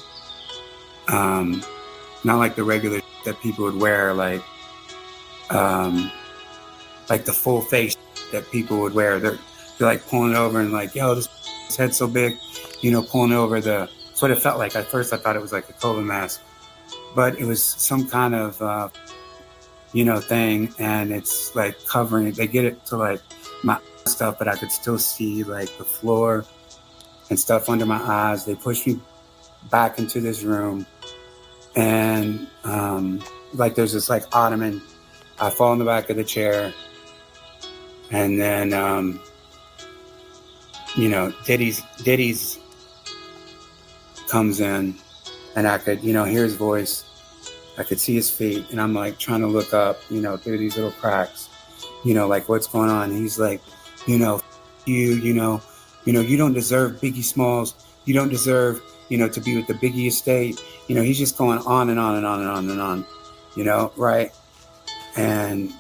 not like the regular that people would wear, like the full face that people would wear. They're pulling it over and yo, this head's so big, pulling over that's what it felt like. At first I thought it was like a COVID mask, but it was some kind of thing, and it's covering it. They get it to my stuff, but I could still see the floor and stuff under my eyes. They push me back into this room, and there's this ottoman. I fall in the back of the chair, and then Diddy's comes in, and I could hear his voice. I could see his feet, and I'm trying to look up, through these little cracks, what's going on. And he's like, you don't deserve Biggie Smalls. You don't deserve, to be with the Biggie estate. He's just going on and on and on and on and on, right? And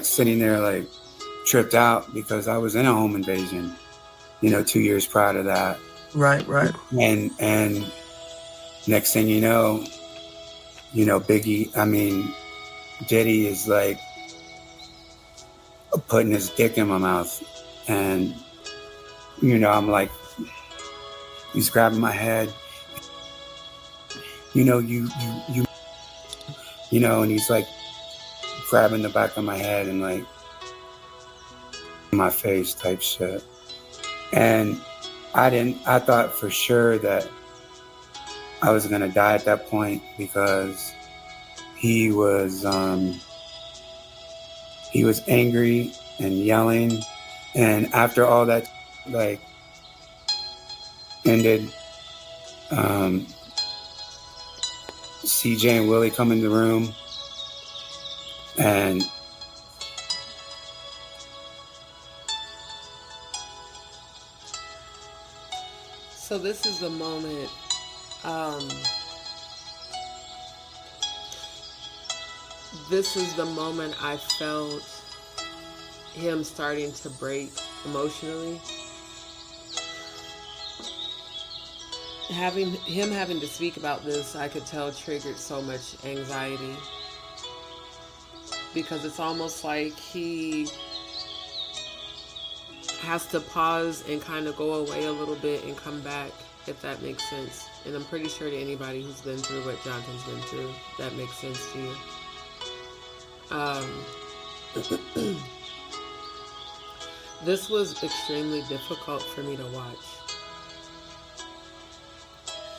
sitting there tripped out because I was in a home invasion, 2 years prior to that. Right. And next thing you know, Diddy is putting his dick in my mouth, and I'm he's grabbing my head, you and he's grabbing the back of my head and my face type shit. And I thought for sure that I was gonna die at that point because he was angry and yelling, and after all that like ended, CJ and Willie come in the room, and so this is the moment. This is the moment I felt him starting to break emotionally. Having to speak about this, I could tell, triggered so much anxiety, because it's almost like he has to pause and kind of go away a little bit and come back, if that makes sense. And I'm pretty sure to anybody who's been through what Jonathan's been through, that makes sense to you. This was extremely difficult for me to watch,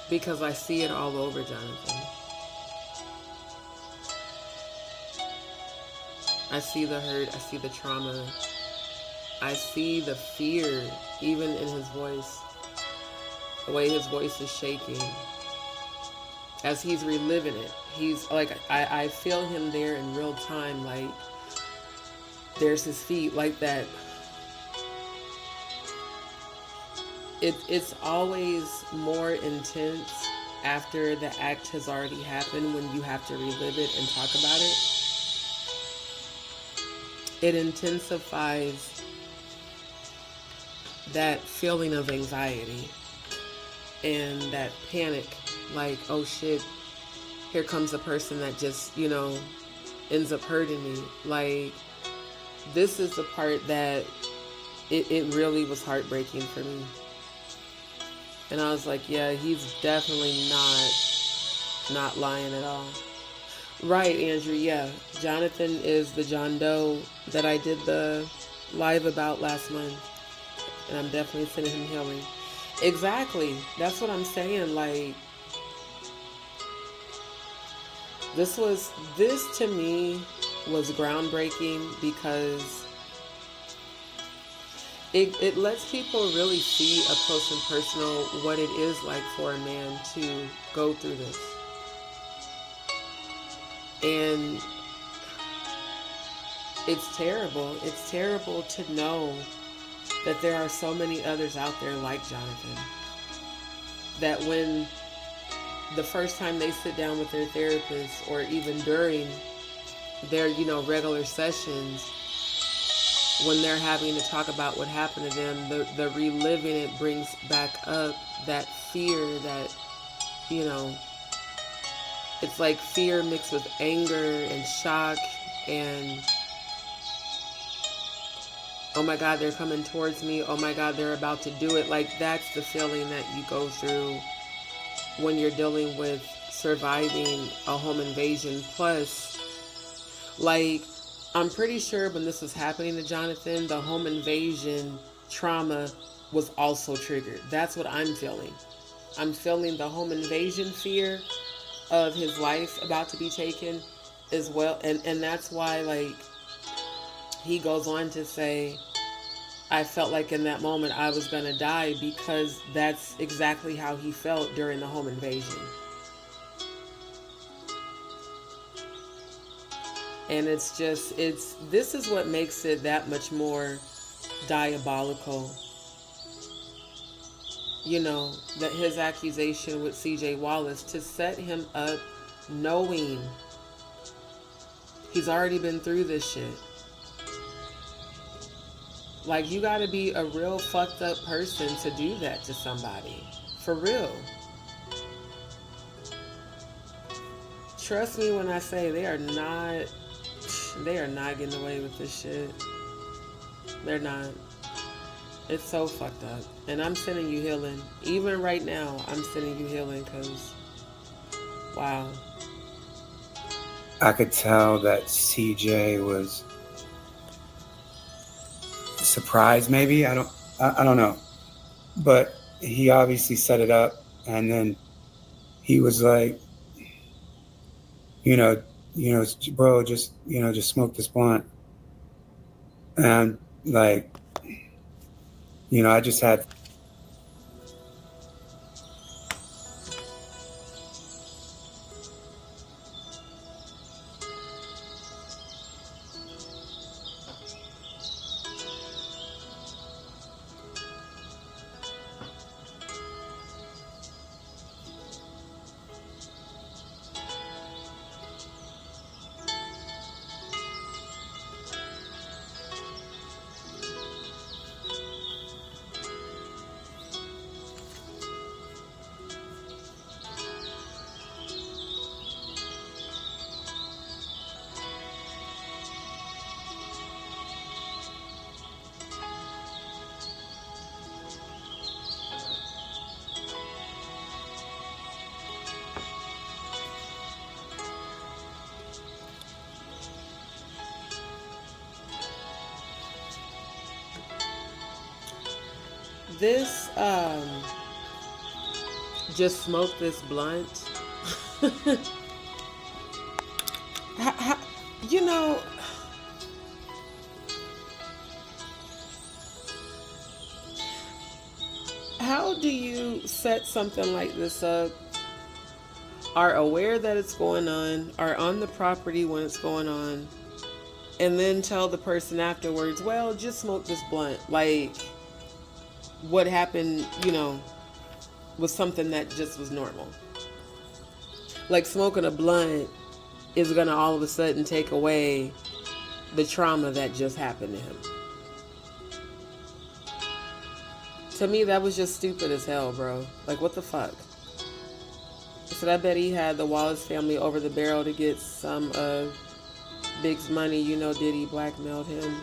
because I see it all over Jonathan. I see the hurt, I see the trauma, I see the fear, even in his voice, the way his voice is shaking as he's reliving it. He's like, I feel him there in real time, like there's his feet, like that. It's always more intense after the act has already happened, when you have to relive it and talk about it. It intensifies that feeling of anxiety and that panic, like, oh shit, here comes a person that just, ends up hurting me. Like, this is the part that it really was heartbreaking for me. And I was like, yeah, he's definitely not lying at all. Right, Andrew, yeah. Jonathan is the John Doe that I did the live about last month. And I'm definitely sending him healing. Exactly. That's what I'm saying. Like, this to me was groundbreaking, because it lets people really see up close and personal what it is like for a man to go through this. And it's terrible. It's terrible to know that there are so many others out there like Jonathan, that when the first time they sit down with their therapist, or even during their, regular sessions, when they're having to talk about what happened to them, the reliving it brings back up that fear, that, it's like fear mixed with anger and shock and, oh my God, they're coming towards me. Oh my God, they're about to do it. Like, that's the feeling that you go through when you're dealing with surviving a home invasion. Plus, like, I'm pretty sure when this was happening to Jonathan, the home invasion trauma was also triggered. That's what I'm feeling. I'm feeling the home invasion fear of his life about to be taken as well. And that's why, like, he goes on to say, I felt like in that moment I was going to die, because that's exactly how he felt during the home invasion. And this is what makes it that much more diabolical. That his accusation with CJ Wallace, to set him up knowing he's already been through this shit. Like, you gotta be a real fucked up person to do that to somebody. For real. Trust me when I say they are not getting away with this shit. They're not. It's so fucked up. And I'm sending you healing. Even right now, I'm sending you healing, because, wow. I could tell that CJ was surprised, maybe. I don't know. But he obviously set it up, and then he was like, bro, just smoke this blunt. And like, I just had. This, just smoke this blunt. how, you know, how do you set something like this up, are aware that it's going are on the property when it's going on, and then tell the person afterwards, well, just smoke this blunt? Like, what happened, was something that just was normal. Like, smoking a blunt is going to all of a sudden take away the trauma that just happened to him. To me, that was just stupid as hell, bro. Like, what the fuck? So I bet he had the Wallace family over the barrel to get some of Big's money. Diddy blackmailed him.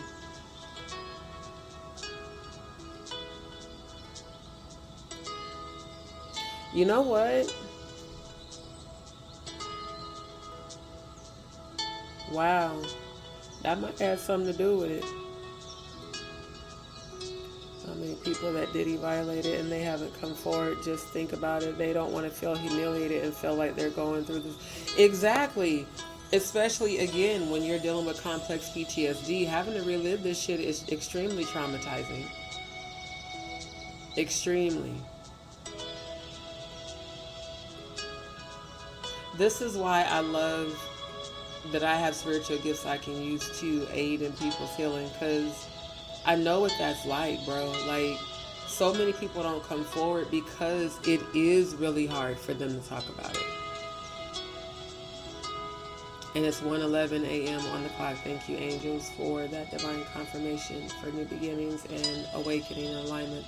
You know what? Wow. That might have something to do with it. I mean, people that Diddy violated and they haven't come forward, just think about it. They don't want to feel humiliated and feel like they're going through this. Exactly. Especially, again, when you're dealing with complex PTSD, having to relive this shit is extremely traumatizing. Extremely. This is why I love that I have spiritual gifts I can use to aid in people's healing, because I know what that's like, bro. Like, so many people don't come forward because it is really hard for them to talk about it. And it's 1:11 a.m. on the clock. Thank you, angels, for that divine confirmation for new beginnings and awakening and alignment.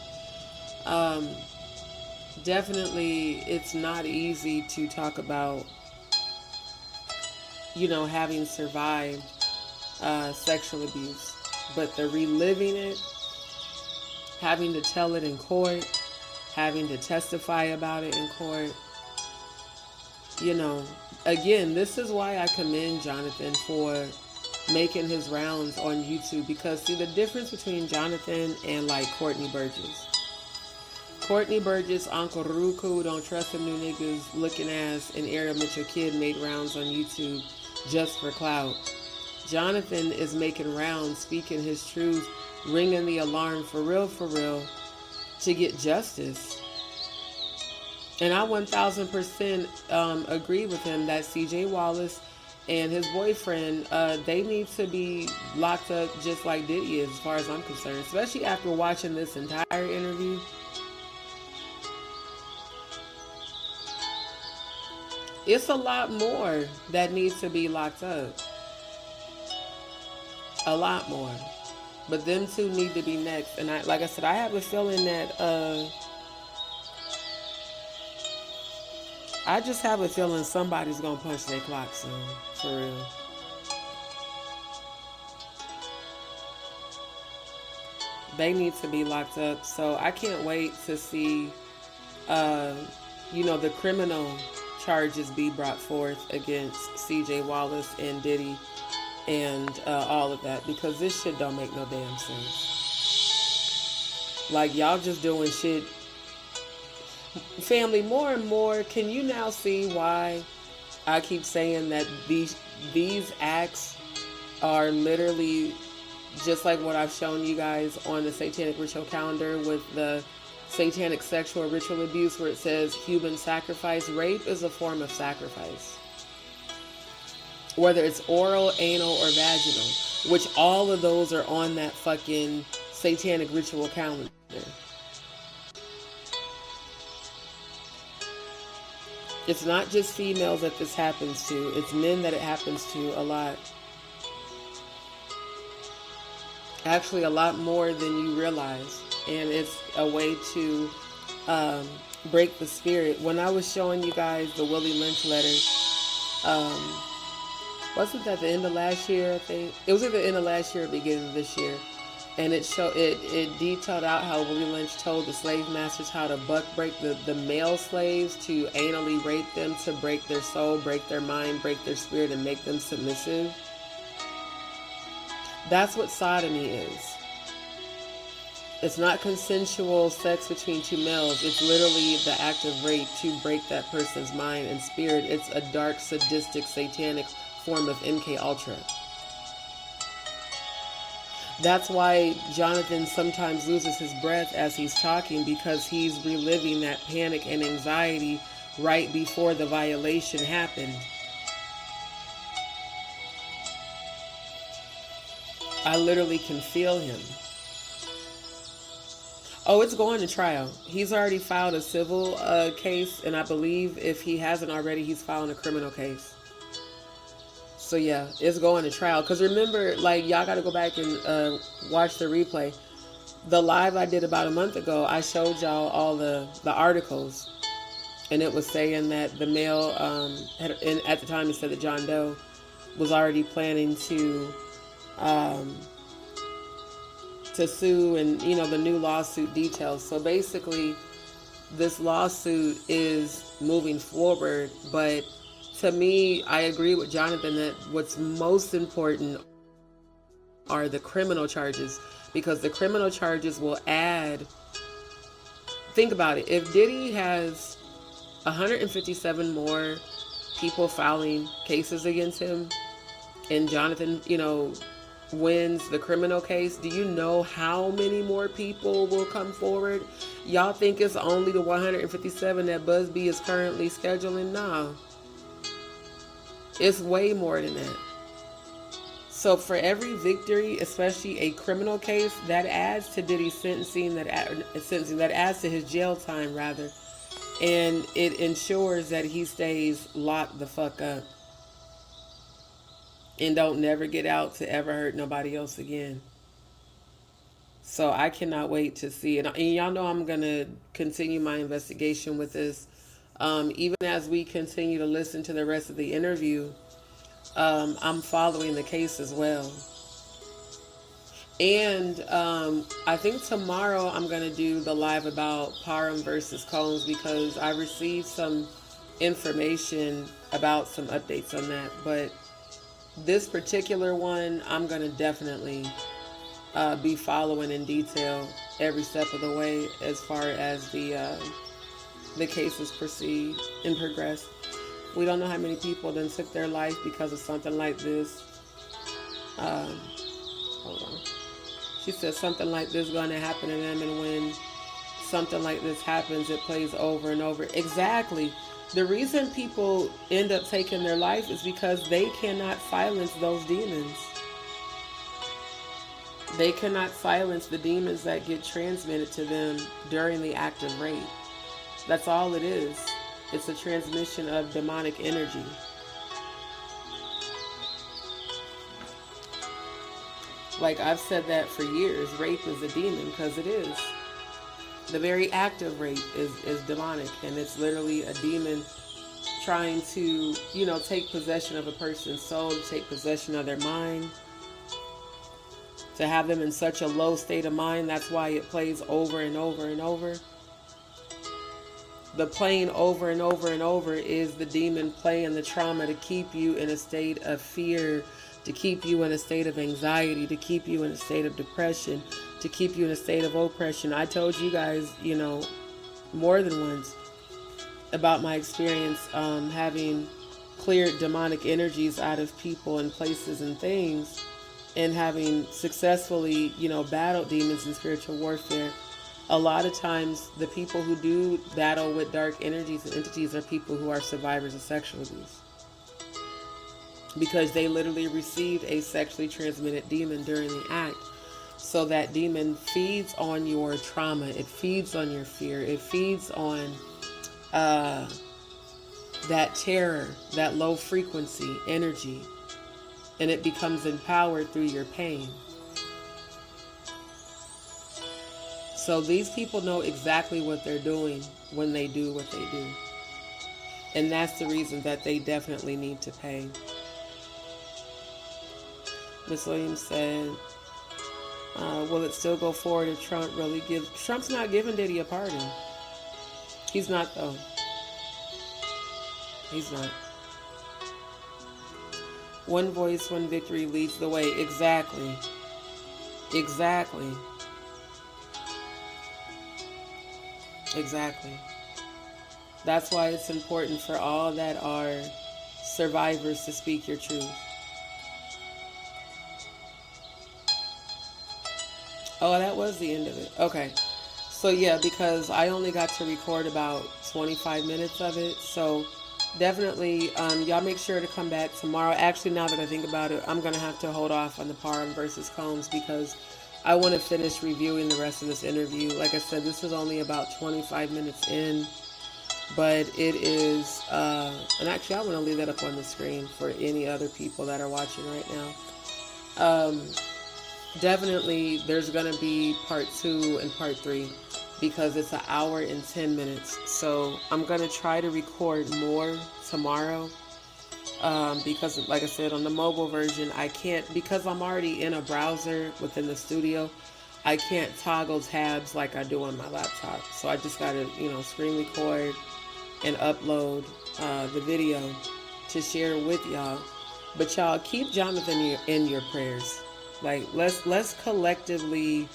Definitely, it's not easy to talk about, having survived sexual abuse, but the reliving it, having to tell it in court, having to testify about it in court, again, this is why I commend Jonathan for making his rounds on YouTube, because see, the difference between Jonathan and like Courtney Burgess, Uncle Ruku, don't trust them new niggas, looking ass, and Ariel Mitchell Kid made rounds on YouTube just for clout. Jonathan is making rounds, speaking his truth, ringing the alarm for real, to get justice. And I 1000% agree with him that CJ Wallace and his boyfriend, they need to be locked up just like Diddy is, as far as I'm concerned, especially after watching this entire interview. It's a lot more that needs to be locked up. A lot more. But them two need to be next. And like I said, I have a feeling that I just have a feeling somebody's gonna punch their clock soon. For real. They need to be locked up. So I can't wait to see the criminal charges be brought forth against CJ Wallace and Diddy and all of that, because this shit don't make no damn sense. Like, y'all just doing shit. family, more and more, can you now see why I keep saying that these acts are literally just like what I've shown you guys on the satanic ritual calendar with the satanic sexual ritual abuse, where it says human sacrifice. Rape is a form of sacrifice, whether it's oral, anal, or vaginal, which all of those are on that fucking satanic ritual calendar. It's not just females that this happens to, it's men that it happens to a lot. Actually, a lot more than you realize. And it's a way to break the spirit. When I was showing you guys the Willie Lynch letter, wasn't that the end of last year, I think? It was either the end of last year or beginning of this year. And it detailed out how Willie Lynch told the slave masters how to buck break the male slaves, to anally rape them, to break their soul, break their mind, break their spirit, and make them submissive. That's what sodomy is. It's not consensual sex between two males. It's literally the act of rape to break that person's mind and spirit. It's a dark, sadistic, satanic form of MK Ultra. That's why Jonathan sometimes loses his breath as he's talking, because he's reliving that panic and anxiety right before the violation happened. I literally can feel him. Oh, it's going to trial. He's already filed a civil case, and I believe if he hasn't already, he's filing a criminal case. So yeah, it's going to trial. Because remember, like, y'all got to go back and watch the replay. The live I did about a month ago, I showed y'all all the articles. And it was saying that the male, and at the time it said that John Doe was already planning to sue, and, you know, the new lawsuit details. So basically, this lawsuit is moving forward, but to me, I agree with Jonathan that what's most important are the criminal charges, because the criminal charges will add. Think about it. If Diddy has 157 more people filing cases against him, and Jonathan, you know, wins the criminal case, do you know how many more people will come forward? Y'all think it's only the 157 that Busby is currently scheduling? Nah. It's way more than that. So for every victory, especially a criminal case, that adds to Diddy's sentencing, that adds to his jail time, rather. And it ensures that he stays locked the fuck up and don't never get out to ever hurt nobody else again. So I cannot wait to see it. And y'all know I'm going to continue my investigation with this. Even as we continue to listen to the rest of the interview, I'm following the case as well. And I think tomorrow I'm going to do the live about Parham versus Combs, because I received some information about some updates on that. But this particular one, I'm going to definitely be following in detail every step of the way as far as the cases proceed and progress. We don't know how many people then took their life because of something like this. Hold on. She said something like this is going to happen to them, and when something like this happens, it plays over and over. Exactly. The reason people end up taking their life is because they cannot silence those demons. They cannot silence the demons that get transmitted to them during the act of rape. That's all it is. It's a transmission of demonic energy. Like I've said that for years, rape is a demon, because it is. The very act of rape is demonic, and it's literally a demon trying to, you know, take possession of a person's soul, to take possession of their mind, to have them in such a low state of mind. That's why it plays over and over and over. The playing over and over and over is the demon playing the trauma to keep you in a state of fear, to keep you in a state of anxiety, to keep you in a state of depression, to keep you in a state of oppression. I told you guys, you know, more than once, about my experience having cleared demonic energies out of people and places and things, and having successfully, battled demons in spiritual warfare. A lot of times, the people who do battle with dark energies and entities are people who are survivors of sexual abuse, because they literally received a sexually transmitted demon during the act. So that demon feeds on your trauma, it feeds on your fear, it feeds on that terror, that low frequency energy, and it becomes empowered through your pain. So these people know exactly what they're doing when they do what they do. And that's the reason that they definitely need to pay. Ms. Williams said, will it still go forward if Trump really gives... Trump's not giving Diddy a pardon. He's not, though. He's not. One voice, one victory leads the way. Exactly. Exactly. Exactly. That's why it's important for all that are survivors to speak your truth. Oh, that was the end of it. Okay. So yeah, because I only got to record about 25 minutes of it. So definitely, y'all make sure to come back tomorrow. Actually, now that I think about it, I'm going to have to hold off on the Parham versus Combs because I want to finish reviewing the rest of this interview. Like I said, this is only about 25 minutes in, but it is, and actually I want to leave that up on the screen for any other people that are watching right now. Definitely there's going to be part 2 and part 3 because it's an hour and 10 minutes. So I'm going to try to record more tomorrow. Because like I said, on the mobile version, I can't, because I'm already in a browser within the studio, I can't toggle tabs like I do on my laptop. So I just got to, screen record and upload the video to share with y'all. But y'all keep Jonathan in your prayers. Like, let's collectively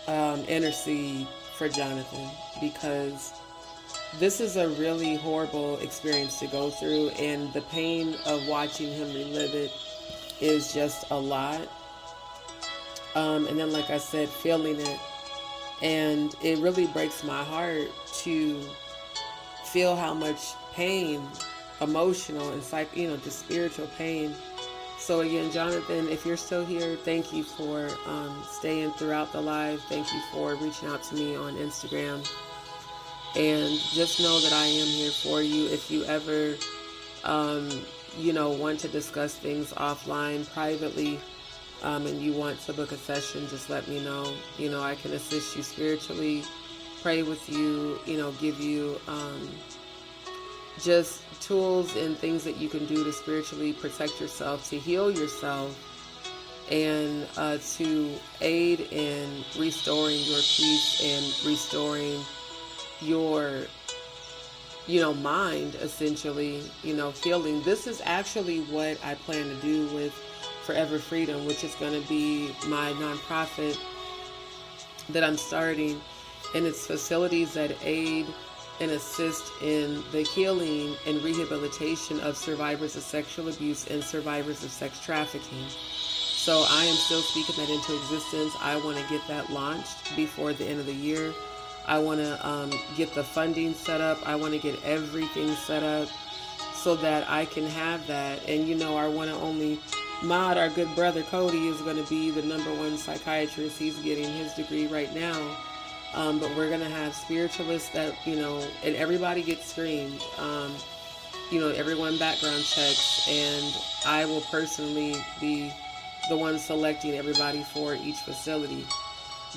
intercede for Jonathan, because this is a really horrible experience to go through, and the pain of watching him relive it is just a lot. And then, like I said, feeling it, and it really breaks my heart to feel how much pain, emotional and just spiritual pain. So again, Jonathan, if you're still here, thank you for staying throughout the live. Thank you for reaching out to me on Instagram. And just know that I am here for you. If you ever, want to discuss things offline, privately, and you want to book a session, just let me know. I can assist you spiritually, pray with you, give you just tools and things that you can do to spiritually protect yourself, to heal yourself, and to aid in restoring your peace and restoring your mind, essentially, feeling. This is actually what I plan to do with Forever Freedom, which is going to be my nonprofit that I'm starting, and it's facilities that aid and assist in the healing and rehabilitation of survivors of sexual abuse and survivors of sex trafficking. So I am still speaking that into existence. I want to get that launched before the end of the year. I want to get the funding set up. I want to get everything set up so that I can have that. And our one and only Mod, our good brother Cody, is going to be the #1 psychiatrist. He's getting his degree right now. But we're going to have spiritualists that, and everybody gets screened. Everyone background checks, and I will personally be the one selecting everybody for each facility,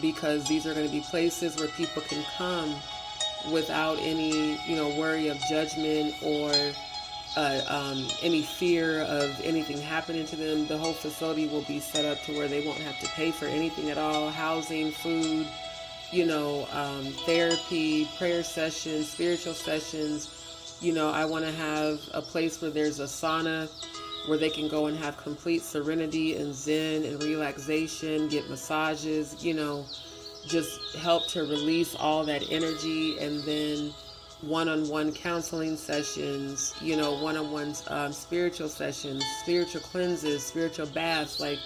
because these are going to be places where people can come without any, worry of judgment or any fear of anything happening to them. The whole facility will be set up to where they won't have to pay for anything at all: housing, food, therapy, prayer sessions, spiritual sessions. I want to have a place where there's a sauna where they can go and have complete serenity and zen and relaxation, get massages, just help to release all that energy. And then one-on-one counseling sessions, one-on-one spiritual sessions, spiritual cleanses, spiritual baths, like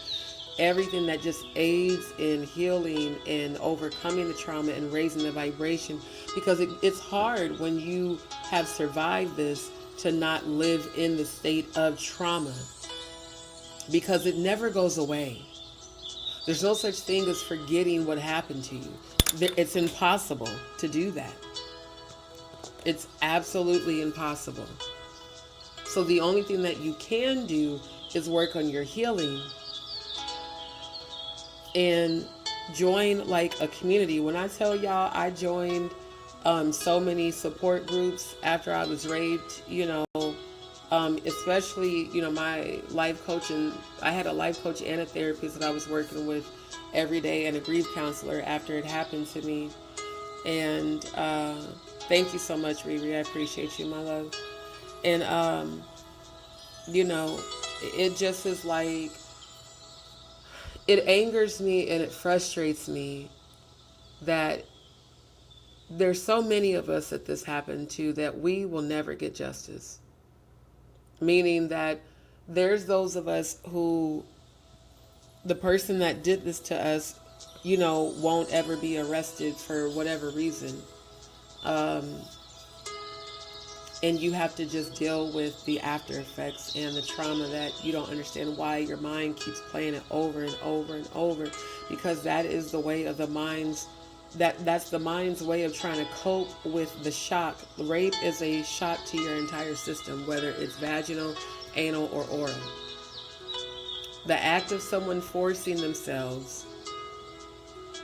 everything that just aids in healing and overcoming the trauma and raising the vibration, because it's hard when you have survived this to not live in the state of trauma, because it never goes away. There's no such thing as forgetting what happened to you. It's impossible to do that. It's absolutely impossible. So the only thing that you can do is work on your healing and join like a community. When I tell y'all I joined so many support groups after I was raped, especially, my life coach, and I had a life coach and a therapist that I was working with every day, and a grief counselor after it happened to me. And thank you so much, Riri. I appreciate you, my love. And, it just is like, it angers me and it frustrates me that there's so many of us that this happened to that we will never get justice. Meaning that there's those of us who the person that did this to us, won't ever be arrested for whatever reason. And you have to just deal with the after effects and the trauma that you don't understand why your mind keeps playing it over and over and over, because that is the way of the mind's, that's the mind's way of trying to cope with the shock. Rape is a shock to your entire system, whether it's vaginal, anal, or oral. The act of someone forcing themselves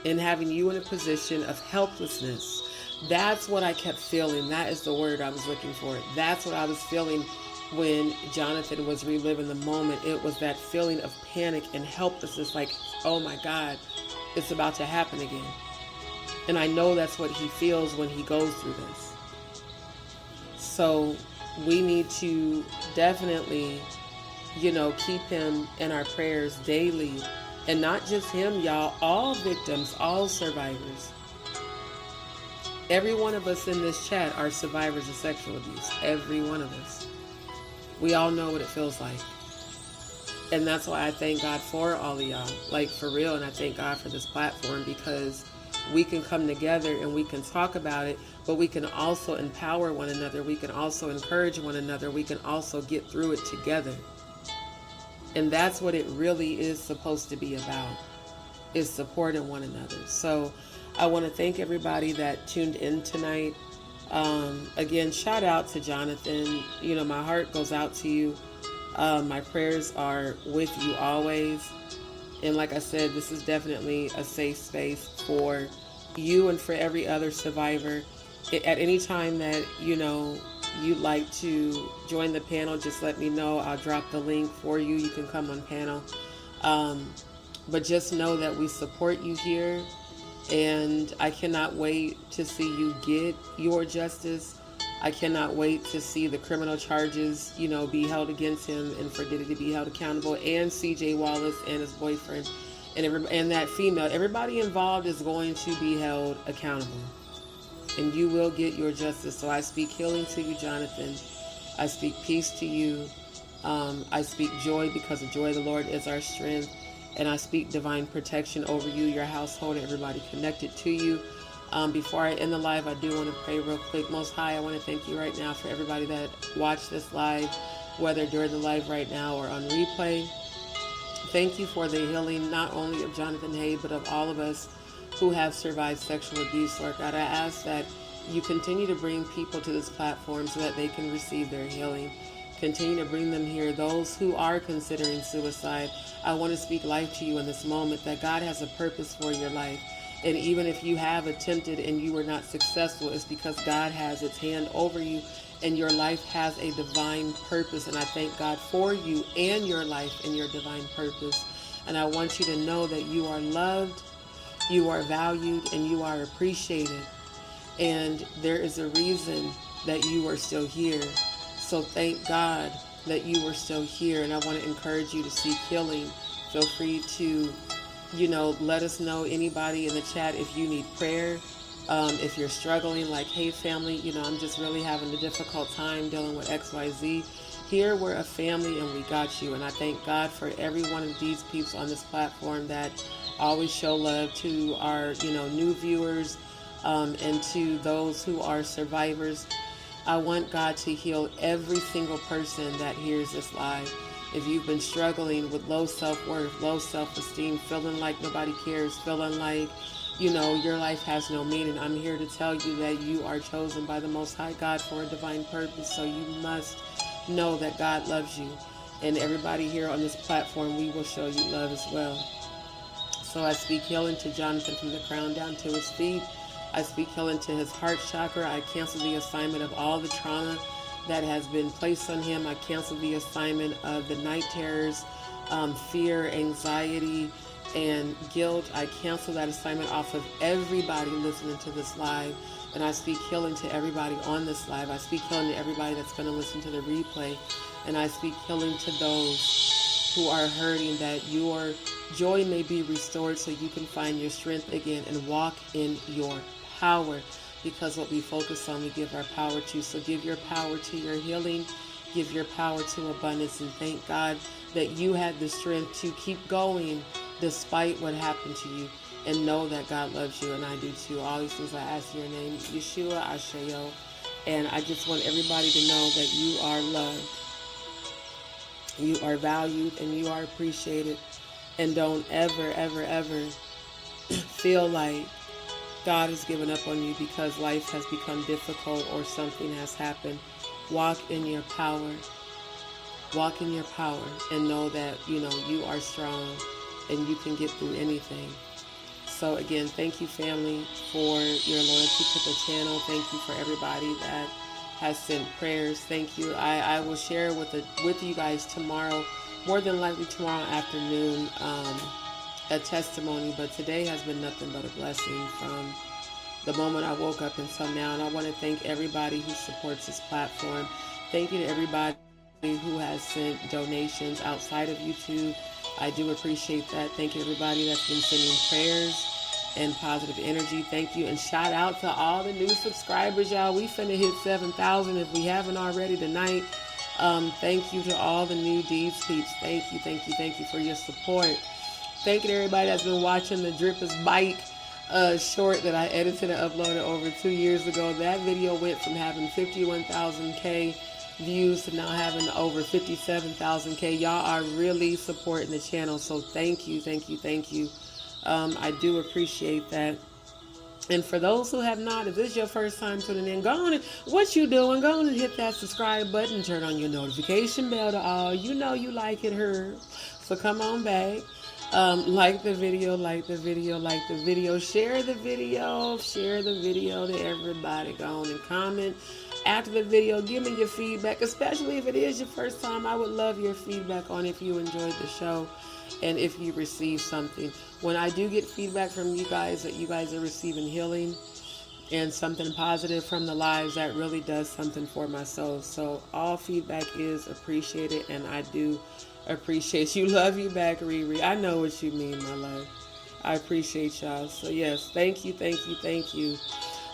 and having you in a position of helplessness, that's what I kept feeling. That is the word I was looking for. That's what I was feeling when Jonathan was reliving the moment. It was that feeling of panic and helplessness, like, oh my God, it's about to happen again. And I know that's what he feels when he goes through this. So we need to definitely, keep him in our prayers daily. And not just him, y'all, all victims, all survivors. Every one of us in this chat are survivors of sexual abuse. Every one of us. We all know what it feels like. And that's why I thank God for all of y'all. Like, for real. And I thank God for this platform, because we can come together and we can talk about it, but we can also empower one another. We can also encourage one another. We can also get through it together. And that's what it really is supposed to be about, is supporting one another. So I want to thank everybody that tuned in tonight. Again, shout out to Jonathan. My heart goes out to you. My prayers are with you always. And like I said, this is definitely a safe space for you and for every other survivor. At any time that, you'd like to join the panel, just let me know. I'll drop the link for you. You can come on panel. But just know that we support you here. And I cannot wait to see you get your justice. I cannot wait to see the criminal charges, be held against him, and for Diddy to be held accountable, and CJ Wallace and his boyfriend and that female. Everybody involved is going to be held accountable, and you will get your justice. So I speak healing to you, Jonathan. I speak peace to you. I speak joy, because the joy of the Lord is our strength. And I speak divine protection over you, your household, and everybody connected to you. Before I end the live, I do want to pray real quick. Most High, I want to thank you right now for everybody that watched this live, whether during the live right now or on replay. Thank you for the healing, not only of Jonathan Hay, but of all of us who have survived sexual abuse. Lord God, I ask that you continue to bring people to this platform so that they can receive their healing. Continue to bring them here. Those who are considering suicide, I want to speak life to you in this moment, that God has a purpose for your life. And even if you have attempted and you were not successful, it's because God has its hand over you, and your life has a divine purpose. And I thank God for you and your life and your divine purpose. And I want you to know that you are loved, you are valued, and you are appreciated. And there is a reason that you are still here. So thank God that you are still here. And I want to encourage you to seek healing. Feel free to, let us know, anybody in the chat, if you need prayer, If you're struggling, like, hey family, I'm just really having a difficult time dealing with XYZ. Here we're a family and we got you. And I thank God for every one of these peeps on this platform that always show love to our, new viewers, and to those who are survivors. I want God to heal every single person that hears this live. If you've been struggling with low self-worth, low self-esteem, feeling like nobody cares, feeling like, your life has no meaning, I'm here to tell you that you are chosen by the Most High God for a divine purpose. So you must know that God loves you. And everybody here on this platform, we will show you love as well. So I speak healing to Jonathan from the crown down to his feet. I speak healing to his heart chakra. I cancel the assignment of all the trauma that has been placed on him. I cancel the assignment of the night terrors, fear, anxiety, and guilt. I cancel that assignment off of everybody listening to this live. And I speak healing to everybody on this live. I speak healing to everybody that's going to listen to the replay. And I speak healing to those who are hurting, that your joy may be restored so you can find your strength again and walk in your power. Because what we focus on, we give our power to. So give your power to your healing. Give your power to abundance. And thank God that you had the strength to keep going despite what happened to you. And know that God loves you, and I do too. All these things I ask in your name, Yeshua, Ashayo. And I just want everybody to know that you are loved. You are valued and you are appreciated. And don't ever, ever, ever feel like God has given up on you because life has become difficult or something has happened. Walk in your power. Walk in your power and know that, you are strong and you can get through anything. So again, thank you, family, for your loyalty to the channel. Thank you for everybody that has sent prayers. Thank you. I will share with you guys tomorrow, more than likely tomorrow afternoon, a testimony. But today has been nothing but a blessing from the moment I woke up until now. And I want to thank everybody who supports this platform. Thank you to everybody who has sent donations outside of YouTube. I do appreciate that. Thank you to everybody that's been sending prayers and positive energy. Thank you. And shout out to all the new subscribers, y'all. We finna hit 7,000 if we haven't already tonight. Thank you to all the new DzPeepz. Thank you, thank you, thank you for your support. Thank you to everybody that's been watching the Drippers Bike short that I edited and uploaded over 2 years ago. That video went from having 51,000K views to now having over 57,000K. Y'all are really supporting the channel, so thank you, thank you, thank you. I do appreciate that. And for those who have not, if this is your first time tuning in, go on and, what you doing? Go on and hit that subscribe button, turn on your notification bell to all. You know you like it, her. So come on back. Like the video, like the video, like the video. Share the video to everybody. Go on and comment after the video. Give me your feedback, especially if it is your first time. I would love your feedback on if you enjoyed the show and if you received something. When I do get feedback from you guys that you guys are receiving healing and something positive from the lives, that really does something for my soul. So all feedback is appreciated, and I do appreciate you. Love you back, Riri. I know what you mean, my love. I appreciate y'all. So yes, thank you, thank you, thank you.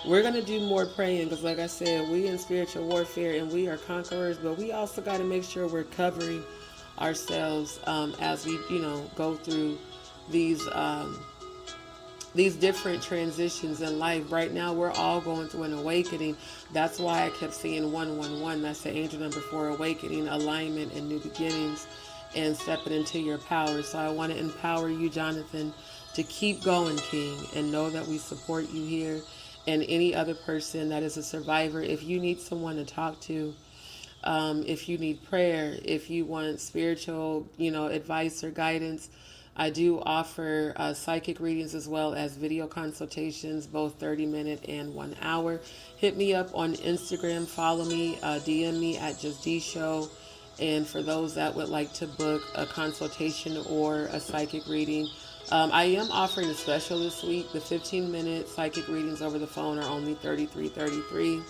We're going to do more praying because, like I said, we in spiritual warfare and we are conquerors, but we also got to make sure we're covering ourselves as we, go through these different transitions in life. Right now, we're all going through an awakening. That's why I kept saying 111. That's the angel number 4, awakening, alignment, and new beginnings, and stepping into your power. So I want to empower you, Jonathan, to keep going, King, and know that we support you here. And any other person that is a survivor, if you need someone to talk to, if you need prayer, if you want spiritual, advice or guidance, I do offer psychic readings as well as video consultations, both 30-minute and 1 hour. Hit me up on Instagram, follow me, DM me at JustDeeShow. And for those that would like to book a consultation or a psychic reading, I am offering a special this week. The 15-minute psychic readings over the phone are only $33.33.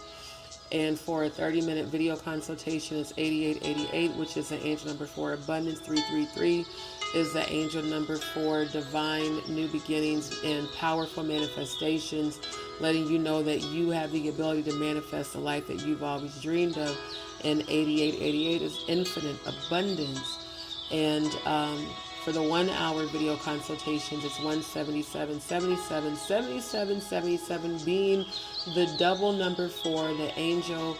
And for a 30-minute video consultation, it's $88.88, which is the angel number 4 abundance. 333 is the angel number 4 divine new beginnings and powerful manifestations. letting you know that you have the ability to manifest the life that you've always dreamed of. And 8888 is infinite abundance. And for the 1 hour video consultations, it's 177777777 being the double number 4, the angel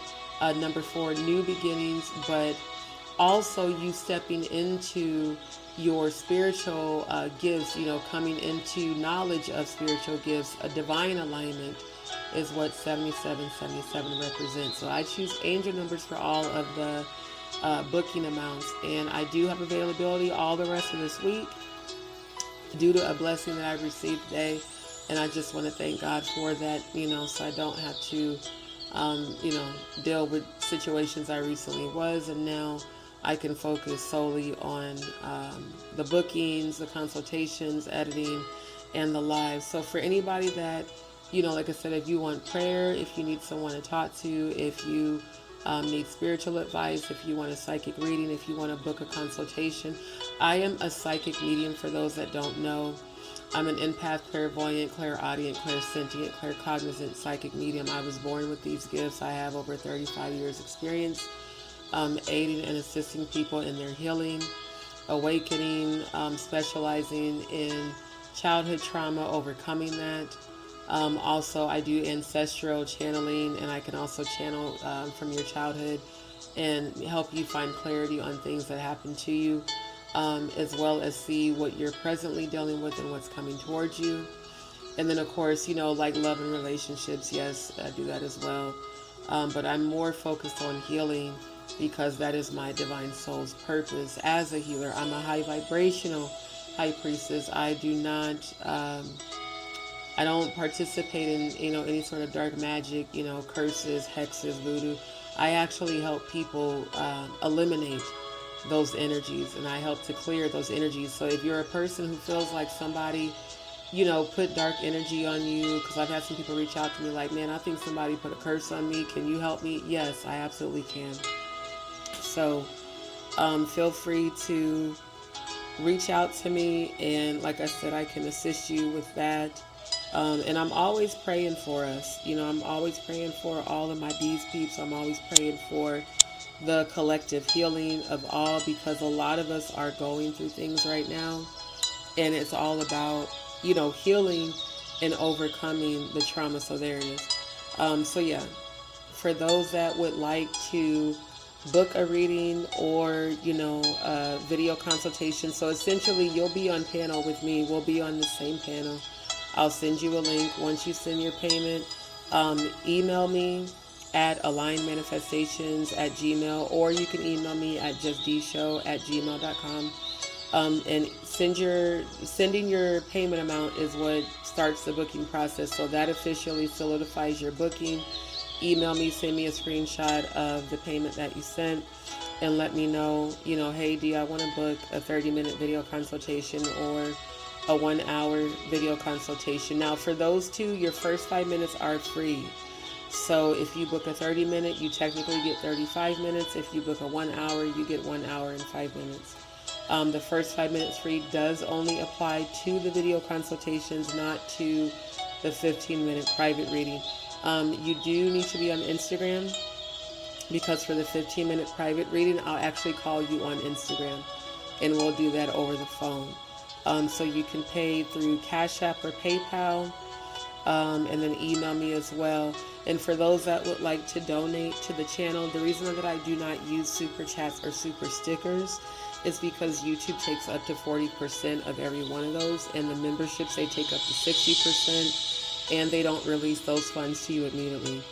number 4, new beginnings, but also you stepping into your spiritual gifts, you know, coming into knowledge of spiritual gifts. A divine alignment is what 7777 represents. So I choose angel numbers for all of the booking amounts, and I do have availability all the rest of this week due to a blessing that I received today, and I just want to thank God for that, you know, so I don't have to you know, deal with situations I recently was, and now I can focus solely on the bookings, the consultations, editing, and the lives. So for anybody that, you know, like I said, if you want prayer, if you need someone to talk to, if you need spiritual advice, if you want a psychic reading, if you want to book a consultation, I am a psychic medium for those that don't know. I'm an empath, clairvoyant, clairaudient, clairsentient, claircognizant psychic medium. I was born with these gifts. I have over 35 years experience aiding and assisting people in their healing, awakening, specializing in childhood trauma, overcoming that. Also, I do ancestral channeling, and I can also channel from your childhood and help you find clarity on things that happen to you, as well as see what you're presently dealing with and what's coming towards you. And then, of course, you know, like love and relationships, yes, I do that as well. But I'm more focused on healing because that is my divine soul's purpose as a healer. I'm a high vibrational high priestess. I do not... I don't participate in, you know, any sort of dark magic, you know, curses, hexes, voodoo. I actually help people eliminate those energies, and I help to clear those energies. So if you're a person who feels like somebody, you know, put dark energy on you, because I've had some people reach out to me like, man, I think somebody put a curse on me. Can you help me? Yes, I absolutely can. So feel free to reach out to me, and like I said, I can assist you with that. And I'm always praying for us. You know, I'm always praying for all of my DzPeepz. I'm always praying for the collective healing of all, because a lot of us are going through things right now, and it's all about, you know, healing and overcoming the trauma. So there it is. So yeah, for those that would like to book a reading or, you know, a video consultation, so essentially you'll be on panel with me. We'll be on the same panel. I'll send you a link. Once you send your payment, email me at alignmanifestations@gmail, or you can email me at justdeeshow@gmail.com. And sending your payment amount is what starts the booking process. So that officially solidifies your booking. Email me, send me a screenshot of the payment that you sent, and let me know, you know, hey D, I want to book a 30-minute video consultation or a 1 hour video consultation. Now for those two, your first 5 minutes are free. So if you book a 30-minute, you technically get 35 minutes. If you book a 1 hour, you get 1 hour and 5 minutes. The first 5 minutes free does only apply to the video consultations, not to the 15-minute private reading. You do need to be on Instagram, because for the 15-minute private reading, I'll actually call you on Instagram, and we'll do that over the phone. So you can pay through CASHAPP or PayPal, and then email me as well. And for those that would like to donate to the channel, the reason that I do not use super chats or super stickers is because YouTube takes up to 40% of every one of those, and the memberships, they take up to 60%, and they don't release those funds to you immediately.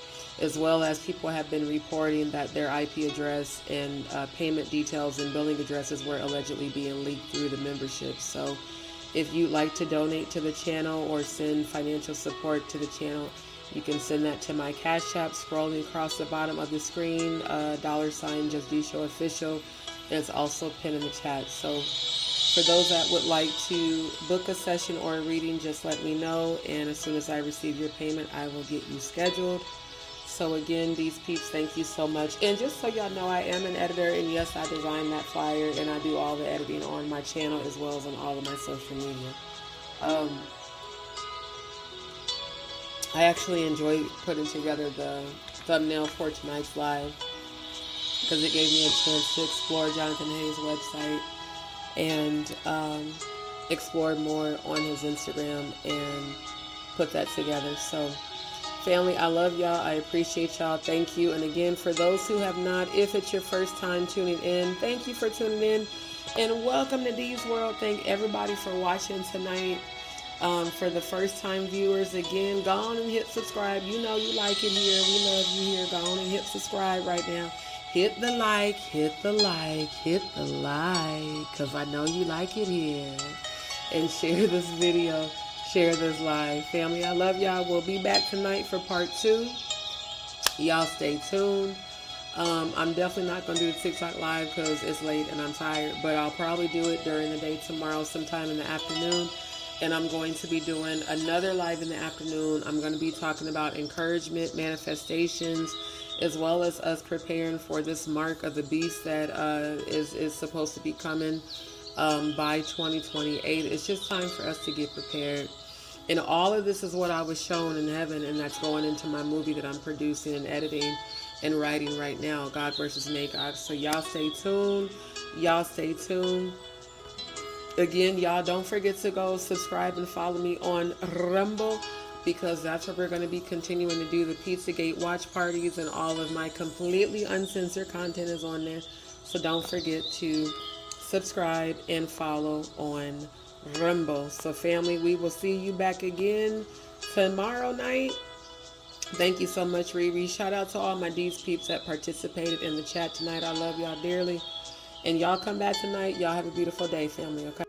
As well as people have been reporting that their IP address and payment details and billing addresses were allegedly being leaked through the membership. So if you'd like to donate to the channel or send financial support to the channel, you can send that to my Cash App, scrolling across the bottom of the screen, $, JustDeeShowOfficial. It's also pinned in the chat. So for those that would like to book a session or a reading, just let me know, and as soon as I receive your payment, I will get you scheduled. So again, DzPeepz, thank you so much. And just so y'all know, I am an editor, and yes, I designed that flyer, and I do all the editing on my channel as well as on all of my social media. I actually enjoyed putting together the thumbnail for tonight's live because it gave me a chance to explore Jonathan Hayes' website and explore more on his Instagram and put that together. So, family, I love y'all. I appreciate y'all. Thank you. And again, for those who have not, if it's your first time tuning in, thank you for tuning in. And welcome to D's World. Thank everybody for watching tonight. For the first time viewers, again, go on and hit subscribe. You know you like it here. We love you here. Go on and hit subscribe right now. Hit the like, hit the like, hit the like, because I know you like it here. And share this video, share this live. Family, I love y'all. We'll be back tonight for part 2. Y'all stay tuned. I'm definitely not going to do the TikTok live because it's late and I'm tired, but I'll probably do it during the day tomorrow sometime in the afternoon. And I'm going to be doing another live in the afternoon. I'm going to be talking about encouragement, manifestations, as well as us preparing for this mark of the beast that is supposed to be coming by 2028. It's just time for us to get prepared. And all of this is what I was shown in heaven, and that's going into my movie that I'm producing and editing and writing right now, God versus Magog. So y'all stay tuned. Y'all stay tuned. Again, y'all don't forget to go subscribe and follow me on Rumble, because that's where we're going to be continuing to do the Pizzagate watch parties, and all of my completely uncensored content is on there. So don't forget to subscribe and follow on Rumble. So family, we will see you back again tomorrow night. Thank you so much, Riri. Shout out to all my DzPeepz that participated in the chat tonight. I love y'all dearly. And y'all come back tonight. Y'all have a beautiful day, family, okay?